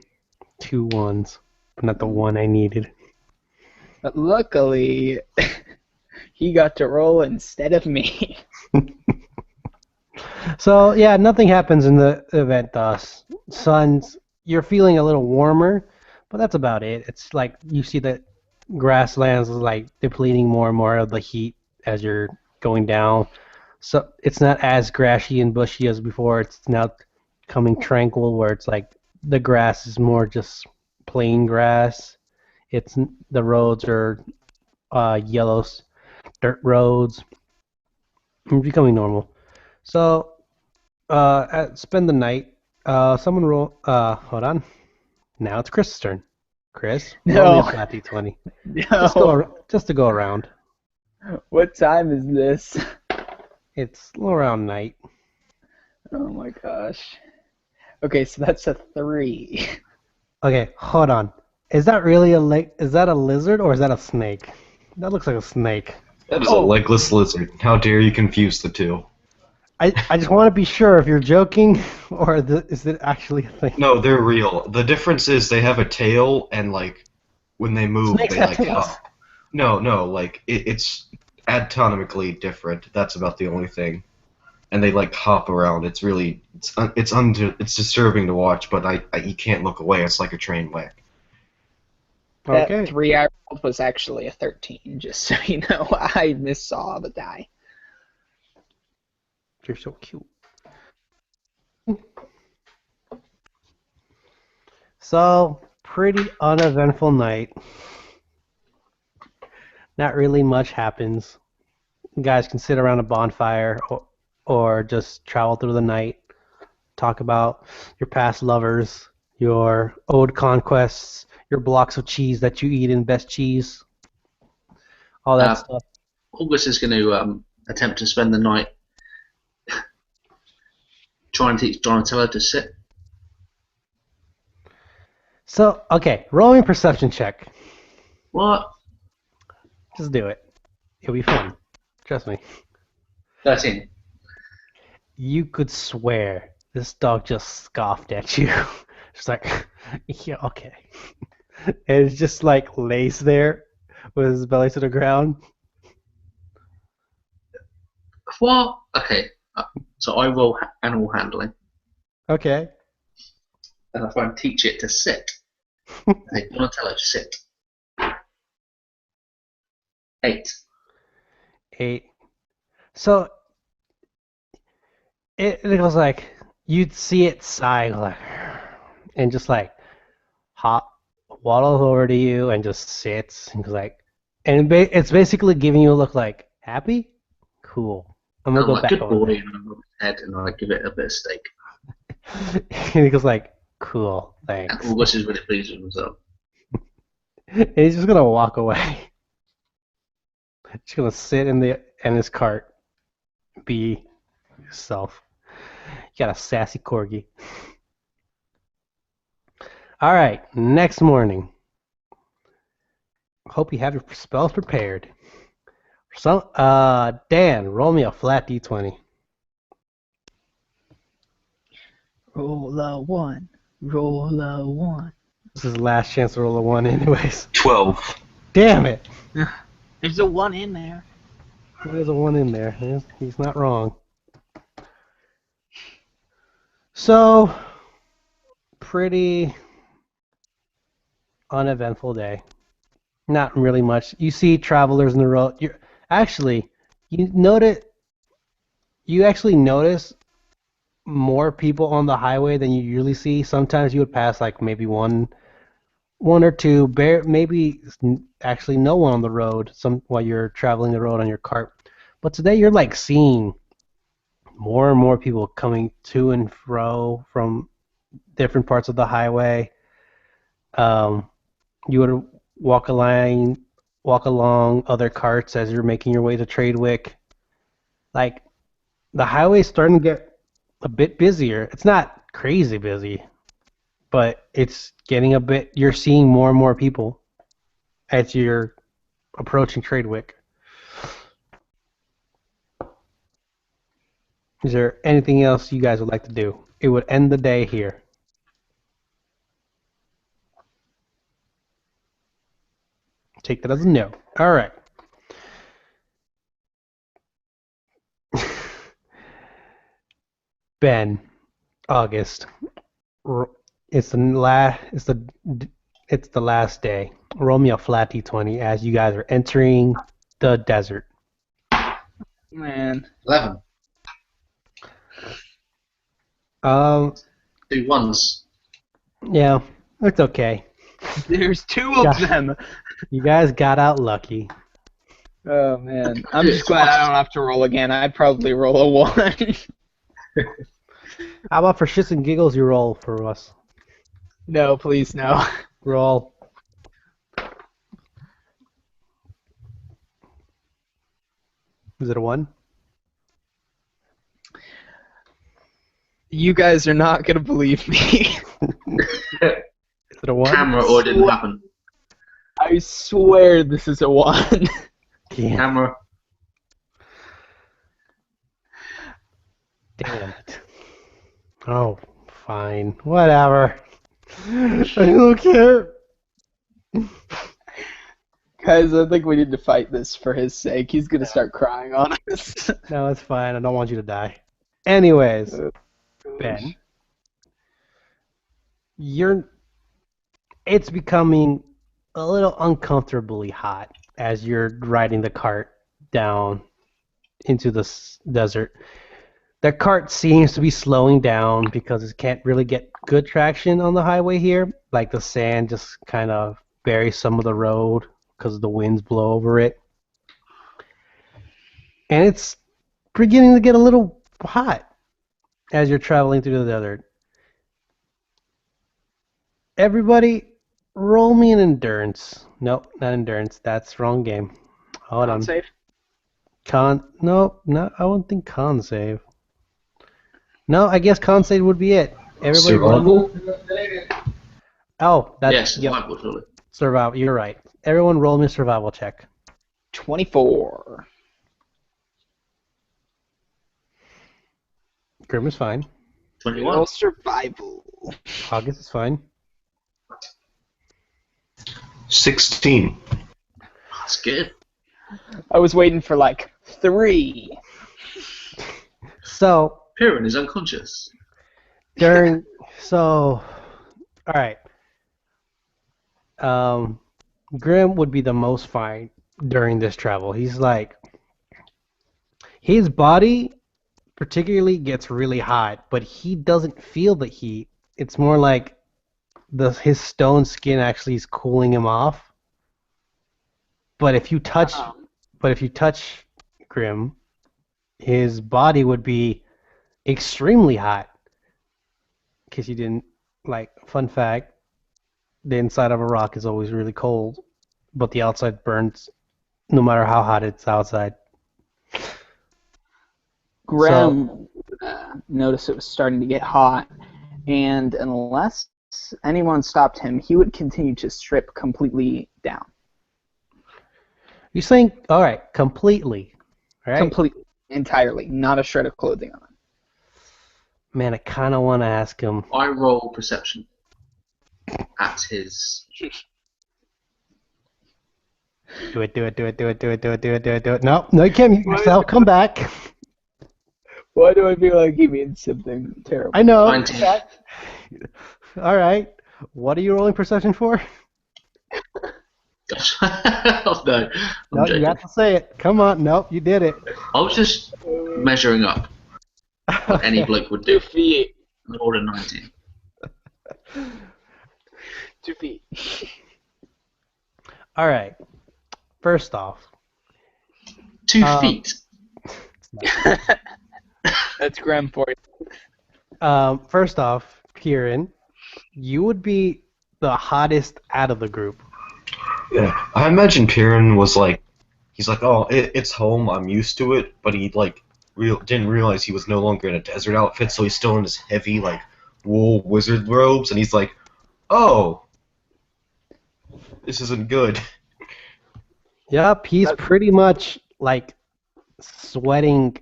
2 1s. But not the one I needed. But luckily, he got to roll instead of me. So, yeah, nothing happens in the event, you're feeling a little warmer, but that's about it. It's like you see the grasslands like depleting more and more of the heat as you're going down. So it's not as grassy and bushy as before. It's now coming tranquil, where it's like the grass is more just plain grass. The roads are yellow dirt roads. It's becoming normal. So spend the night. Someone roll. Hold on. Now it's Chris' turn. Chris, roll me a flat d20. No. Just to go around. What time is this? It's around night. Oh my gosh. Okay, so that's a 3. Okay, hold on. Is that really is that a lizard or is that a snake? That looks like a snake. That is a legless lizard. How dare you confuse the two? I just want to be sure if you're joking or is it actually a thing. No, they're real. The difference is they have a tail and like when they move Snakes they have like tails. hop. No, like it's anatomically different. That's about the only thing. And they like hop around. It's really it's disturbing to watch, but you can't look away. It's like a train wreck. That Okay. 3 I rolled was actually a 13, just so you know. I missaw the die. You're so cute. So, pretty uneventful night. Not really much happens. You guys can sit around a bonfire or just travel through the night, talk about your past lovers, your old conquests, your blocks of cheese that you eat in Best Cheese, all that Uh, stuff. August is going to attempt to spend the night trying to teach Donatello to sit. So, okay, roll me a perception check. What? Just do it. It'll be fun. Trust me. 13. You could swear this dog just scoffed at you. Just like, yeah, okay. And it's just like lays there with his belly to the ground. What? Okay. So I roll animal handling, Okay. and I try and teach it to sit. Hey, Donatello, sit. 8. 8. So it goes like, you'd see it sigh like, and just like hop waddles over to you and just sits and goes like, and it's basically giving you a look like, happy? Cool. I'm And gonna I'm go like, back good over boy, there. and I rub his head, and I give it a bit of steak. And he goes like, cool, And thanks. August is really pleased with himself. And he's just gonna walk away. Just gonna sit in his cart, be himself. You got a sassy corgi. All right, next morning. Hope you have your spells prepared. So, Dan, roll me a flat d20. Roll a 1. Roll a 1. This is the last chance to roll a 1 anyways. 12. Damn it! There's a 1 in there. There's a 1 in there. He's not wrong. So, pretty uneventful day. Not really much. You see travelers in the road. You actually notice more people on the highway than you usually see. Sometimes you would pass like maybe one or two, maybe actually no one on the road while you're traveling the road on your cart. But today you're like seeing more and more people coming to and fro from different parts of the highway. You would walk along other carts as you're making your way to Tradewick. Like, the highway's starting to get a bit busier. It's not crazy busy, but it's getting a bit. You're seeing more and more people as you're approaching Tradewick. Is there anything else you guys would like to do? It would end the day here. Take that as a no. All right. Ben, August. It's the last day. Roll me a flat d20 as you guys are entering the desert. Man. 11. Um, 2 ones. yeah, it's okay. There's 2 of Gosh. them. You guys got out lucky. Oh man. I'm just glad I don't have to roll again. I'd probably roll a 1. How about for shits and giggles you roll for us? No, please no. Roll. Is it a 1? You guys are not gonna believe me. Is it a 1? Camera or it didn't happen. I swear this is a 1. Damn, Camera. damn it. Oh, fine. Whatever. I don't care. Guys, I think we need to fight this for his sake. He's gonna start crying on us. No, it's fine. I don't want you to die. Anyways, Ben, it's becoming a little uncomfortably hot as you're riding the cart down into the desert. The cart seems to be slowing down because it can't really get good traction on the highway here. Like the sand just kind of buries some of the road because the winds blow over it. And it's beginning to get a little hot as you're traveling through the desert. Everybody, roll me an endurance. Nope, not endurance. That's wrong game. Hold on. Save. Nope, no, I won't think con save. No, I guess con save would be it. Everybody roll. Survival? Oh, that's Yes, yep, survival, surely. survival. You're right. Everyone roll me a survival check. 24. Grim is fine. 21. Roll survival. August is fine. 16. That's good. I was waiting for like 3. So Piran is unconscious. during all right. Grim would be the most fine during this travel. He's like his body particularly gets really hot, but he doesn't feel the heat. It's more like his stone skin actually is cooling him off. But if you touch Grim, his body would be extremely hot. In case you didn't fun fact, the inside of a rock is always really cold, but the outside burns no matter how hot it's outside. Graham noticed it was starting to get hot, and unless anyone stopped him, he would continue to strip completely down. You're saying, all right, completely, right? Completely, entirely, not a shred of clothing on him. Man, I kind of want to ask him. I roll perception at his. Do it. No, you can't mute yourself. Come back. Why do I feel like he means something terrible? I know. 19. All right. What are you rolling perception for? Gosh. Oh, no, I'm No, joking. you have to say it. Come on. Nope, you did it. I was just measuring up what any bloke would do. 2 feet. I rolled a 19. 2 feet. All right. First off, 2 feet. That's Graham for you. First off, Kieran, you would be the hottest out of the group. Yeah, I imagine Piran was like, he's like, oh, it's home, I'm used to it, but he like didn't realize he was no longer in a desert outfit, so he's still in his heavy like wool wizard robes, and he's like, oh, this isn't good. Yep, he's pretty much like sweating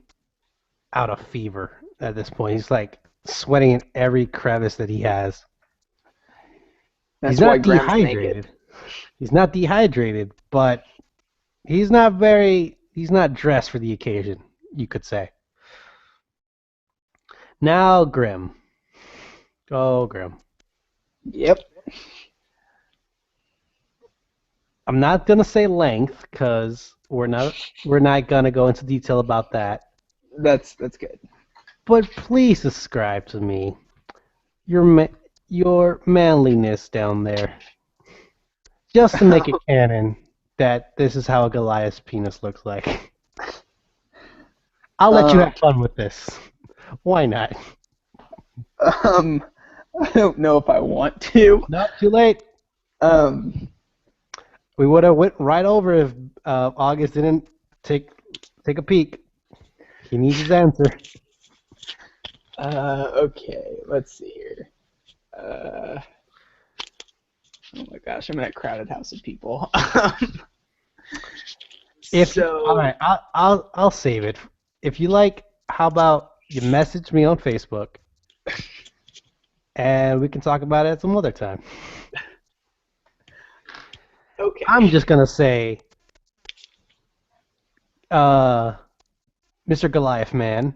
out of fever at this point. He's like sweating in every crevice that he has. That's He's why not Graham's dehydrated. naked. He's not dehydrated, but he's not dressed for the occasion, you could say. Now Grim. Oh, Grim. Yep. I'm not gonna say length because we're not gonna go into detail about that. That's good. But please describe to me your manliness down there, just to make it canon that this is how a Goliath's penis looks like. I'll let you have fun with this. Why not? I don't know if I want to. Not too late. We would have went right over if August didn't take a peek. He needs his answer. Okay, let's see here. Oh my gosh, I'm in a crowded house of people. All right, I'll save it. If you like, how about you message me on Facebook, and we can talk about it some other time. Okay. I'm just gonna say, Mr. Goliath Man,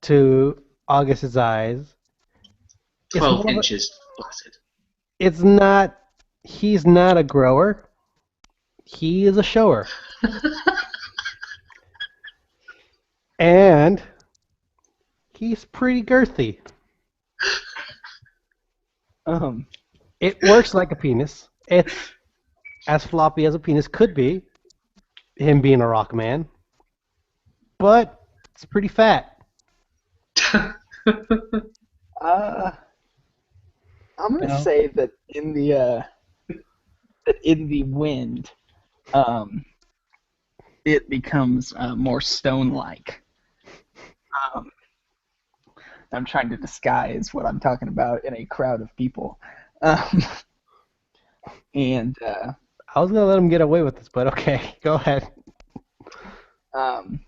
to August's eyes. 12 inches flaccid. He's not a grower. He is a shower. And he's pretty girthy. It works like a penis. It's as floppy as a penis could be, him being a rock man. But it's pretty fat. I'm gonna No. say that in the wind, it becomes more stone-like. Um, I'm trying to disguise what I'm talking about in a crowd of people, um, and I was gonna let him get away with this, but okay, go ahead. um,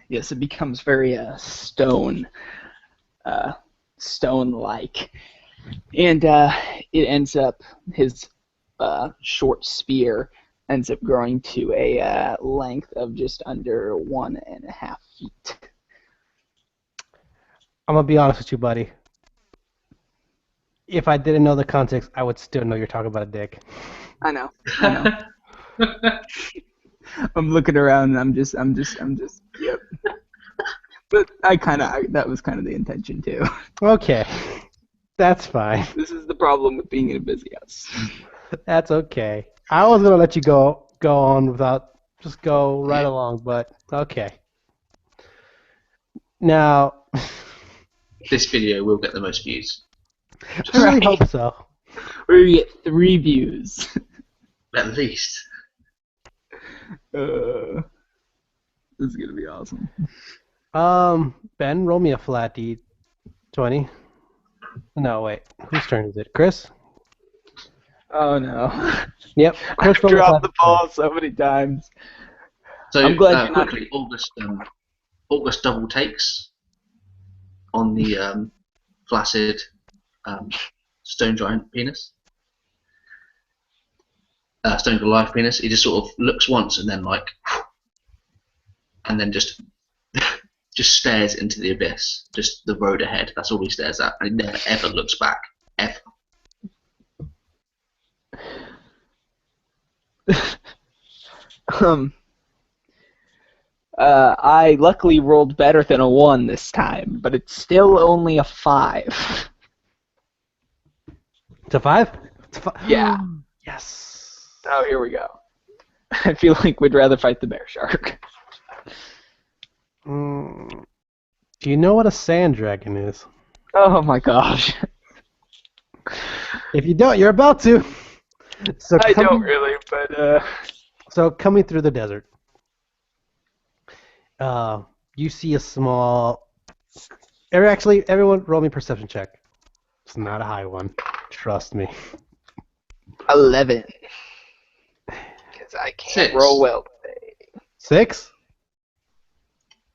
yes, it becomes very stone-like, and it ends up his short spear ends up growing to a length of just under 1.5 feet. I'm gonna be honest with you, buddy. If I didn't know the context, I would still know you're talking about a dick. I know. I'm looking around and I'm just, yep. But that was kind of the intention too. Okay, that's fine. This is the problem with being in a busy house. That's okay. I was gonna let you go on without just go right along, but okay. Now, This video will get the most views. I really Right. hope so. We're gonna get 3 views. At least. This is gonna be awesome. Ben, roll me a flat D20. No, wait. Whose turn is it? Chris? Oh no. Yep. I've Chris rolled a dropped flat the ball so many times. So I'm glad you're not- quickly, August double takes on the flaccid stone giant penis. Stone Goliath penis. He just sort of looks once and then just stares into the abyss, just the road ahead. That's all he stares at, and he never ever looks back, ever. I luckily rolled better than a 1 this time, but it's still only a 5. It's a 5? It's a 5. Yeah. Yes. Oh, here we go. I feel like we'd rather fight the bear shark. Do you know what a sand dragon is? Oh my gosh. If you don't, you're about to. So I don't really, but So coming through the desert, you see a small. Everyone, roll me a perception check. It's not a high one. Trust me. 11. Because I can't 6. roll well today. 6?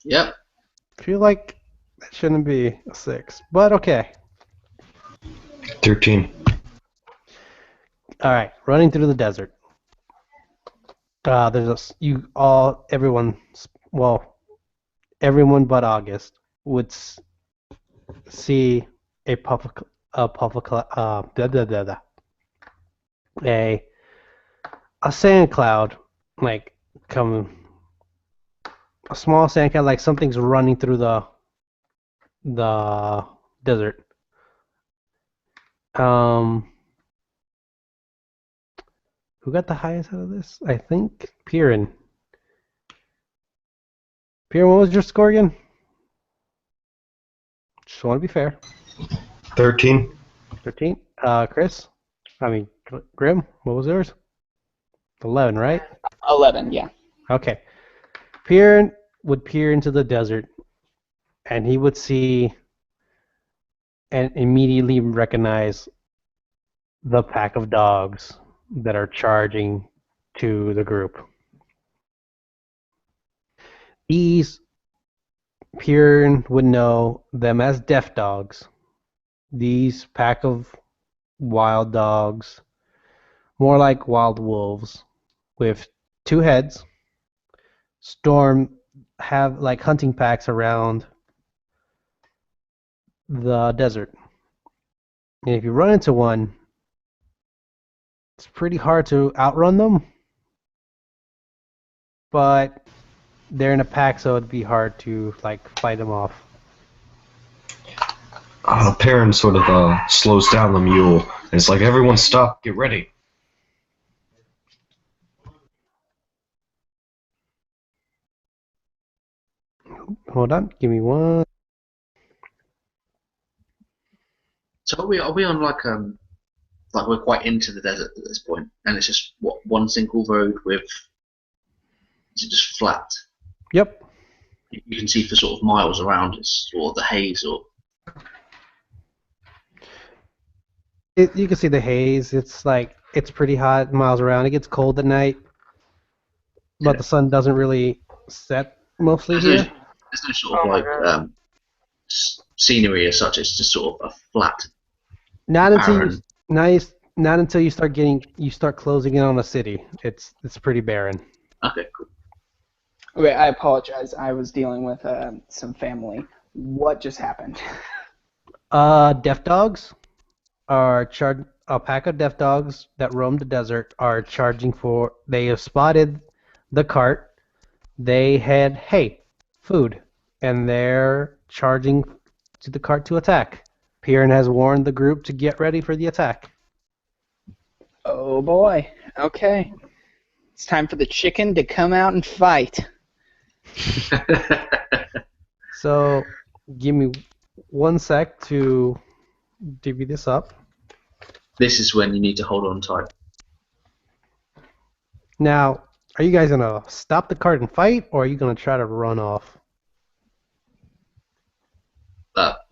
Yep. I feel like that shouldn't be a 6, but okay. 13. All right, running through the desert. Everyone but August would see a sand cloud, like a small sand cloud, like something's running through the desert. Who got the highest out of this? I think Piran. Piran, what was your score again? Just want to be fair. 13. 13. Chris? Grim, what was yours? 11, right? 11, yeah. Okay. Piran would peer into the desert, and he would see and immediately recognize the pack of dogs that are charging to the group. These, Piran would know them as deaf dogs. These pack of wild dogs, more like wild wolves, with 2 heads, have like hunting packs around the desert. And if you run into one, it's pretty hard to outrun them, but they're in a pack, so it'd be hard to like fight them off. Perrin sort of slows down the mule. And it's like, everyone stop, get ready. Hold on, give me one. So are we on like we're quite into the desert at this point, and it's just what one single road with is it just flat? Yep. You can see for sort of miles around it's or the haze or You can see the haze. It's pretty hot miles around. It gets cold at night, but Yeah. the sun doesn't really set mostly there's no, here. there's no sort of like scenery as such. It's just sort of a flat, Not until you barren. nice. Not until you start closing in on a city. It's pretty barren. Okay, cool. Okay, I apologize. I was dealing with some family. What just happened? Deaf dogs are charged. A pack of deaf dogs that roam the desert are charging for. They have spotted the cart. They had food, and they're charging to the cart to attack. Piran has warned the group to get ready for the attack. Oh boy. Okay. It's time for the chicken to come out and fight. So, give me 1 sec to divvy this up. This is when you need to hold on tight. Now, are you guys gonna stop the cart and fight, or are you gonna try to run off?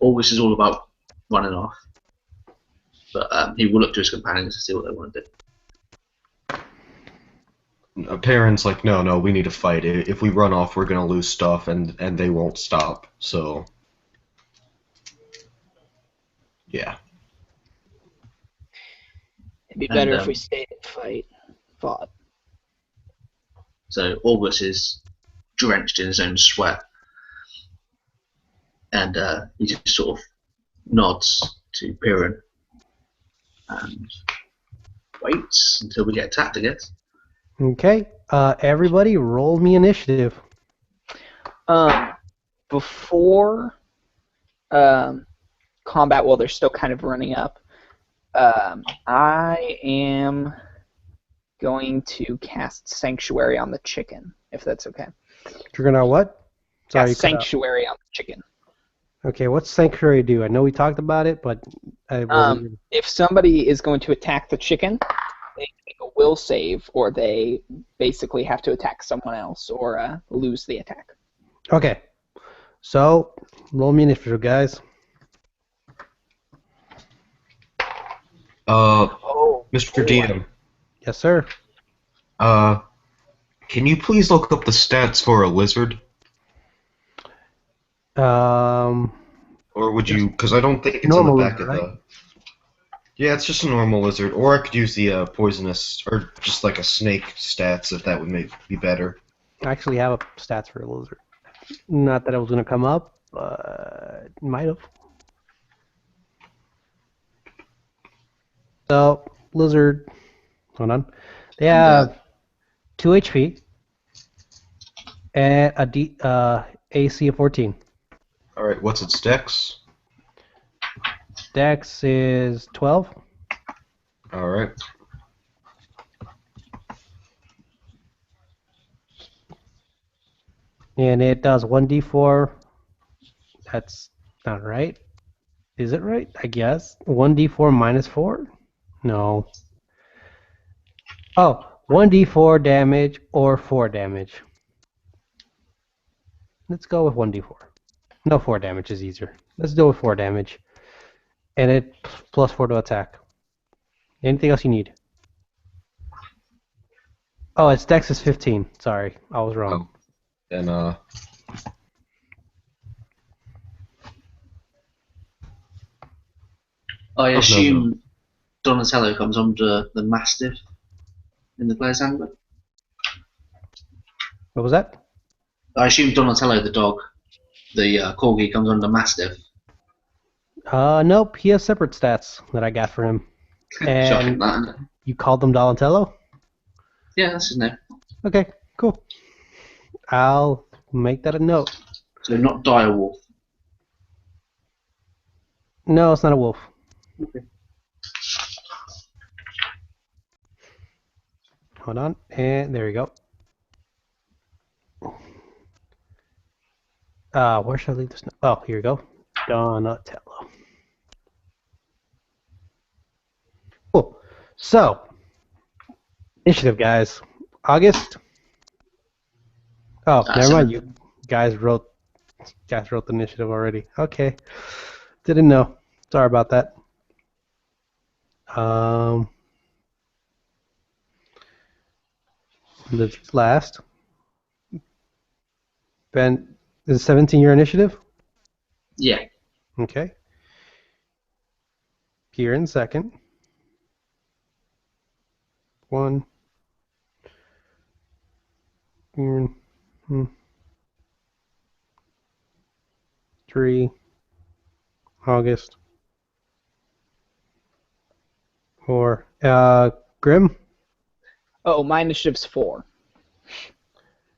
August is all about running off, but he will look to his companions to see what they want to do. Parents like, no, we need to fight. If we run off, we're gonna lose stuff, and they won't stop. So, yeah. It'd be And, better if we stayed and fought. So August is drenched in his own sweat, and he just sort of nods to Piran and waits until we get attacked, I guess. Okay. Everybody, roll me initiative. Before combat, while they're still kind of running up, I am going to cast Sanctuary on the chicken, if that's okay. You're gonna what? Sorry, Cast you cut out. Sanctuary on the chicken. Okay, what's Sanctuary do? I know we talked about it, but I wasn't. If somebody is going to attack the chicken, they make a will save, or they basically have to attack someone else, or lose the attack. Okay. So, roll me initiative, guys. Mr. DM, Yes, sir. can you please look up the stats for a lizard? Um, Or would you? Because I don't think it's on the Normal back lizard, of the. Yeah, it's just a normal lizard. Or I could use the poisonous, or just like a snake stats if that would be better. I actually have a stats for a lizard. Not that it was gonna come up, but might have. So, lizard. Hold on. They have 2 HP and a AC of 14. All right, what's its dex? Dex is 12. All right. And it does 1d4. That's not right. Is it right? I guess. 1d4 minus 4? No. Oh, 1d4 damage or 4 damage. Let's go with 1d4. No, 4 damage is easier. Let's do it with 4 damage. And it plus 4 to attack. Anything else you need? Oh, its dex is 15. Sorry, I was wrong. Then I no. assume Donatello comes under the Mastiff in the player's handbook. What was that? I assume Donatello, the dog, the corgi, comes under Mastiff. Nope. He has separate stats that I got for him. Shocking, And that, isn't it? you called them Donatello? Yeah, that's his name. Okay, cool. I'll make that a note. So not Direwolf. No, it's not a wolf. Okay. Hold on, and there you go. Where should I leave this? Oh, here you go. Donatello. So, initiative, guys. August. Oh, never mind. You guys wrote the initiative already. Okay. Didn't know. Sorry about that. The last. Ben, is 17 your initiative? Yeah. Okay. Kieran second. 1. Kieran. 3. August. 4. Grim? Oh, my initiative's 4.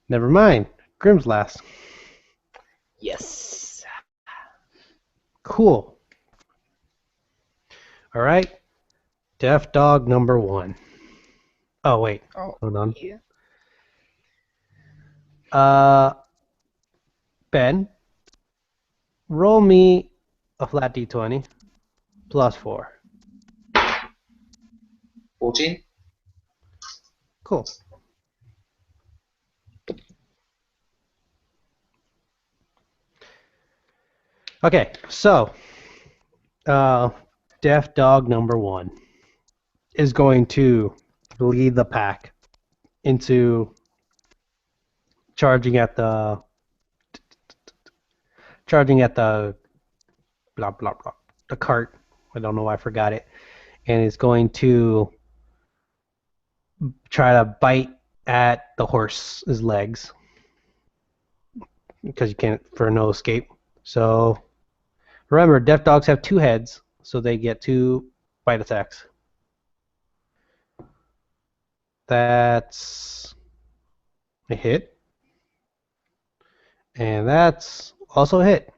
Never mind. Grim's last. Yes. Cool. All right. Deaf dog number 1. Oh, wait. Oh, Hold on. yeah. Ben, roll me a flat d20 plus 4. 14. Cool. Okay, so deaf dog number 1 is going to lead the pack into charging at the blah blah blah the cart. I don't know why I forgot it, and is going to try to bite at the horse's legs because you can't for no escape. So remember, deaf dogs have 2 heads, so they get 2 bite attacks. That's a hit. And that's also a hit.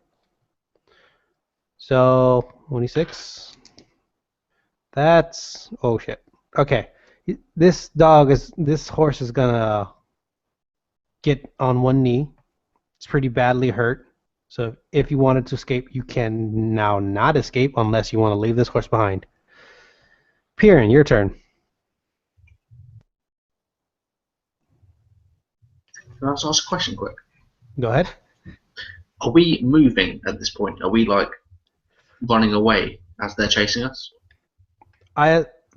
So 26. That's oh shit. Okay. This horse is gonna get on one knee. It's pretty badly hurt. So if you wanted to escape, you can now not escape unless you want to leave this horse behind. Piran, your turn. Can I just ask a question quick? Go ahead. Are we moving at this point? Are we like running away as they're chasing us?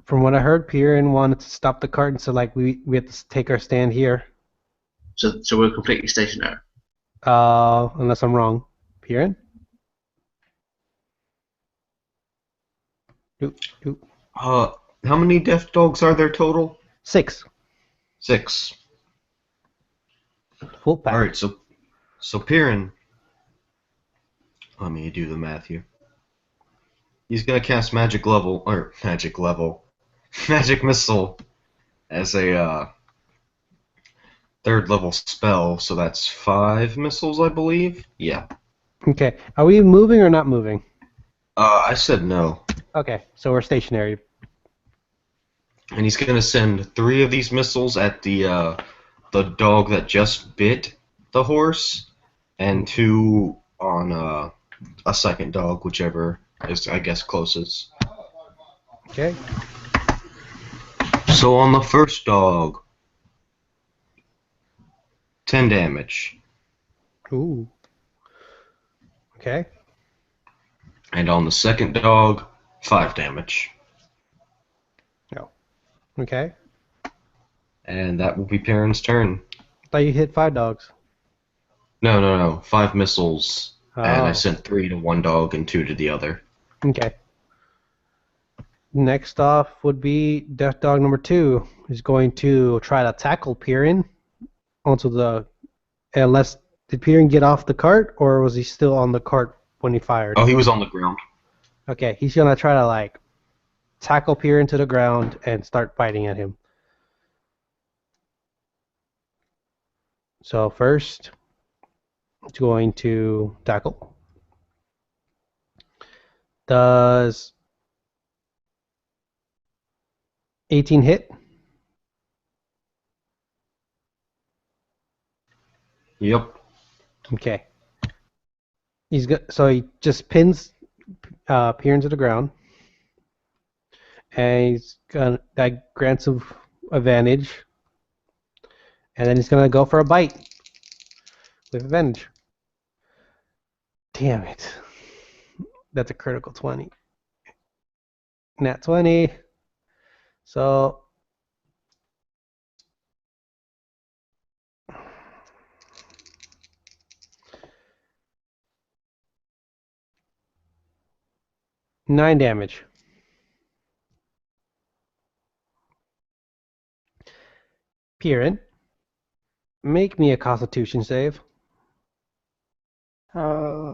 From what I heard, Piran wanted to stop the cart, and so like we have to take our stand here. So we're completely stationary. Unless I'm wrong. Piran? How many deaf dogs are there total? 6. 6. Full pack. All right, so Piran, let me do the math here. He's gonna cast magic missile as a 3rd level spell. So that's 5 missiles, I believe. Yeah. Okay. Are we moving or not moving? I said no. Okay, so we're stationary. And he's gonna send 3 of these missiles at the dog that just bit the horse, and 2 on a second dog, whichever is, I guess, closest. Okay. So on the first dog, 10 damage. Ooh. Okay. And on the second dog, 5 damage. No. Okay. And that will be Piran's turn. I thought you hit 5 dogs. No. 5 missiles. And I Oh. sent 3 to one dog and 2 to the other. Okay. Next off would be Death Dog number 2. He's going to try to tackle Piran onto the. Unless did Piran get off the cart or was he still on the cart when he fired? Oh, he was on the ground. Okay, he's gonna try to like tackle Piran to the ground and start biting at him. So first, it's going to tackle. Does 18 hit? Yep. Okay. So he just pins Piran to the ground, and he's gonna that grants him advantage, and then he's gonna go for a bite with advantage. Damn it! That's a critical 20. Nat 20. So 9 damage. Piran, make me a Constitution save.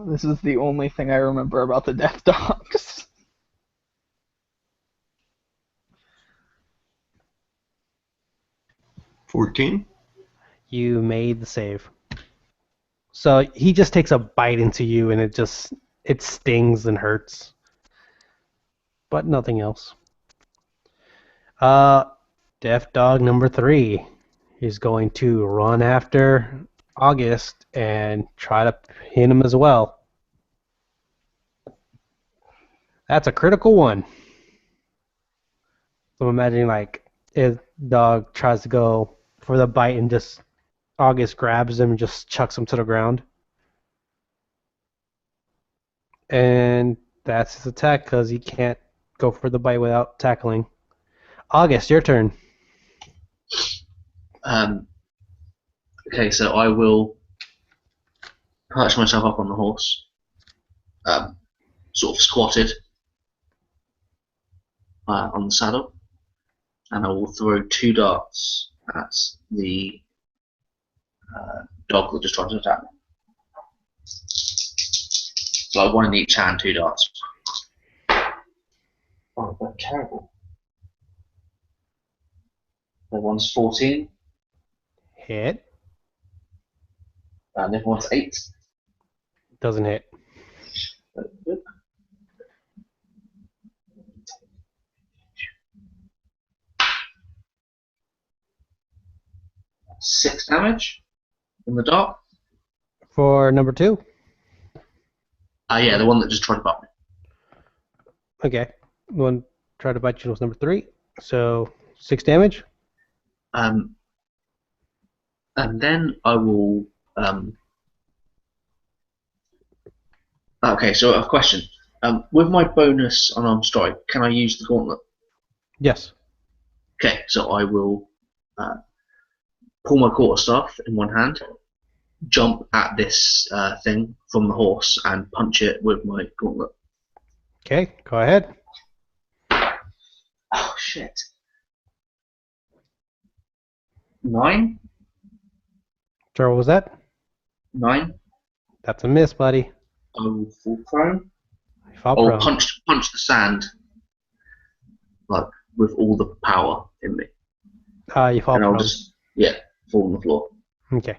This is the only thing I remember about the Death Dogs. $14. You made the save. So he just takes a bite into you, and it stings and hurts, but nothing else. Death Dog number 3 is going to run after August and try to pin him as well. That's a critical 1. So I'm imagining like if dog tries to go for the bite and just August grabs him and just chucks him to the ground. And that's his attack because he can't go for the bite without tackling. August, your turn. Okay, so I will perch myself up on the horse, sort of squatted on the saddle, and I will throw 2 darts at the dog that just tried to attack me. So I have 1 in each hand, 2 darts. Oh, they're terrible. The one's 14, Hit. and the other one's 8. Doesn't hit. Good. 6 damage from the dart. For number 2. Yeah, the one that just tried to bite me. Okay. The one tried to bite you was number 3. So 6 damage. And then I will. Okay, so a question. With my bonus unarmed strike, can I use the gauntlet? Yes. Okay, so I will pull my quarterstaff in one hand, jump at this thing from the horse, and punch it with my gauntlet. Okay, go ahead. Oh shit! 9. So what was that? 9. That's a miss, buddy. I will fall prone. You fall Or prone. punch the sand, like with all the power in me, You fall and I'll prone. just fall on the floor. Okay.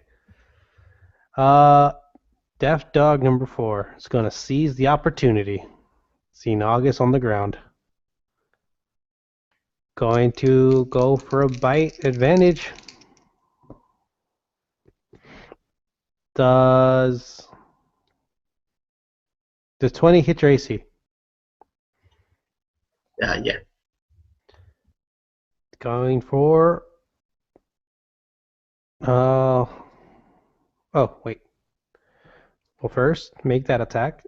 Deaf Dog number 4 is going to seize the opportunity. Seeing August on the ground. Going to go for a bite advantage. Does 20 hit your AC? Yeah. Going for oh wait. Well, first make that attack.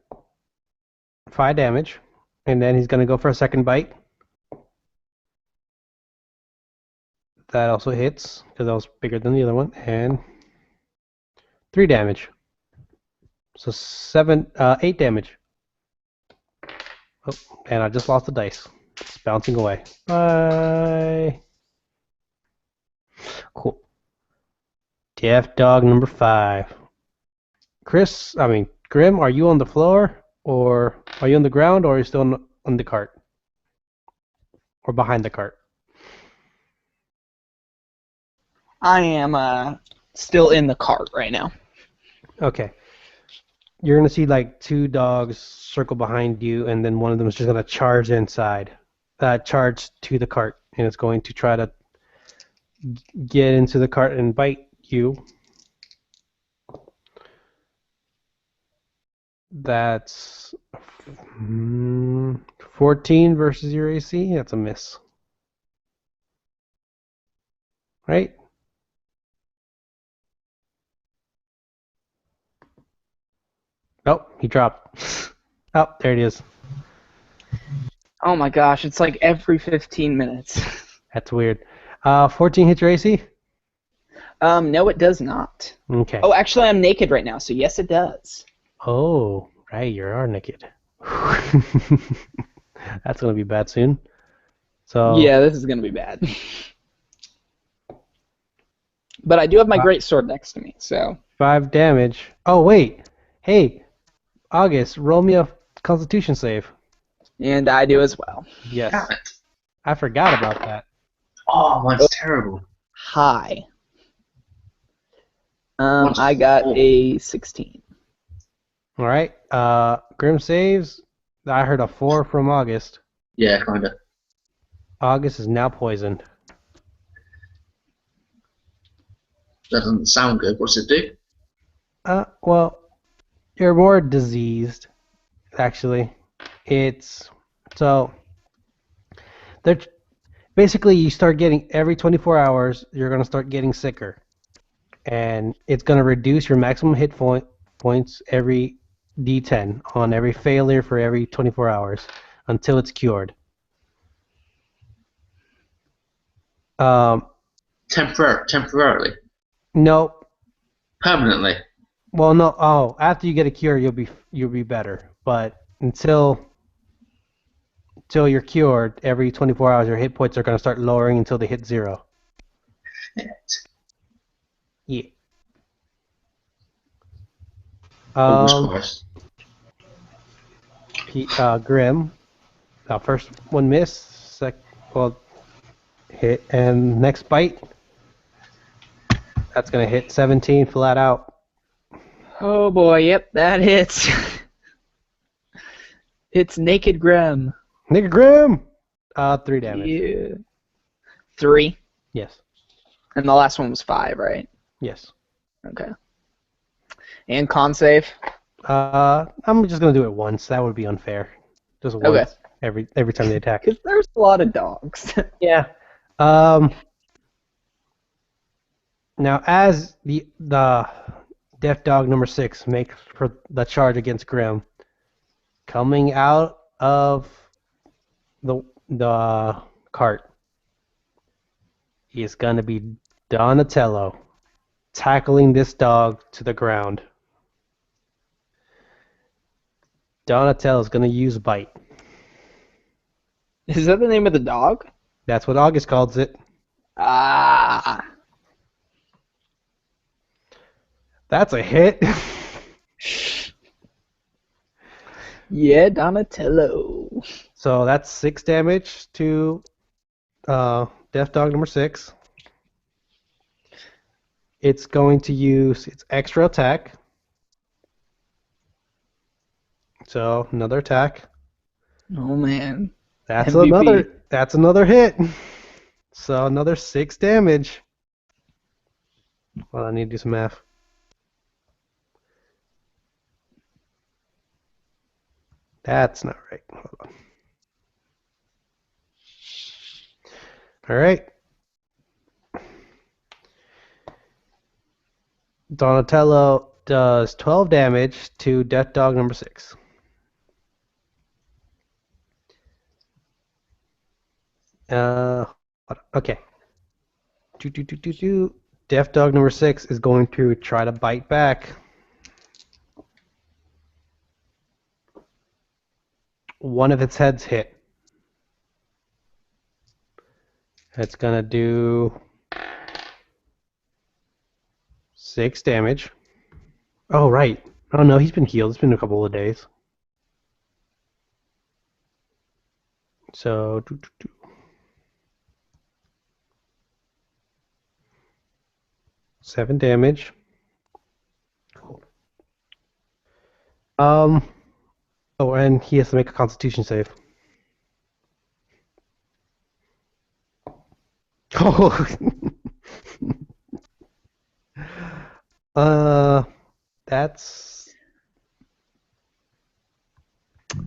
5 damage, and then he's gonna go for a second bite. That also hits because that was bigger than the other one, and 3 damage. So 8 damage. Oh, and I just lost the dice. It's bouncing away. Bye. Cool. Deaf Dog number 5. Grim, are you on the floor, or are you on the ground, or are you still on the cart? Or behind the cart? I am still in the cart right now. Okay. You're going to see like 2 dogs circle behind you, and then one of them is just going to charge inside. Charge to the cart, and it's going to try to get into the cart and bite you. That's 14 versus your AC. That's a miss. Right? Oh, he dropped. Oh, there it is. Oh my gosh, it's like every 15 minutes. That's weird. 14 hits your AC? No, it does not. Okay. Oh, actually, I'm naked right now, so yes, it does. Oh, right, you are naked. That's gonna be bad soon. So Yeah, this is gonna be bad. But I do have my great sword next to me, so 5 damage. Oh wait, hey, August, roll me a Constitution save. and I do as well. Yes, Damn it. I forgot about that. Oh, mine's terrible. High. What's I got four? a 16. All right, Grim saves. I heard a 4 from August. Yeah, kinda. August is now poisoned. That doesn't sound good. What's it do? Well, you're more diseased, actually. It's so they're basically you start getting every 24 hours. You're gonna start getting sicker, and it's gonna reduce your maximum hit points every D10 on every failure for every 24 hours until it's cured. Temporarily. Nope. Permanently. Well, no. Oh, after you get a cure, you'll be better. But until you're cured, every 24 hours, your hit points are gonna start lowering until they hit 0. Yeah. Oh, Christ. Grim. First one miss. Well, hit, and next bite. That's gonna hit 17 flat out. Oh boy, yep, that hits. It's Naked Grim. Nigga Grim. 3 damage. Yeah. 3. Yes. And the last one was 5, right? Yes. Okay. And con save? I'm just gonna do it once. That would be unfair. Just once. Okay. Every time they attack. Because there's a lot of dogs. Yeah. Now, as the Death Dog number 6 makes for the charge against Grim, coming out of the cart is gonna be Donatello tackling this dog to the ground. Donatello is gonna use Bite. Is that the name of the dog? That's what August calls it. Ah. That's a hit. Yeah, Donatello. So that's 6 damage to Death Dog number 6. It's going to use its extra attack. So another attack. Oh man. That's MVP. another hit. So another 6 damage. Well, I need to do some math. That's not right. Hold on. All right. Donatello does 12 damage to Death Dog number 6. Okay. Death Dog number 6 is going to try to bite back. One of its heads hit. It's gonna do 6 damage. Oh, right. Oh, no, he's been healed. It's been a couple of days. So, 7 damage. Cool. Oh, and he has to make a Constitution save. Oh. That's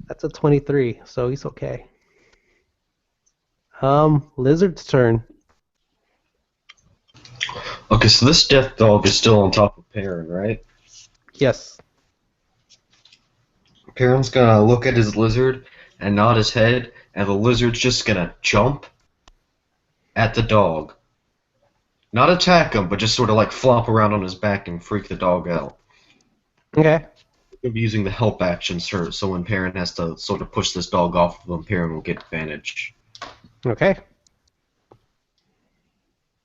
That's a 23, so he's okay. Lizard's turn. Okay, so this death dog is still on top of Perrin, right? Yes. Perrin's gonna look at his lizard and nod his head, and the lizard's just gonna jump at the dog. Not attack him, but just sort of like flop around on his back and freak the dog out. Okay. He'll be using the help action, so when Perrin has to sort of push this dog off of him, Perrin will get advantage. Okay.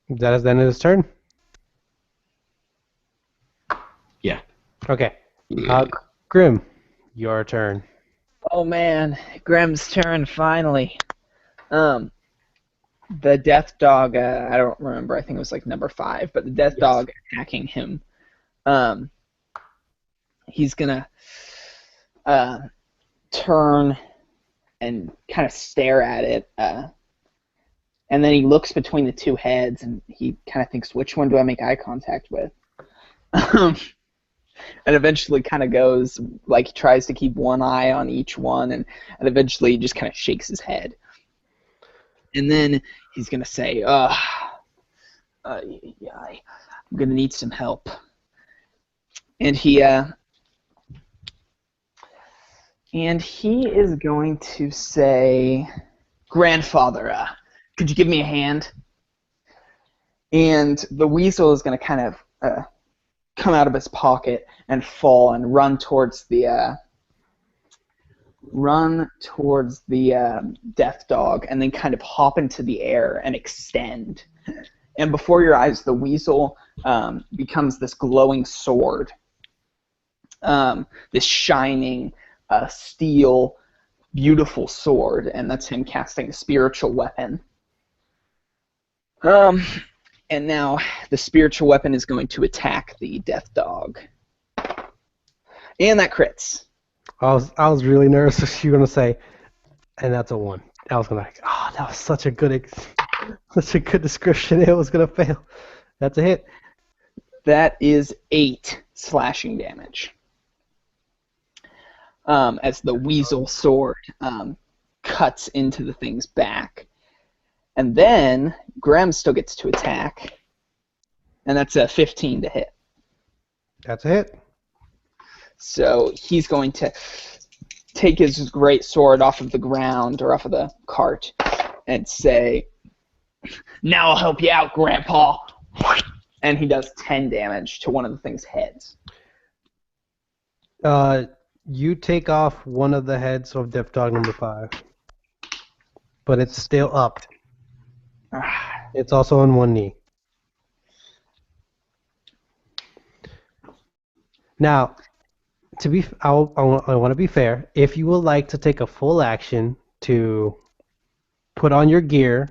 That is the end of his turn? Yeah. Okay. Grim, your turn. Oh man, Grim's turn finally. The death dog. I don't remember. I think it was like number 5, but the death dog attacking him. He's gonna turn and kind of stare at it, and then he looks between the two heads and he kind of thinks, which one do I make eye contact with? And eventually kind of goes, like, he tries to keep one eye on each one, and eventually he just kind of shakes his head. And then he's going to say, yeah, I'm going to need some help. And he is going to say, Grandfather, could you give me a hand? And the weasel is going to kind of come out of his pocket and fall and run towards the death dog, and then kind of hop into the air and extend. And before your eyes, the weasel becomes this glowing sword, this shining steel, beautiful sword, and that's him casting a spiritual weapon. And now the spiritual weapon is going to attack the death dog. And that crits. I was really nervous if you were gonna say, and that's a 1. I was gonna like, that was such a good description. It was gonna fail. That's a hit. That is 8 slashing damage. As the weasel sword cuts into the thing's back. And then Graham still gets to attack, and that's a 15 to hit. That's a hit. So he's going to take his great sword off of the ground, or off of the cart, and say, now I'll help you out, Grandpa. And he does 10 damage to one of the thing's heads. You take off one of the heads of Death Dog number 5, but it's still up. It's also on one knee. Now, I want to be fair. If you would like to take a full action to put on your gear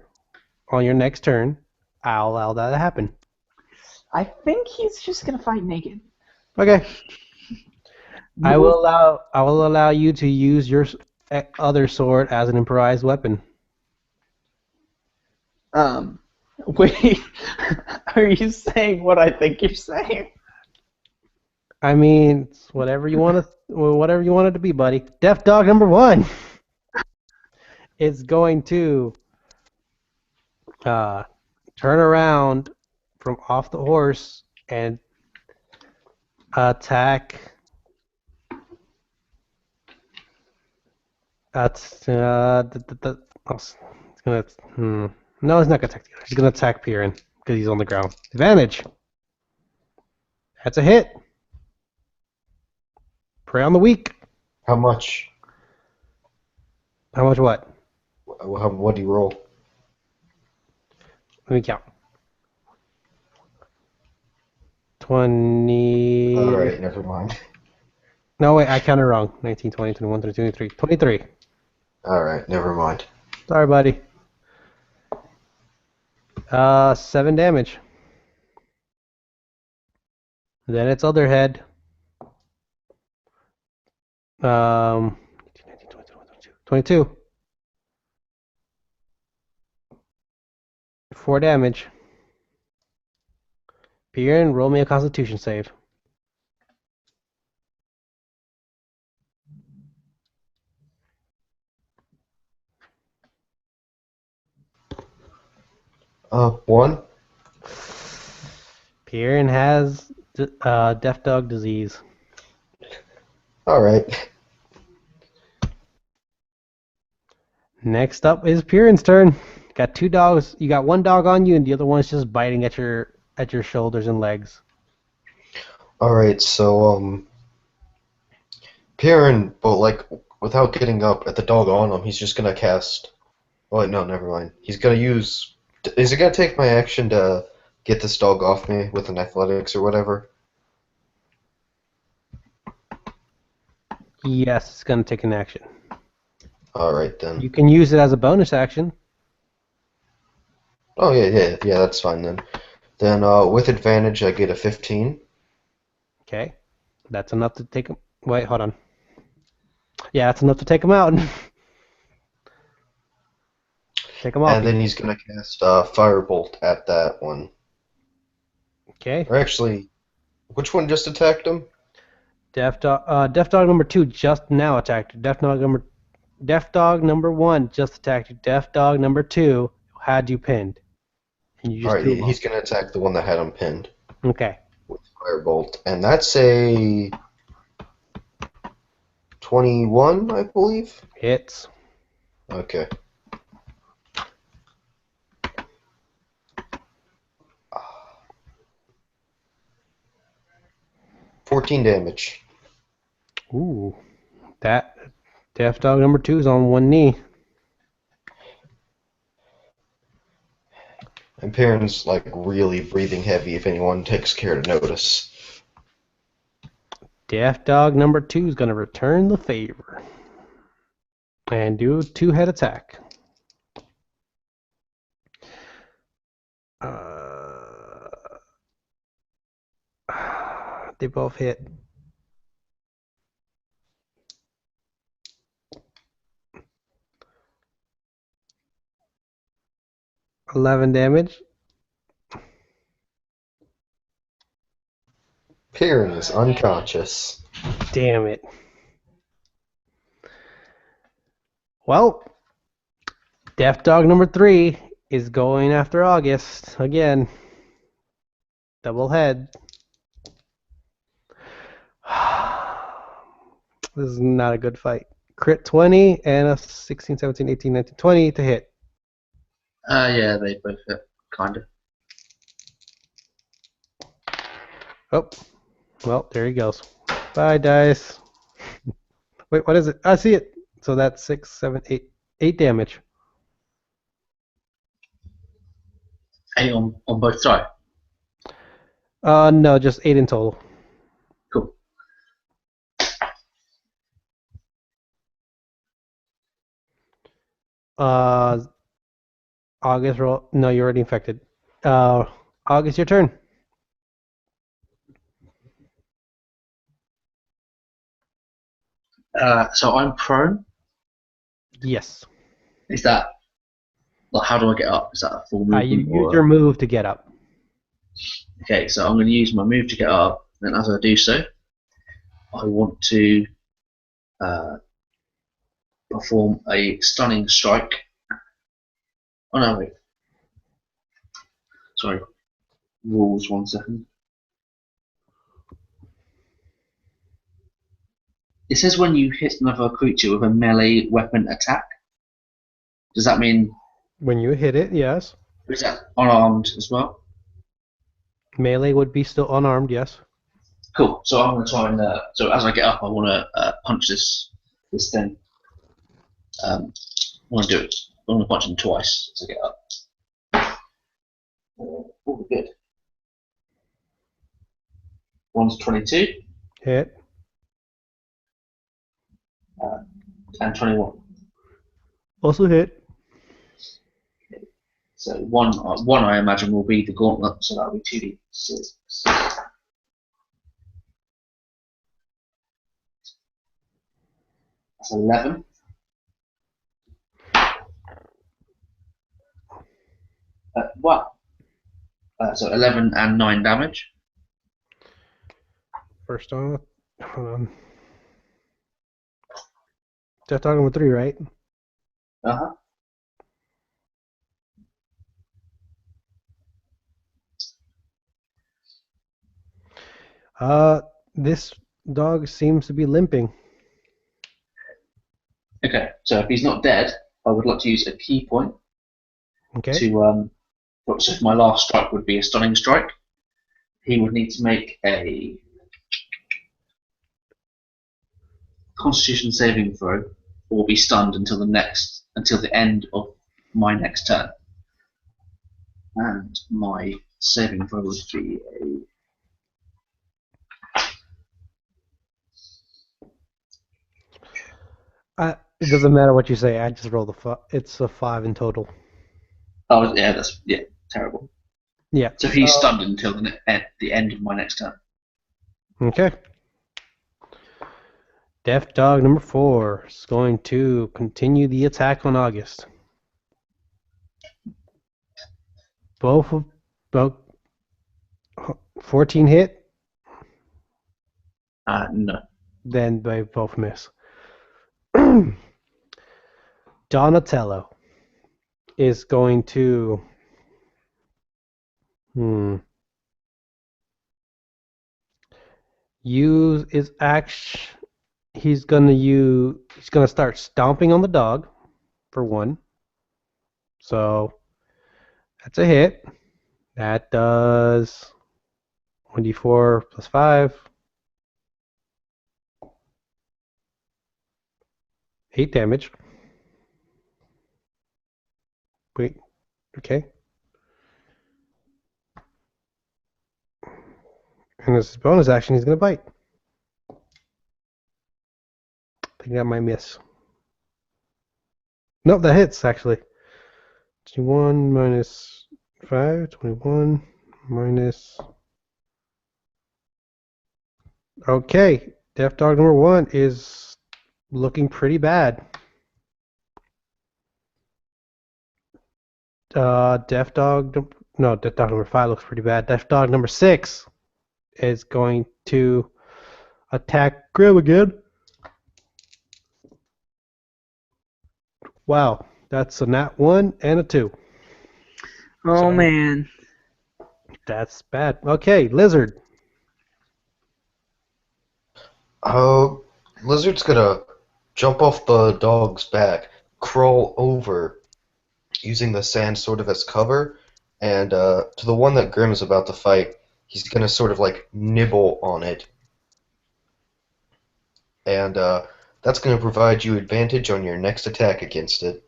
on your next turn, I'll allow that to happen. I think he's just gonna fight naked. Okay. I will allow you to use your other sword as an improvised weapon. Wait, are you saying what I think you're saying? I mean, it's whatever you want it to be, buddy. Death Dog number 1 is going to turn around from off the horse and attack. It's gonna. No, he's not gonna attack the other. He's gonna attack Piran because he's on the ground. Advantage. That's a hit. Prey on the weak. How much? How much what? What do you roll? Let me count. 20. Alright, never mind. No, wait, I counted wrong. 19, 20, 21, 22, 23. 23. Alright, never mind. Sorry, buddy. 7 damage. Then its other head. 19, 20, 21, 22. 4 damage. Piran, roll me a Constitution save. One. Piran has deaf dog disease. All right. Next up is Piran's turn. Got two dogs. You got one dog on you, and the other one's just biting at your shoulders and legs. All right. So Piran, but like without getting up at the dog on him, he's just gonna cast. Oh wait, no, never mind. He's gonna use. Is it gonna take my action to get this dog off me with an athletics or whatever? Yes, it's gonna take an action. All right then. You can use it as a bonus action. Oh yeah, that's fine then. Then with advantage, I get a 15. Okay, that's enough to take him. Wait, hold on. Yeah, that's enough to take him out. Take him off. And then he's gonna cast Firebolt at that one. Okay. Or actually, which one just attacked him? Deaf dog number 2 just now attacked you. Deaf dog number 1 just attacked you. Deaf dog number 2 had you pinned. And you just Alright, threw him he's gonna attack the one that had him pinned off. Okay. with Firebolt. And that's a 21, I believe? Hits. Okay. $14 damage. Ooh. That deaf dog number 2 is on one knee. And Perrin's like really breathing heavy if anyone takes care to notice. Deaf dog number 2 is going to return the favor. And do a 2-head attack. They both hit. $11 damage. Perrin is unconscious. Damn it. Well, deaf dog number 3 is going after August again. Double head. This is not a good fight. Crit 20 and a 16, 17, 18, 19, 20 to hit. Yeah, they both hit, kind of. Oh, well, there he goes. Bye, dice. Wait, what is it? I see it. So that's 6, 7, 8 damage. 8 on both sides. No, just 8 in total. Cool. August roll. No, you're already infected. August, your turn. So I'm prone. Yes. Is that like how do I get up? Is that a full movement? You use or... your move to get up. Okay, so I'm going to use my move to get up, and as I do so, I want to perform a stunning strike. Oh no, wait. Sorry. Rules, 1 second. It says when you hit another creature with a melee weapon attack. Does that mean... When you hit it, yes. Is that unarmed as well? Melee would be still unarmed, yes. Cool. So I'm going to try and... so as I get up, I want to punch this thing. I want to do it. I want to punch him twice as I get up. Oh, good. One's 22. Hit. And 21. Also hit. So one I imagine will be the gauntlet, so that'll be 2d6. That's 11. What? So 11 and 9 damage. First on. Hold on. Death dog number 3, right? Uh-huh. This dog seems to be limping. Okay, so if he's not dead, I would like to use a key point Okay. to so if my last strike would be a stunning strike. He would need to make a Constitution saving throw, or be stunned until the end of my next turn. And my saving throw would be It doesn't matter what you say. I just roll it's a 5 in total. that's terrible. Yeah. So he's stunned until at the end of my next turn. Okay. Death Dog number 4 is going to continue the attack on August. Both 14 hit, No. then they both miss. Donatello is going to use his action. He's gonna start stomping on the dog for 1. So that's a hit. That does 1d4 plus 5. 8 damage. Wait, okay. And as his bonus action, he's going to bite. I think that might miss. Nope, that hits, actually. 21 minus 5, 21 minus... Okay, Death Dog number 1 is looking pretty bad. Death Dog number 5 looks pretty bad. Death Dog number 6 is going to attack Grim again. Wow, that's a nat 1 and a 2. Oh, man. That's bad. Okay, Lizard. Lizard's gonna jump off the dog's back, crawl over, using the sand sort of as cover, and to the one that Grim is about to fight, he's gonna sort of like nibble on it. And that's gonna provide you advantage on your next attack against it.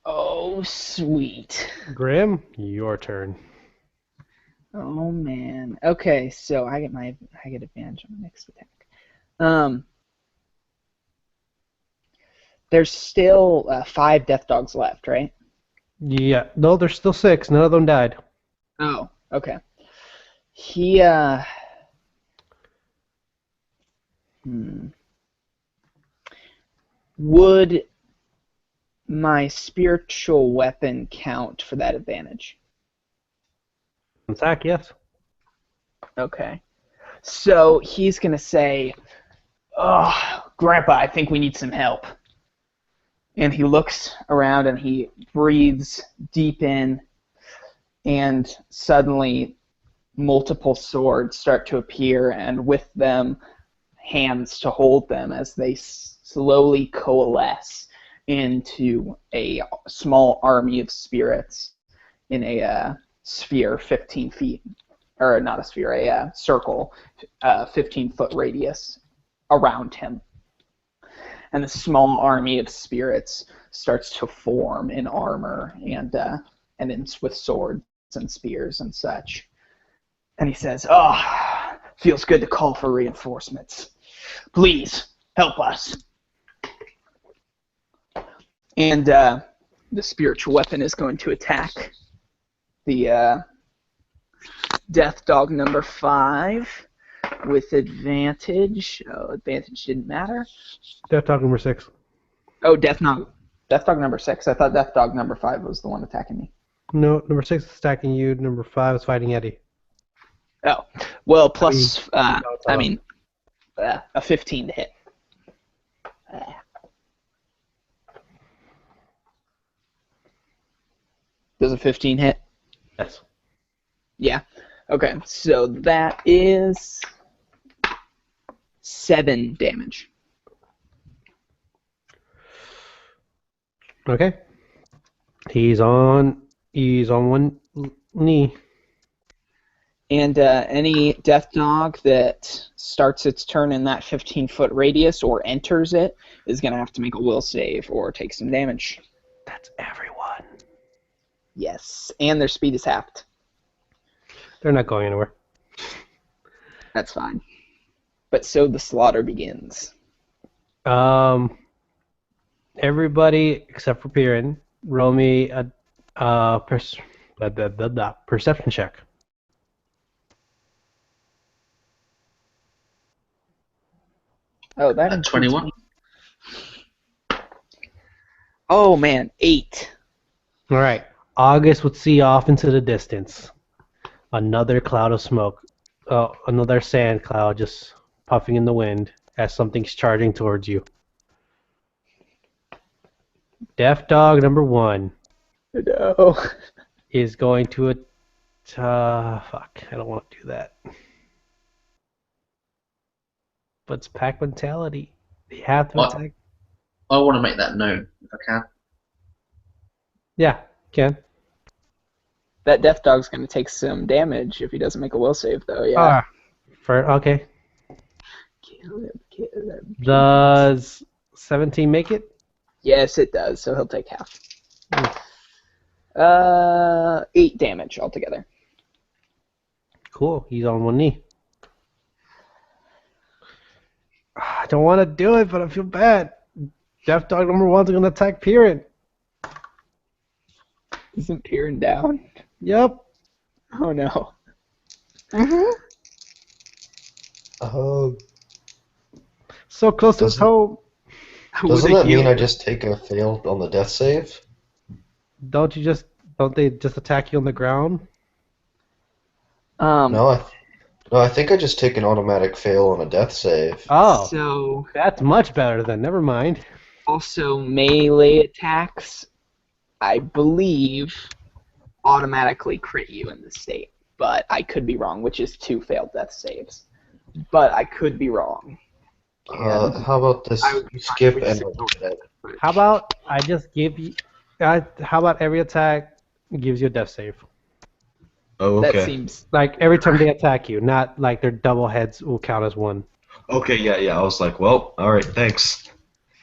Oh, sweet. Grim, your turn. Oh, man. Okay, so I get advantage on the next attack. There's still 5 Death Dogs left, right? Yeah, no, there's still 6. None of them died. Oh, okay. He, Would my spiritual weapon count for that advantage? Attack, yes. Okay. So he's going to say, "Oh, Grandpa, I think we need some help." And he looks around and he breathes deep in, and suddenly multiple swords start to appear, and with them, hands to hold them as they slowly coalesce into a small army of spirits in a sphere 15 feet, or not a sphere, a circle, 15-foot radius around him. And the small army of spirits starts to form in armor and with swords and spears and such. And he says, "Oh, feels good to call for reinforcements. Please, help us." And the spiritual weapon is going to attack the Death Dog number 5 with advantage. Oh, advantage didn't matter. Death Dog number 6. Oh, Death Dog number 6. I thought Death Dog number 5 was the one attacking me. No, number 6 is attacking you. Number 5 is fighting Eddie. Oh, well, plus, a 15 to hit. Does a 15 hit? Yes. Yeah. Okay, so that is 7 damage. Okay. He's on one knee. And any death dog that starts its turn in that 15-foot radius or enters it is going to have to make a will save or take some damage. That's everyone. Yes, and their speed is halved. They're not going anywhere. That's fine. But so the slaughter begins. Everybody except for Piran, roll me a perception check. Oh, that At includes 21. me. Oh man, 8. All right. August would see off into the distance. Another cloud of smoke. Another sand cloud just puffing in the wind as something's charging towards you. Death Dog number 1 No. is going to fuck, I don't want to do that. But it's pack mentality. They have to What? attack. I want to make that known if I can. Yeah, can. That death dog's going to take some damage if he doesn't make a will save, though. Yeah. Okay. Kill him, kill him. Does 17 make it? Yes, it does. So he'll take half. 8 damage altogether. Cool. He's on one knee. I don't want to do it, but I feel bad. Death Dog number 1's going to attack Piran. Isn't Piran down? Yep. Oh no. Oh, So close to his Doesn't- home. doesn't With a that mean heal. I just take a fail on the death save? Don't they just attack you on the ground? No, I think I just take an automatic fail on a death save. Oh, So that's much better then. Never mind. also melee attacks, I believe, automatically crit you in this state. But I could be wrong, which is 2 failed death saves. But I could be wrong. How about this? I would be Skip fine with and 6 Dead. How about I just give you? How about every attack gives you a death save? Oh, That okay. seems Like every time they attack you, not like their double heads will count as one. Okay, yeah. I was like, well, all right, thanks.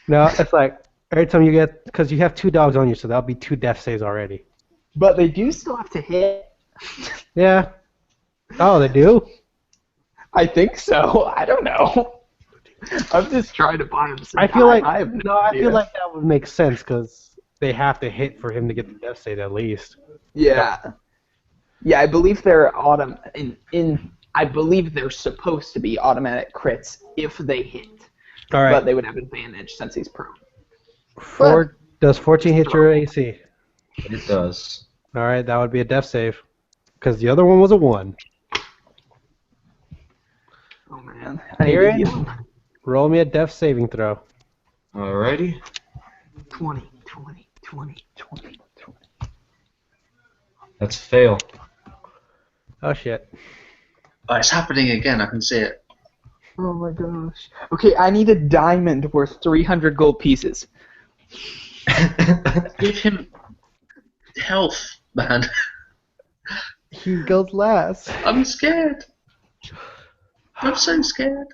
No, it's like every time you get, because you have 2 dogs on you, so that'll be 2 death saves already. But they do still have to hit. Yeah. Oh, they do? I think so. I don't know. I'm just trying to buy him some I feel like time. I have I idea. feel like that would make sense because they have to hit for him to get the death save at least. Yeah. Yeah, I believe they're I believe they're supposed to be automatic crits if they hit. All right. But they would have advantage since he's prone. Does 14 hit your AC? It does. All right, that would be a death save because the other one was a 1. Oh man. I need Hear to it? heal him. Roll me a death saving throw. Alrighty. 20, 20, 20, 20, 20. That's a fail. Oh shit. Oh, it's happening again. I can see it. Oh my gosh. Okay, I need a diamond worth 300 gold pieces. Give him health, man. He goes last. I'm scared. I'm so scared.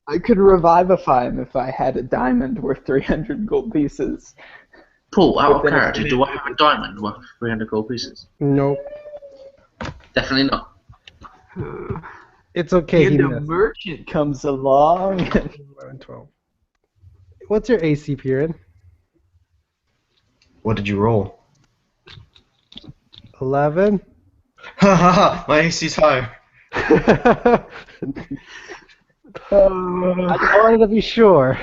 I could revivify him if I had a diamond worth 300 gold pieces. Paul, out of But then character, do I have a diamond worth 300 gold pieces? Nope. Definitely not. It's okay. He And a missed. merchant comes along. 11, 12. What's your AC, Piran? What did you roll? 11. Ha ha ha! My AC's higher. I wanted to be sure.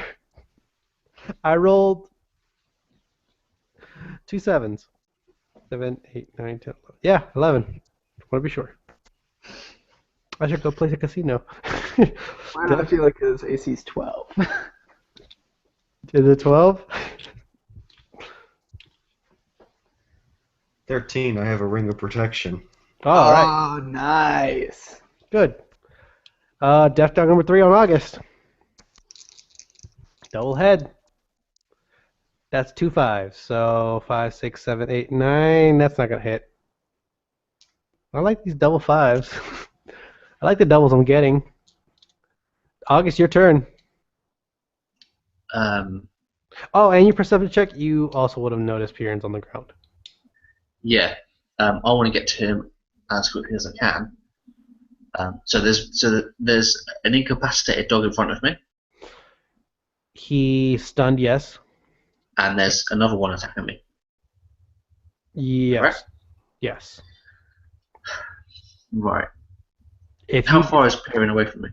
I rolled 2 7s. 7, 8, 9, 10, 11. Yeah, 11. Want to be sure. I should go play the casino. Why do I feel like his AC's 12? Is it 12? 13. I have a ring of protection. All right. Oh, nice. Good. Death Dog number 3 on August. Double head. That's 2 5s. So 5, 6, 7, 8, 9. That's not gonna hit. I like these double 5s. I like the doubles I'm getting. August, your turn. Oh, and your perception check, you also would have noticed Piran's on the ground. Yeah. I want to get to him as quickly as I can. So there's an incapacitated dog in front of me, He's stunned, yes. and there's another one attacking me. Yes. Correct? Yes. Right. If How you far is Piran away from me?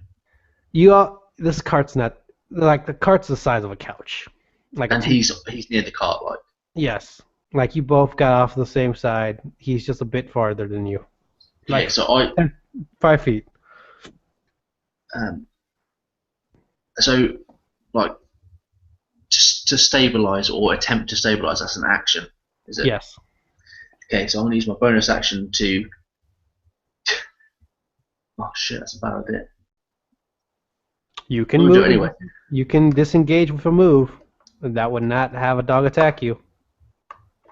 this cart's not like the cart's the size of a couch. Like And he's near the cart, like. yes. Like you both got off the same side. He's just a bit farther than you. Okay, Like so I 5 feet. so like just to stabilize or attempt to stabilize, that's an action, is it? Yes. Okay, so I'm gonna use my bonus action to. Oh shit, that's a bad idea. You can We'll move do it anyway. You can disengage with a move. That would not have a dog attack you.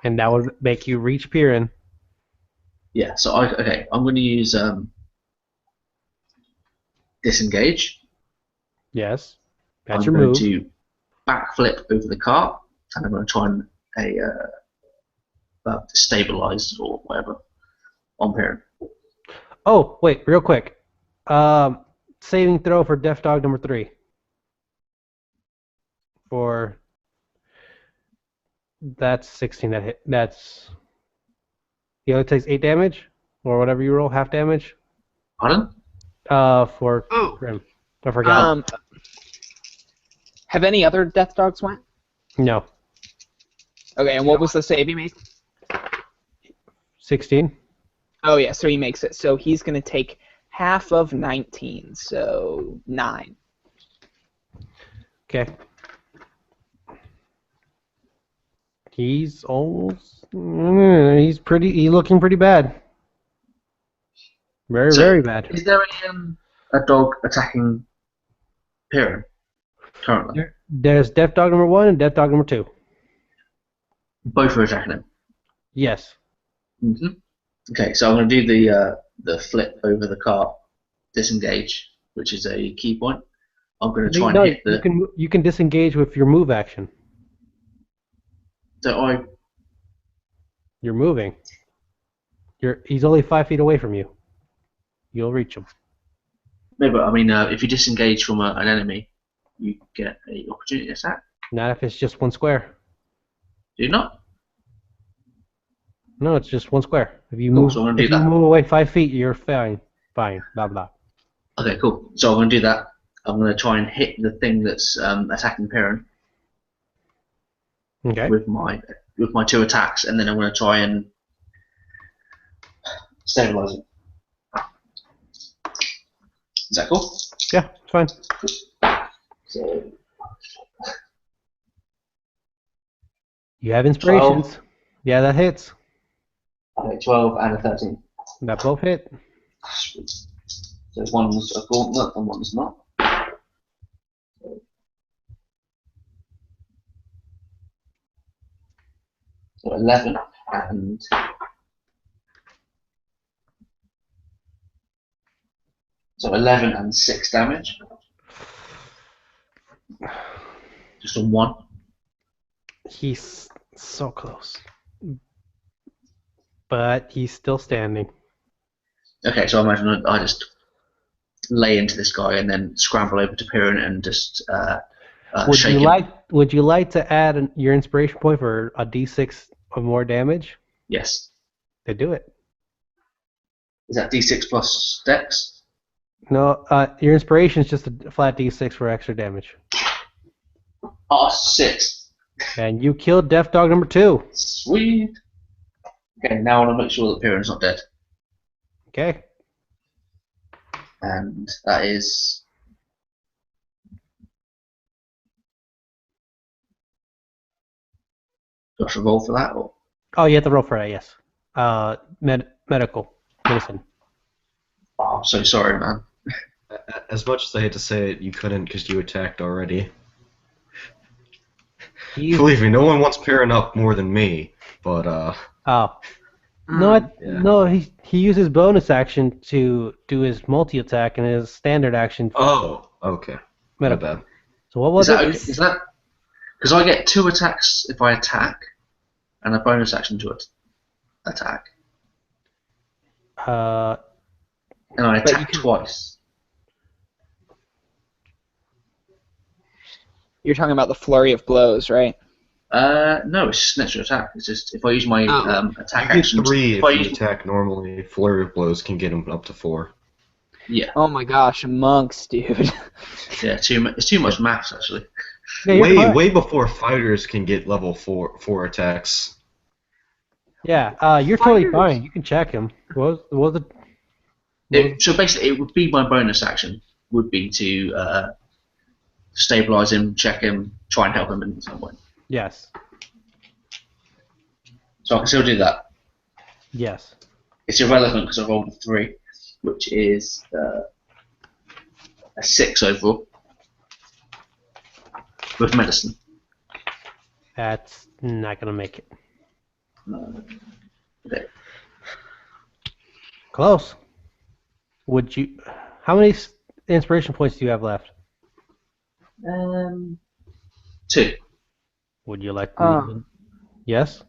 And that would make you reach Piran. Yeah, so I'm gonna use disengage. Yes. That's I'm your going move. to backflip over the cart, and I'm going to try and stabilize or whatever on Piran. Oh, wait, real quick. Saving throw for Death Dog number 3. For that's 16 that hit. That's he only takes 8 damage or whatever you roll, half damage. Pardon? For Oh. Grim. I forgot. Have any other death dogs went? No. Okay, and what was the save he made? 16. Oh yeah, so he makes it. So he's gonna take half of 19, so 9. Okay. He's almost. He's looking pretty bad. Very, So, very bad. Is there a dog attacking Piran currently? There's Death Dog number 1 and Death Dog number 2. Both are attacking him. Yes. hmm Okay, so I'm going to do the flip over the cart, disengage, which is a key point. I'm going to try and hit the. You can disengage with your move action. So You're moving. He's only 5 feet away from you. You'll reach him. No, but I mean, if you disengage from an enemy, you get an opportunity attack. Not if it's just one square. Do you not? No, it's just one square. If you Cool, move, so I'm gonna do if you that. move away 5 feet, you're fine. Fine. Blah blah. Okay, cool. So I'm going to do that. I'm going to try and hit the thing that's attacking Piran Okay. with my 2 attacks, and then I'm going to try and stabilize it. Is that cool? Yeah, it's fine. So You have inspirations. Yeah, that hits. okay, 12 and a 13. That both hit. So one's a gauntlet and one's not. So 11 and so 11 and 6 damage. Just on 1. He's so close. But he's still standing. Okay, so I imagine I just lay into this guy and then scramble over to Piran and just shake him. Would you like to add your inspiration point for a d6 of more damage? Yes. To do it. Is that D6 plus Dex? No, your inspiration is just a flat d6 for extra damage. Oh, 6. And you killed Death Dog number 2. Sweet. Okay, now I want to make sure that Piran's not dead. Okay. And that is. Do I have to roll for that? Or? Oh, you have to roll for that, yes. Medical. Medicine. Oh, I'm so sorry, man. As much as I hate to say it, you couldn't because you attacked already. He's, Believe me, no one wants Perrin up more than me. But oh. No, Yeah. no. He used his bonus action to do his multi attack and his standard action. oh, okay. My Medical. bad. So what was Is that it? okay? Is that because I get 2 attacks if I attack, and a bonus action to attack, Uh, and I But you attack can- twice. You're talking about the flurry of blows, right? No, it's just an extra attack. It's just if I use my Oh. attack You get action. 3 If I if you use, attack normally. Flurry of blows can get him up to 4. yeah, Oh my gosh, monks, dude. yeah, it's too much maths actually. yeah, you're fine. Way before fighters can get level 4 attacks. Yeah, you're totally Fighters. fine. You can check him. What was it? So basically, it would be my bonus action. Would be to stabilize him, check him, try and help him in some way. Yes. So I can still do that. Yes. It's irrelevant because I rolled a 3, which is a 6 overall with medicine. That's not gonna make it. Okay. Close. Would you? How many inspiration points do you have left? 2. Would you like to? Yes.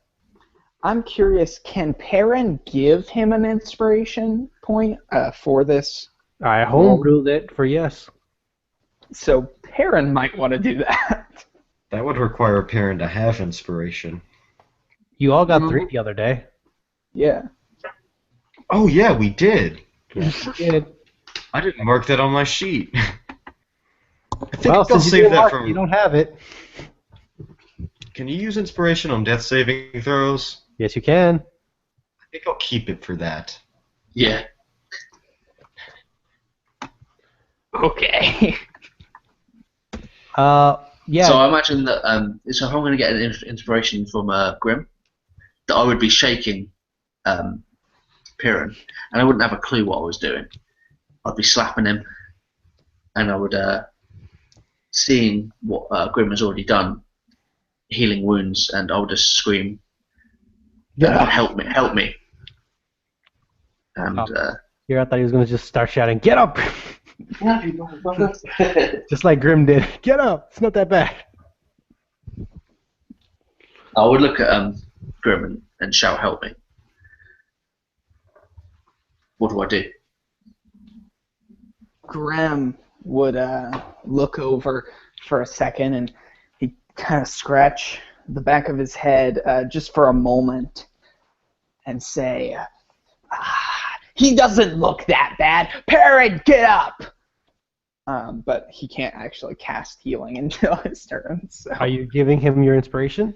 I'm curious, can Perrin give him an inspiration point for this? I homebrewed it for yes. So Perrin might want to do that. That would require Perrin to have inspiration. You all got 3 the other day. Yeah. Oh yeah, we did. Yes, you did. I didn't mark that on my sheet. I think Well, I'll since you save didn't that mark, from. you don't have it. Can you use inspiration on death saving throws? Yes, you can. I think I'll keep it for that. Yeah. Okay. Yeah. So I imagine that so if I'm going to get an inspiration from Grim, that I would be shaking Piran, and I wouldn't have a clue what I was doing. I'd be slapping him, and I would seeing what Grim has already done, healing wounds, and I would just scream, "Help me! Help me!" And Here, I thought he was gonna just start shouting, "Get up!" Just like Grim did. Get up! It's not that bad. I would look at Grim and shout, "Help me!" What do I do? Grim would look over for a second and he'd kind of scratch the back of his head just for a moment and say, he doesn't look that bad. Perrin, get up! But he can't actually cast healing until his turn. So. Are you giving him your inspiration?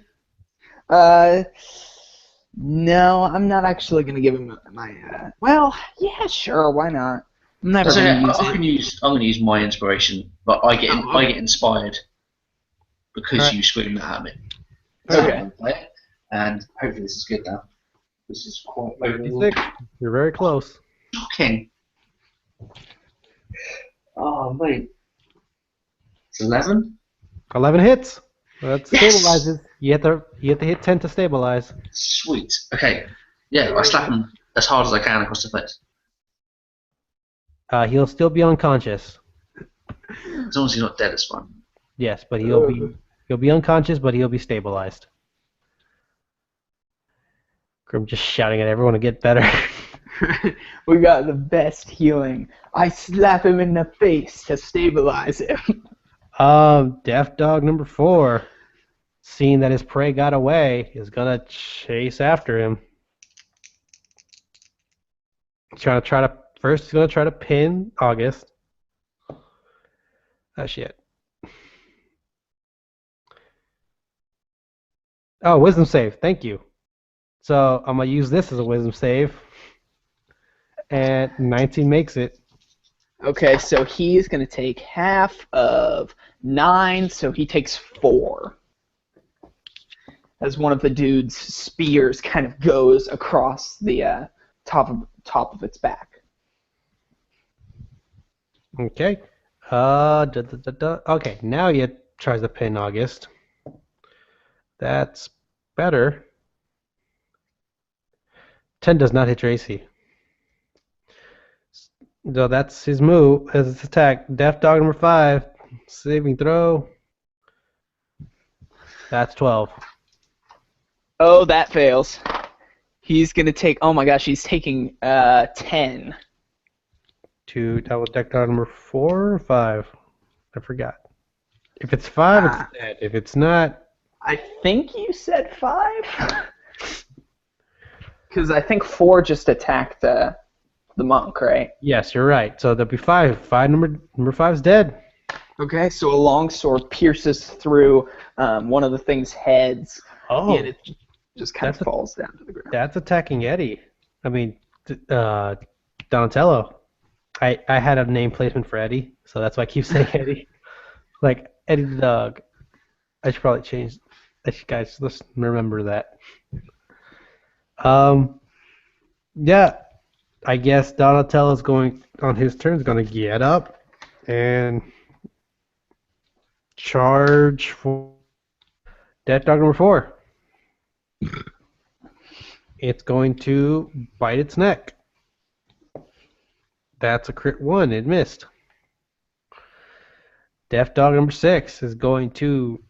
No, I'm not actually going to give him my, well, yeah, sure, why not? I'm never So, going to use I'm going to use my inspiration, but I get inspired because Alright. you screamed that at me. Okay. And hopefully this is good now. This is quite 56. You're very close. shocking. Oh mate, it's 11. 11 hits. That Yes! stabilizes. You have to hit 10 to stabilize. Sweet. Okay. Yeah, I slap him as hard as I can across the face. He'll still be unconscious. As long as he's not dead, it's fine. Yes, but he'll be unconscious, but he'll be stabilized. Grim just shouting at everyone to get better. We got the best healing. I slap him in the face to stabilize him. Death Dog number 4, seeing that his prey got away, is gonna chase after him. He's gonna try to pin August. Oh shit. Oh, wisdom save. Thank you. So I'm gonna use this as a wisdom save, and 19 makes it. Okay, so he's going to take half of 9, so he takes 4. As one of the dude's spears kind of goes across the top top of its back. Okay. Okay, now he tries to pin August. That's better. 10 does not hit your AC. So that's his move as his attack. Death Dog number 5. Saving throw. That's 12. Oh, that fails. He's gonna take. Oh my gosh, he's taking 10. That was Death Dog number 4 or 5? I forgot. If it's 5, Ah. it's dead. If it's not, I think you said 5. Because I think 4 just attacked the monk, right? yes, you're right. So there'll be 5. Number 5 is dead. Okay, so a longsword pierces through one of the thing's heads, Oh, and it just kind of That's a- falls down to the ground. that's attacking Eddie. I mean, Donatello. I had a name placement for Eddie, so that's why I keep saying Eddie. Like Eddie the dog. I should probably change. Guys, let's remember that. Yeah, I guess Donatello's going on his turn. Is going to get up and charge for Death Dog number 4. It's going to bite its neck. That's a crit 1. It missed. Death Dog number 6 is going to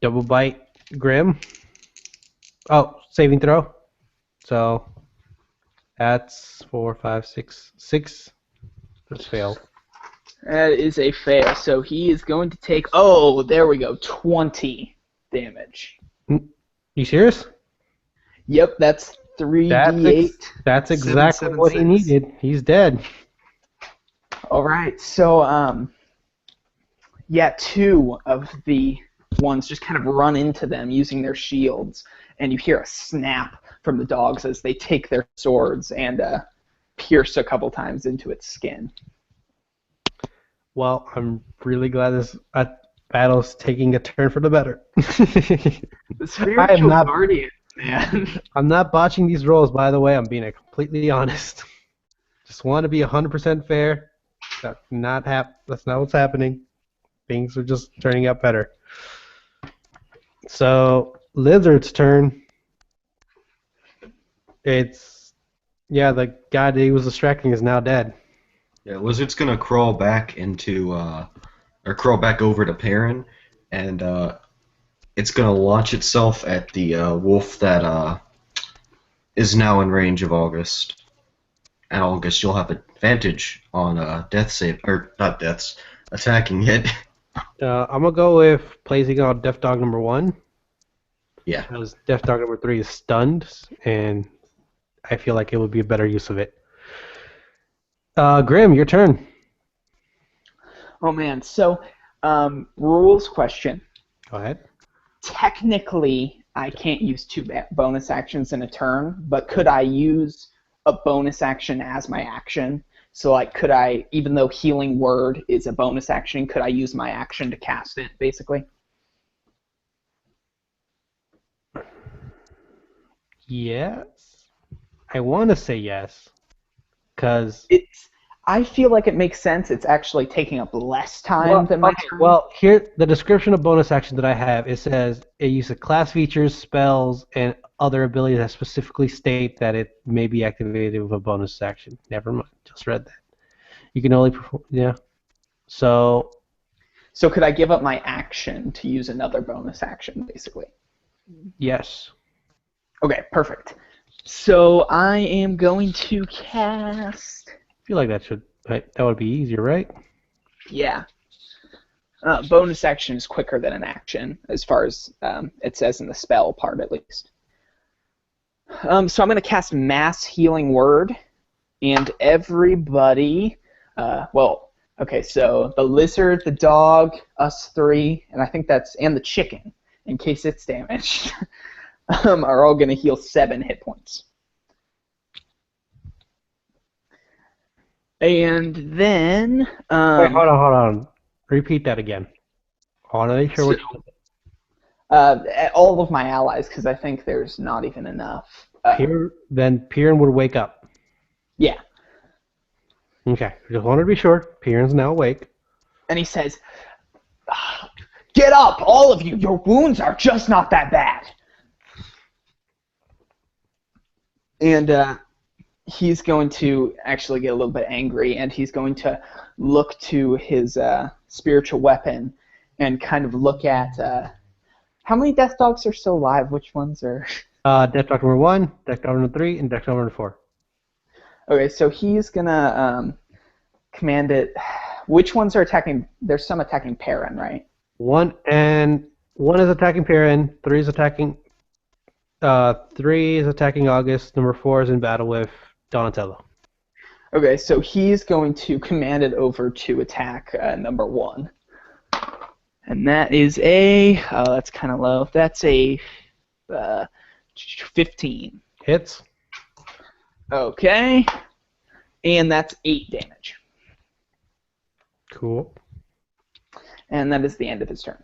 double bite Grim. Oh, saving throw. So that's 4, 5, 6, 6. Just failed. That is a fail. So he is going to take. Oh, there we go. 20 damage. You serious? Yep, that's 3d8. That's Seven, exactly seven, what he six. needed. He's dead. All right. So yeah, 2 of the ones just kind of run into them using their shields, and you hear a snap from the dogs as they take their swords and pierce a couple times into its skin. Well, I'm really glad this battle's taking a turn for the better. The spiritual not- guardian, man. I'm not botching these rolls, by the way. I'm being completely honest. Just want to be 100% fair. That's not what's happening. Things are just turning out better. So, Lizard's turn. The guy that he was distracting is now dead. Yeah, Lizard's gonna crawl back crawl back over to Perrin, and it's gonna launch itself at the wolf that is now in range of August. And August, you'll have advantage on death save, or not deaths, attacking it. I'm gonna go with placing on Death Dog number 1. Yeah. Because Death Dog number 3 is stunned, and I feel like it would be a better use of it. Grim, your turn. Oh man. So rules question. Go ahead. Technically, I can't use 2 bonus actions in a turn, but could I use a bonus action as my action? So, like, could I, even though Healing Word is a bonus action, could I use my action to cast it, basically? Yes. I want to say yes. Because... I feel like it makes sense. It's actually taking up less time than my turn. Well, here, the description of bonus action that I have, it says it uses class features, spells, and other abilities that specifically state that it may be activated with a bonus action. Never mind. Just read that. You can only perform... Yeah. So could I give up my action to use another bonus action, basically? yes. Okay, perfect. So I am going to cast... I feel like that would be easier, right? Yeah. Bonus action is quicker than an action, as far as it says in the spell part, at least. So I'm going to cast Mass Healing Word, and everybody... so the lizard, the dog, us 3, and I think and the chicken, in case it's damaged, are all going to heal 7 hit points. And then... Wait, hold on. Repeat that again. I want to make sure all of my allies, because I think there's not even enough. Then Piran would wake up. Yeah. Okay, just wanted to be sure. Piran's now awake. And he says, "Get up, all of you! Your wounds are just not that bad." And he's going to actually get a little bit angry, and he's going to look to his spiritual weapon and kind of look at how many death dogs are still alive. Which ones are? Death Dog number 1, Death Dog number 3, and Death Dog number 4. Okay, so he's gonna command it. Which ones are attacking? There's some attacking Perrin, right? One is attacking Piran. 3 is attacking. 3 is attacking August. Number 4 is in battle with Donatello. Okay, so he's going to command it over to attack number 1. And that is that's kind of low. That's a 15. Hits. Okay. And that's 8 damage. Cool. And that is the end of his turn.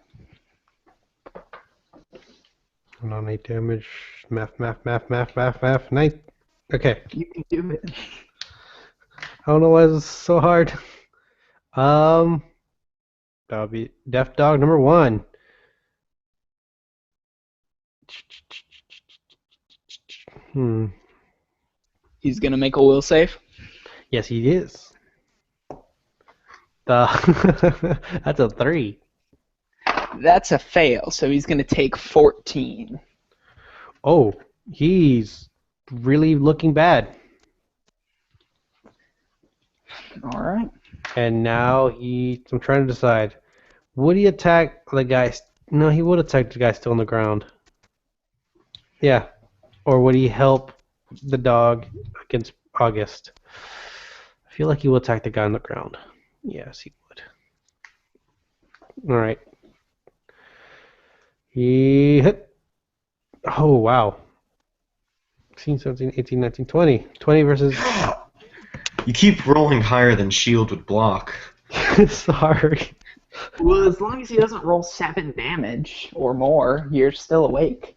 And on 8 damage. Math. 9. Okay. You can do it. I don't know why this is so hard. That would be Death Dog number 1. He's going to make a will save. Yes, he is. That's a 3. That's a fail, so he's going to take 14. Oh, he's really looking bad. All right. And now I'm trying to decide. Would he attack the guy? No, he would attack the guy still on the ground. Yeah. Or would he help the dog against August? I feel like he will attack the guy on the ground. Yes, he would. All right. He hit. Oh, wow. 16, 17, 18, 19, 20. 20 versus... You keep rolling higher than shield would block. Sorry. Well, as long as he doesn't roll 7 damage or more, you're still awake.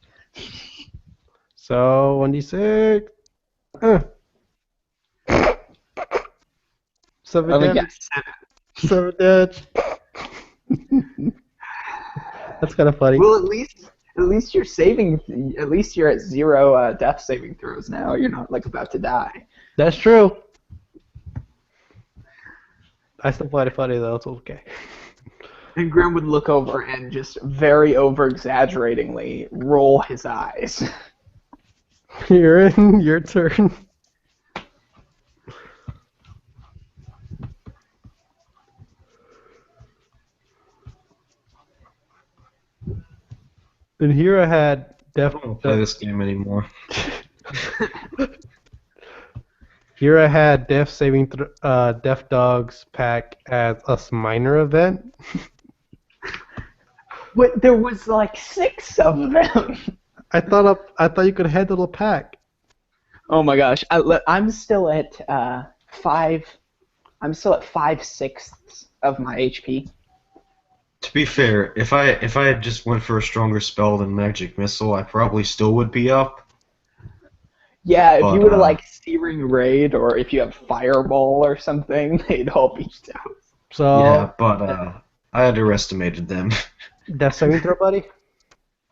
So, 1d6. 7 Let me damage. guess. 7 damage. That's kind of funny. Well, at least you're saving. At least you're at 0 death saving throws now. You're not like about to die. That's true. I still find it funny though. It's okay. And Grim would look over and just very over-exaggeratingly roll his eyes. You're in your turn. And here I had I don't want to play this game anymore. Here I had Death Dogs pack as a minor event. What? There was like 6 of them. I thought you could handle a pack. Oh my gosh! I'm still at 5. I'm still at 5/6 of my HP. To be fair, if I had just went for a stronger spell than Magic Missile, I probably still would be up. Yeah, if But, you would have like Searing Raid, or if you have Fireball or something, they'd all be out. So Yeah, but I underestimated them. Death saving throw, buddy.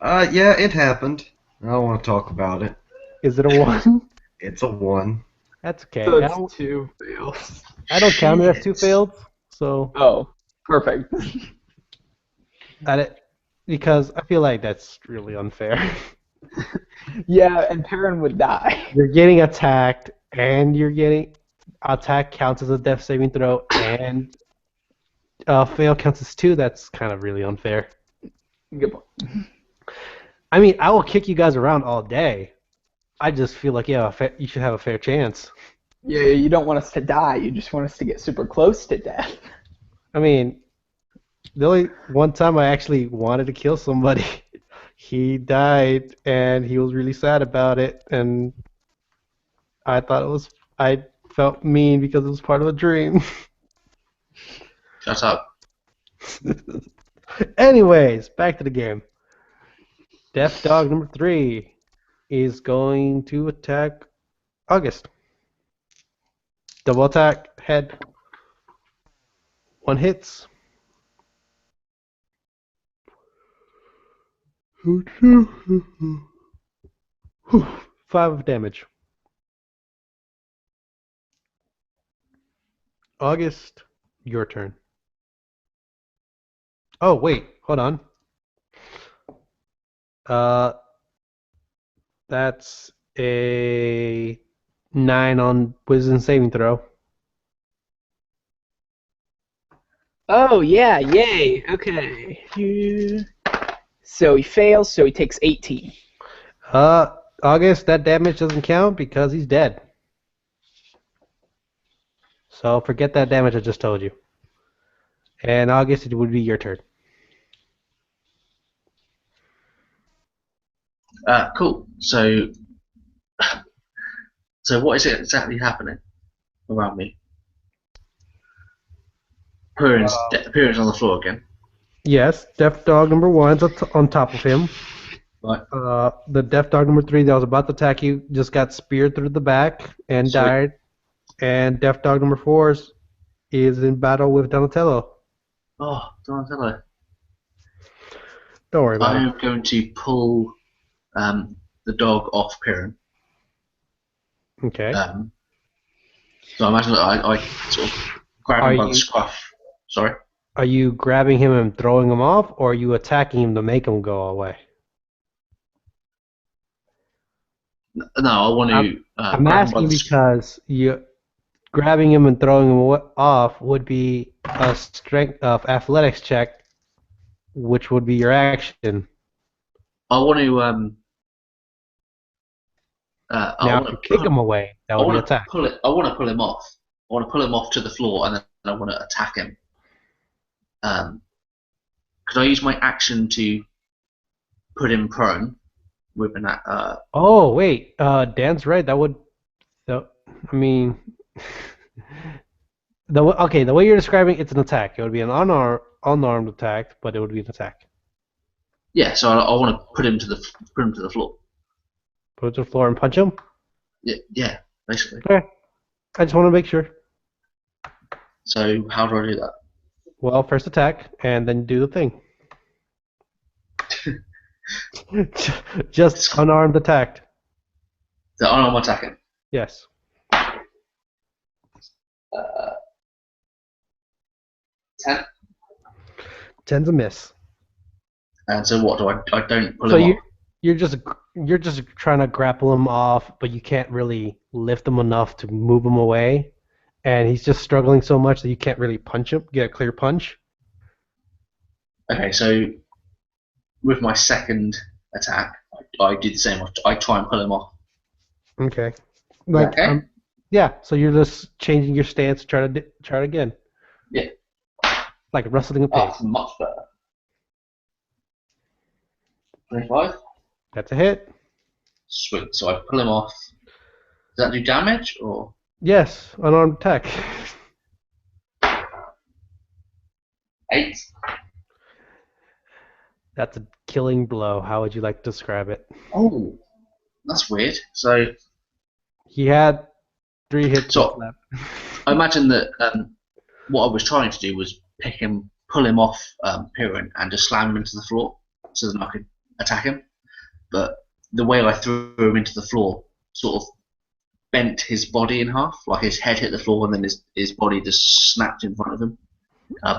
Yeah, it happened. I don't want to talk about it. Is it a 1? It's a 1. That's okay. So I it's don't, 2 fails. I don't count it as 2 failed. So Oh, perfect. because I feel like that's really unfair. Yeah, and Perrin would die. You're getting attacked, and you're getting attack counts as a death saving throw, and fail counts as 2. That's kind of really unfair. Good point. I mean, I will kick you guys around all day. I just feel like you should have a fair chance. Yeah, you don't want us to die. You just want us to get super close to death. I mean, the only one time I actually wanted to kill somebody, he died, and he was really sad about it, and I felt mean because it was part of a dream. Shut up. Anyways, back to the game. Death Dog number 3 is going to attack August. Double attack, head. One hits. 5 damage. August, your turn. Oh, wait, hold on. That's a 9 on wisdom saving throw. Oh yeah, yay. Okay. So he fails, so he takes 18. August, that damage doesn't count because he's dead. So forget that damage I just told you. And August, it would be your turn. Cool. So what is it exactly happening around me? Appearance on the floor again. Yes, Death Dog number 1's on top of him. Right. The Death Dog number 3 that was about to attack you just got speared through the back and Sweet. died. And Death Dog number 4 is in battle with Donatello. Oh, Donatello. Don't worry about it. I'm going to pull the dog off Piran. Okay. So I imagine that I sort of grab him by the scruff. Sorry? Are you grabbing him and throwing him off, or are you attacking him to make him go away? No, I want to. I'm asking because you grabbing him and throwing him off would be a strength of athletics check, which would be your action. I want to. Now, if you kick him away, that would be attack. I want to pull him off. I want to pull him off to the floor, and then I want to attack him. Could I use my action to put him prone with an? Oh wait, Dan's right. That would. I mean, the way you're describing it's an attack. It would be an unarmed attack, but it would be an attack. Yeah, so I want to put him to the floor. Put it to the floor and punch him? Yeah, basically. Okay. I just want to make sure. So how do I do that? Well, first attack, and then do the thing. Just unarmed attack. So unarmed attacking. Yes. 10. 10's a miss. And so what do I don't pull So him off? you're just trying to grapple him off, but you can't really lift him enough to move him away, and he's just struggling so much that you can't really punch him, get a clear punch. Okay, so with my second attack, I do the same. I try and pull him off. Okay. Okay. Yeah. So you're just changing your stance to try it again. Yeah. Like wrestling a pig. Oh, that's much better. 25. That's a hit. Sweet. So I pull him off. Does that do damage or? Yes, unarmed attack. 8. That's a killing blow. How would you like to describe it? Oh, that's weird. So He had 3 hits So- left. I imagine that what I was trying to do was pull him off Piran and just slam him into the floor so that I could attack him. But the way I threw him into the floor sort of bent his body in half, like his head hit the floor and then his body just snapped in front of him,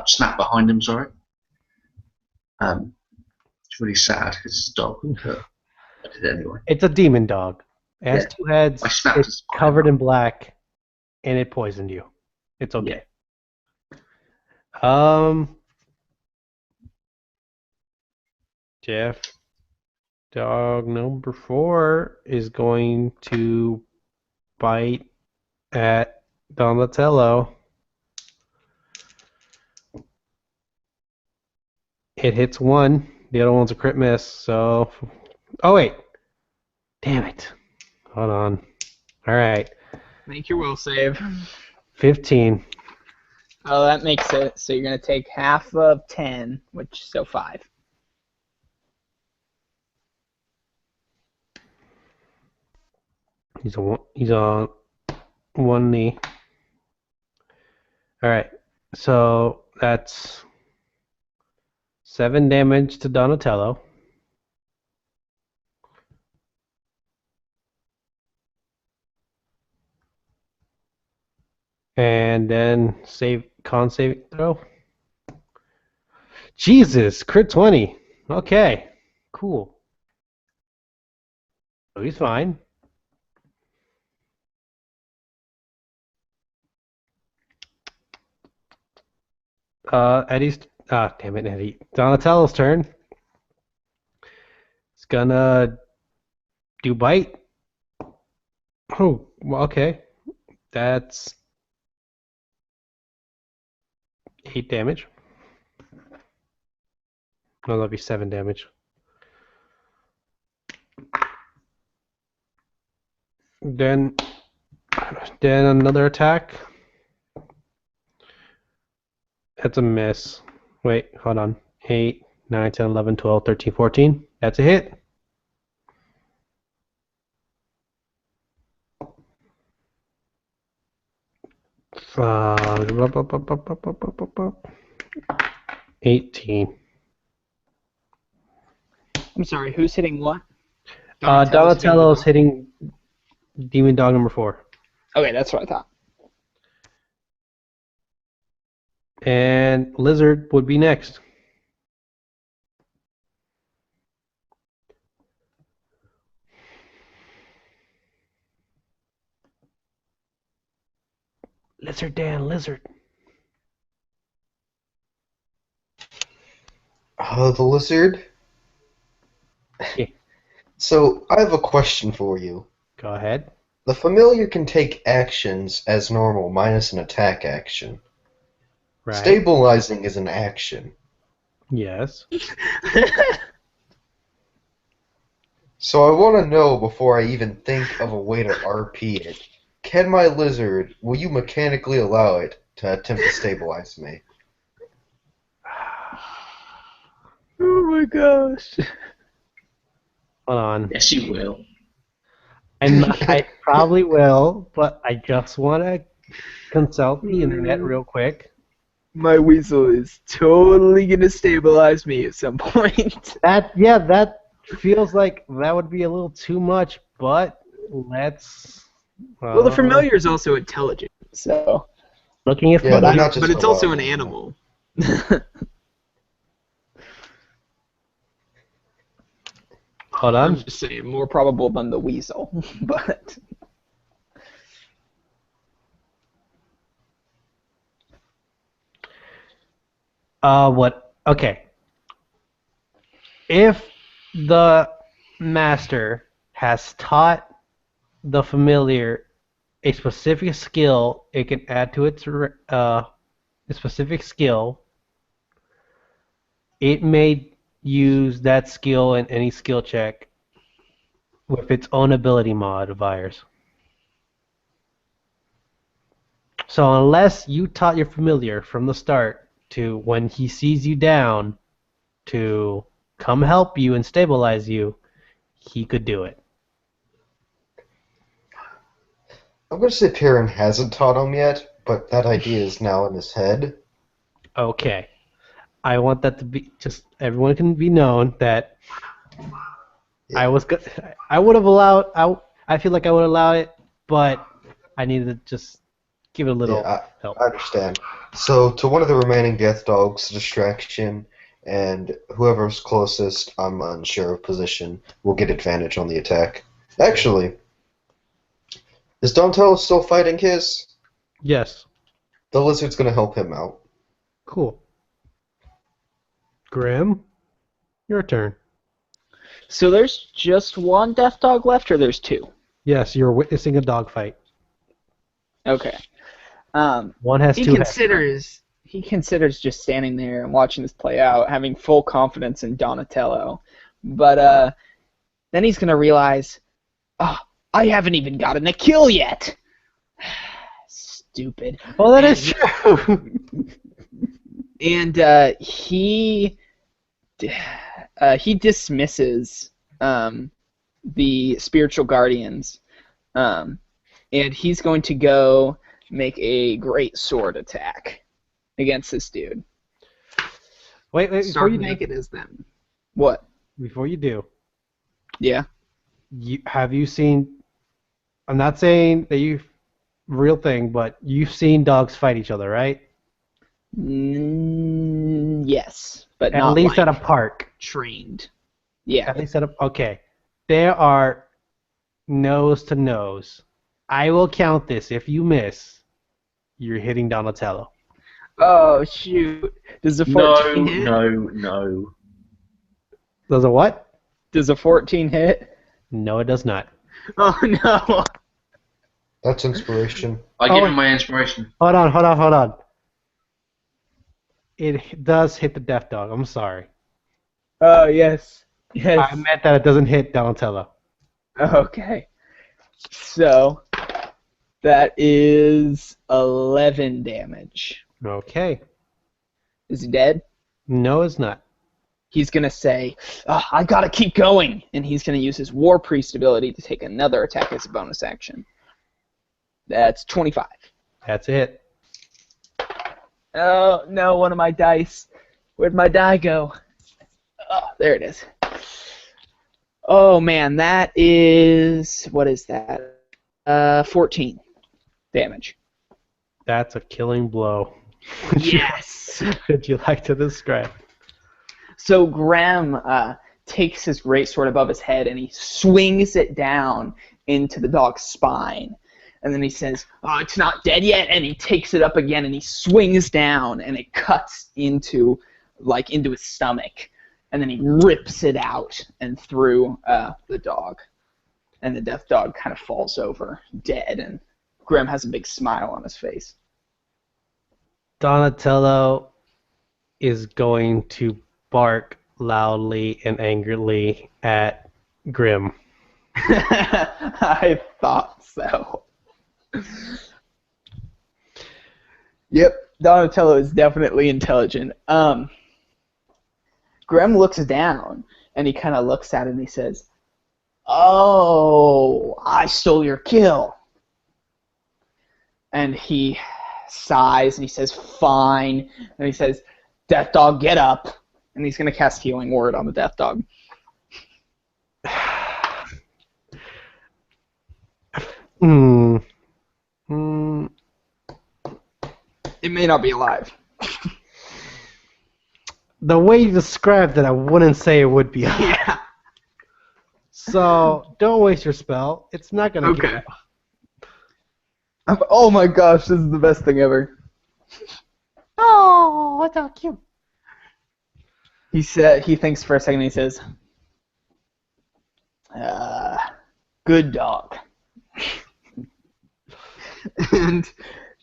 snapped behind him. Sorry. It's really sad because it's a dog. But I did it anyway. It's a demon dog. It has Yeah. 2 heads. I snapped It's his spine. covered in black, and it poisoned you. It's okay. Jeff, dog number 4 is going to bite at Donatello. It hits 1. The other one's a crit miss. So, oh wait, damn it. Hold on. All right, Make your will save. 15. Oh, that makes it. So you're gonna take half of 10, so 5. He's on one knee. All right. So that's 7 damage to Donatello. And then con save throw. Jesus, crit 20. Okay, cool. So he's fine. Eddie's. Ah, damn it, Eddie. Donatello's turn. It's gonna do bite. Oh, well, okay. That's 8 damage. No, that'll be 7 damage. Then another attack. That's a miss. Wait, hold on. 8, 9, 10, 11, 12, 13, 14. That's a hit. Uh, 18. I'm sorry, who's hitting what? Donatello's hitting Demon Dog number 4. Okay, that's what I thought. And Lizard would be next. Lizard Dan, Lizard. The lizard? Yeah. So, I have a question for you. Go ahead. The familiar can take actions as normal, minus an attack action. Right. Stabilizing is an action. Yes. So I want to know, before I even think of a way to RP it, can my lizard, will you mechanically allow it to attempt to stabilize me? Oh my gosh. Hold on. Yes, you will. I probably will, but I just want to consult the internet real quick. My weasel is totally gonna stabilize me at some point. That feels like that would be a little too much, but let's. Well, the familiar is also intelligent, so. Looking at Yeah, they're not just but it's also an alive. animal. Hold I'm on. just saying, more probable than the weasel, but. What? Okay. If the master has taught the familiar a specific skill, it can add to its a specific skill. It may use that skill in any skill check with its own ability modifiers. So unless you taught your familiar from the start to when he sees you down to come help you and stabilize you, he could do it. I'm going to say Perrin hasn't taught him yet, but that idea is now in his head. Okay. I want that to be just everyone can be known that I would have allowed I feel like I would allow it, but I needed to just give it a little help. I understand. So, to one of the remaining death dogs, distraction, and whoever's closest, I'm unsure of position, will get advantage on the attack. Actually, is Donatello still fighting his? Yes. The lizard's going to help him out. Cool. Grim, your turn. So there's just one death dog left, or there's two? Yes, you're witnessing a dogfight. Okay. One has He two heads. considers just standing there and watching this play out, having full confidence in Donatello. But then he's gonna realize, oh, I haven't even gotten a kill yet. Stupid. Well, that is true. And he dismisses the spiritual guardians, and he's going to go make a great sword attack against this dude. Wait, before Start you do, make it as them. What? before you do, Yeah. have you seen? I'm not saying that you real thing, but you've seen dogs fight each other, right? Yes, but At not least like at a park. trained. Yeah. At least at a okay. There are nose to nose. I will count this. If you miss, you're hitting Donatello. Oh shoot! Does a 14 hit? No. Does a what? Does a 14 hit? No, it does not. Oh no! That's inspiration. I Oh, give wait. him my inspiration. Hold on. It does hit the Death Dog. I'm sorry. Oh yes, I yes. meant that it doesn't hit Donatello. Okay. So that is 11 damage. Okay. Is he dead? No, it's not. He's gonna say, "I gotta keep going," and he's gonna use his War Priest ability to take another attack as a bonus action. That's 25. That's it. Oh no, one of my dice. Where'd my die go? Oh, there it is. Oh man, that is, what is that? 14 damage. That's a killing blow. Yes. Would you like to describe? So Graham takes his greatsword above his head and he swings it down into the dog's spine. And then he says, "Oh, it's not dead yet." And he takes it up again and he swings down and it cuts into his stomach. And then he rips it out and through the dog. And the death dog kind of falls over dead. And Graham has a big smile on his face. Donatello is going to bark loudly and angrily at Grim. I thought so. Yep, Donatello is definitely intelligent. Graham looks down and he kind of looks at it and he says, "Oh, I stole your kill." And he sighs and he says, "Fine." And he says, "Death Dog, get up." And he's going to cast Healing Word on the Death Dog. It may not be alive. The way you described it, I wouldn't say it would be. Yeah. So don't waste your spell. It's not gonna. Okay. Oh my gosh, this is the best thing ever. Oh, what's so cute? He thinks for a second. He says, "Good dog." And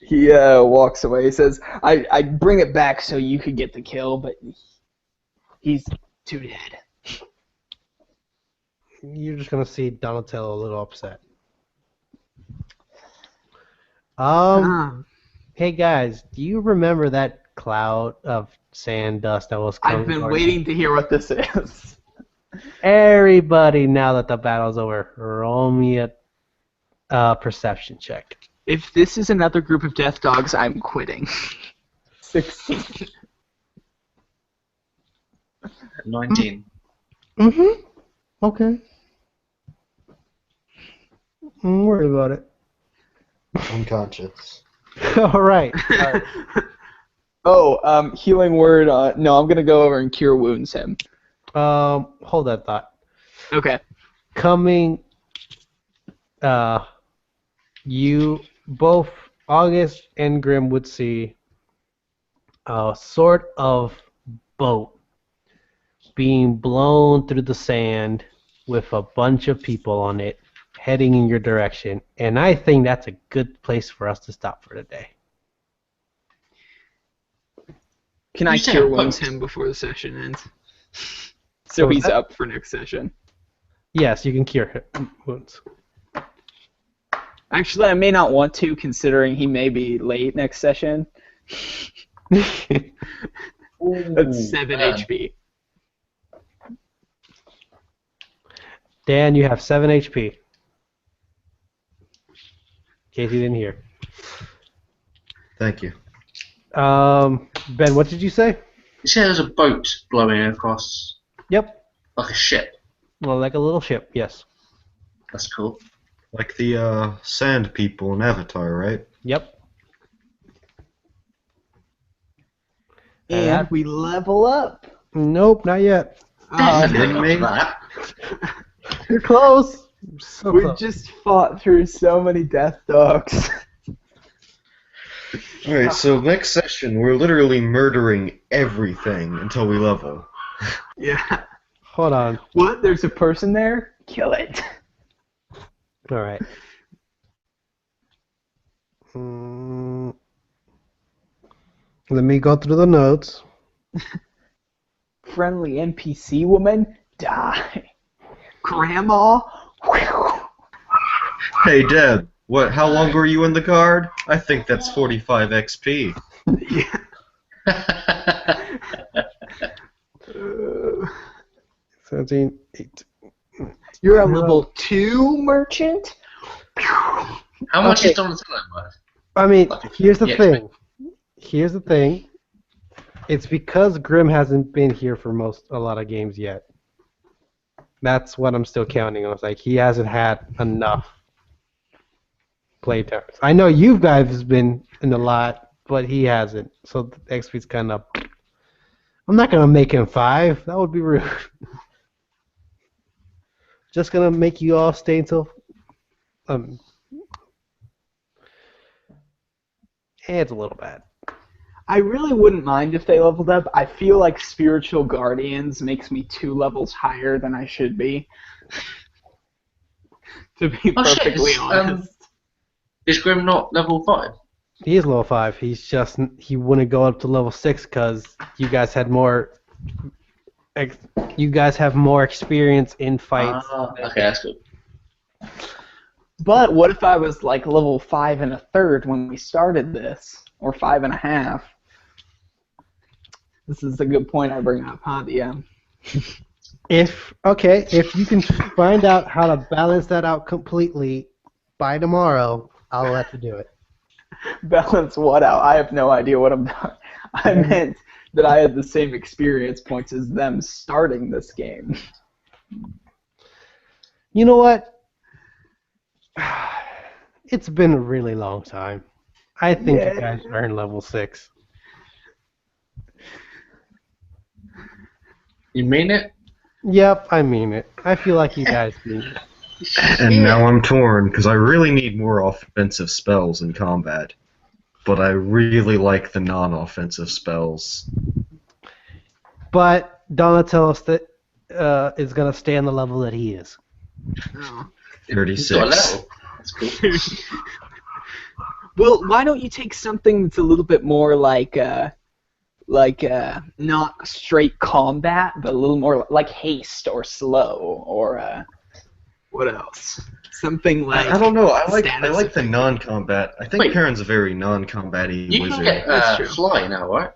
he walks away. He says, I bring it back so you could get the kill, but he's too dead." You're just gonna see Donatello a little upset. Hey guys, do you remember that cloud of sand dust that was coming? I've been towards waiting to hear what this is. Everybody, now that the battle's over, roll me a perception check. If this is another group of death dogs, I'm quitting. 16. 19. Mm-hmm. Okay. Don't worry about it. Unconscious. All right. Oh, Healing Word. No, I'm going to go over and Cure Wounds him. Hold that thought. Okay. Coming, you both, August and Grim, would see a sort of boat being blown through the sand with a bunch of people on it heading in your direction, and I think that's a good place for us to stop for today. Can I You said cure boat. wounds him before the session ends? So What was he's that? up for next session. Yes, you can cure wounds. Actually, I may not want to, considering he may be late next session. That's 7 man. HP. Dan, you have 7 HP. In case you didn't hear. Thank you. Ben, what did you say? You say there's a boat blowing across, Yep. like a ship. Well, like a little ship, yes. That's cool. Like the sand people in Avatar, right? Yep. And we level up. Nope, not yet. Definitely kidding not me? that. You're close. So We close. just fought through so many death dogs. Alright, so next session, we're literally murdering everything until we level. Yeah. Hold on. What? There's a person there? Kill it. All right. Mm, let me go through the notes. Friendly NPC woman? Die. Grandma? Hey, Deb, how long were you in the guard? I think that's 45 XP. Yeah. 17, 8. You're a level 2 merchant? How much Okay. is Donatello worth? I mean, here's the Yes. thing. Here's the thing. It's because Grim hasn't been here for a lot of games yet. That's what I'm still counting on. It's like he hasn't had enough playtimes. I know you guys have been in a lot, but he hasn't. So the XP's kind of. I'm not gonna make him 5. That would be rude. Just gonna make you all stay until. It's a little bad. I really wouldn't mind if they leveled up. I feel like Spiritual Guardians makes me 2 levels higher than I should be. To be Oh, shit, perfectly it's, honest. Is Grim not level 5? He is level 5. He wouldn't go up to level 6 because you guys had more. You guys have more experience in fights. Okay, that's good. But what if I was like level 5 and a third when we started this? Or 5 and a half? This is a good point I bring up, huh, DM? If you can find out how to balance that out completely by tomorrow, I'll let you do it. Balance what out? I have no idea what I'm doing. I meant that I had the same experience points as them starting this game. You know what? It's been a really long time. I think Yeah. you guys earned level 6. You mean it? Yep, I mean it. I feel like you guys mean it. And now I'm torn, because I really need more offensive spells in combat. But I really like the non-offensive spells. But Donatello is going to stay on the level that he is. He's got a 36. level. That's cool. Well, why don't you take something that's a little bit more like not straight combat, but a little more like haste or slow or what else? Something like I don't know. I like status the effect. non-combat. I think Wait. Perrin's a very non-combat-y You wizard. can get That's true. fly now, right?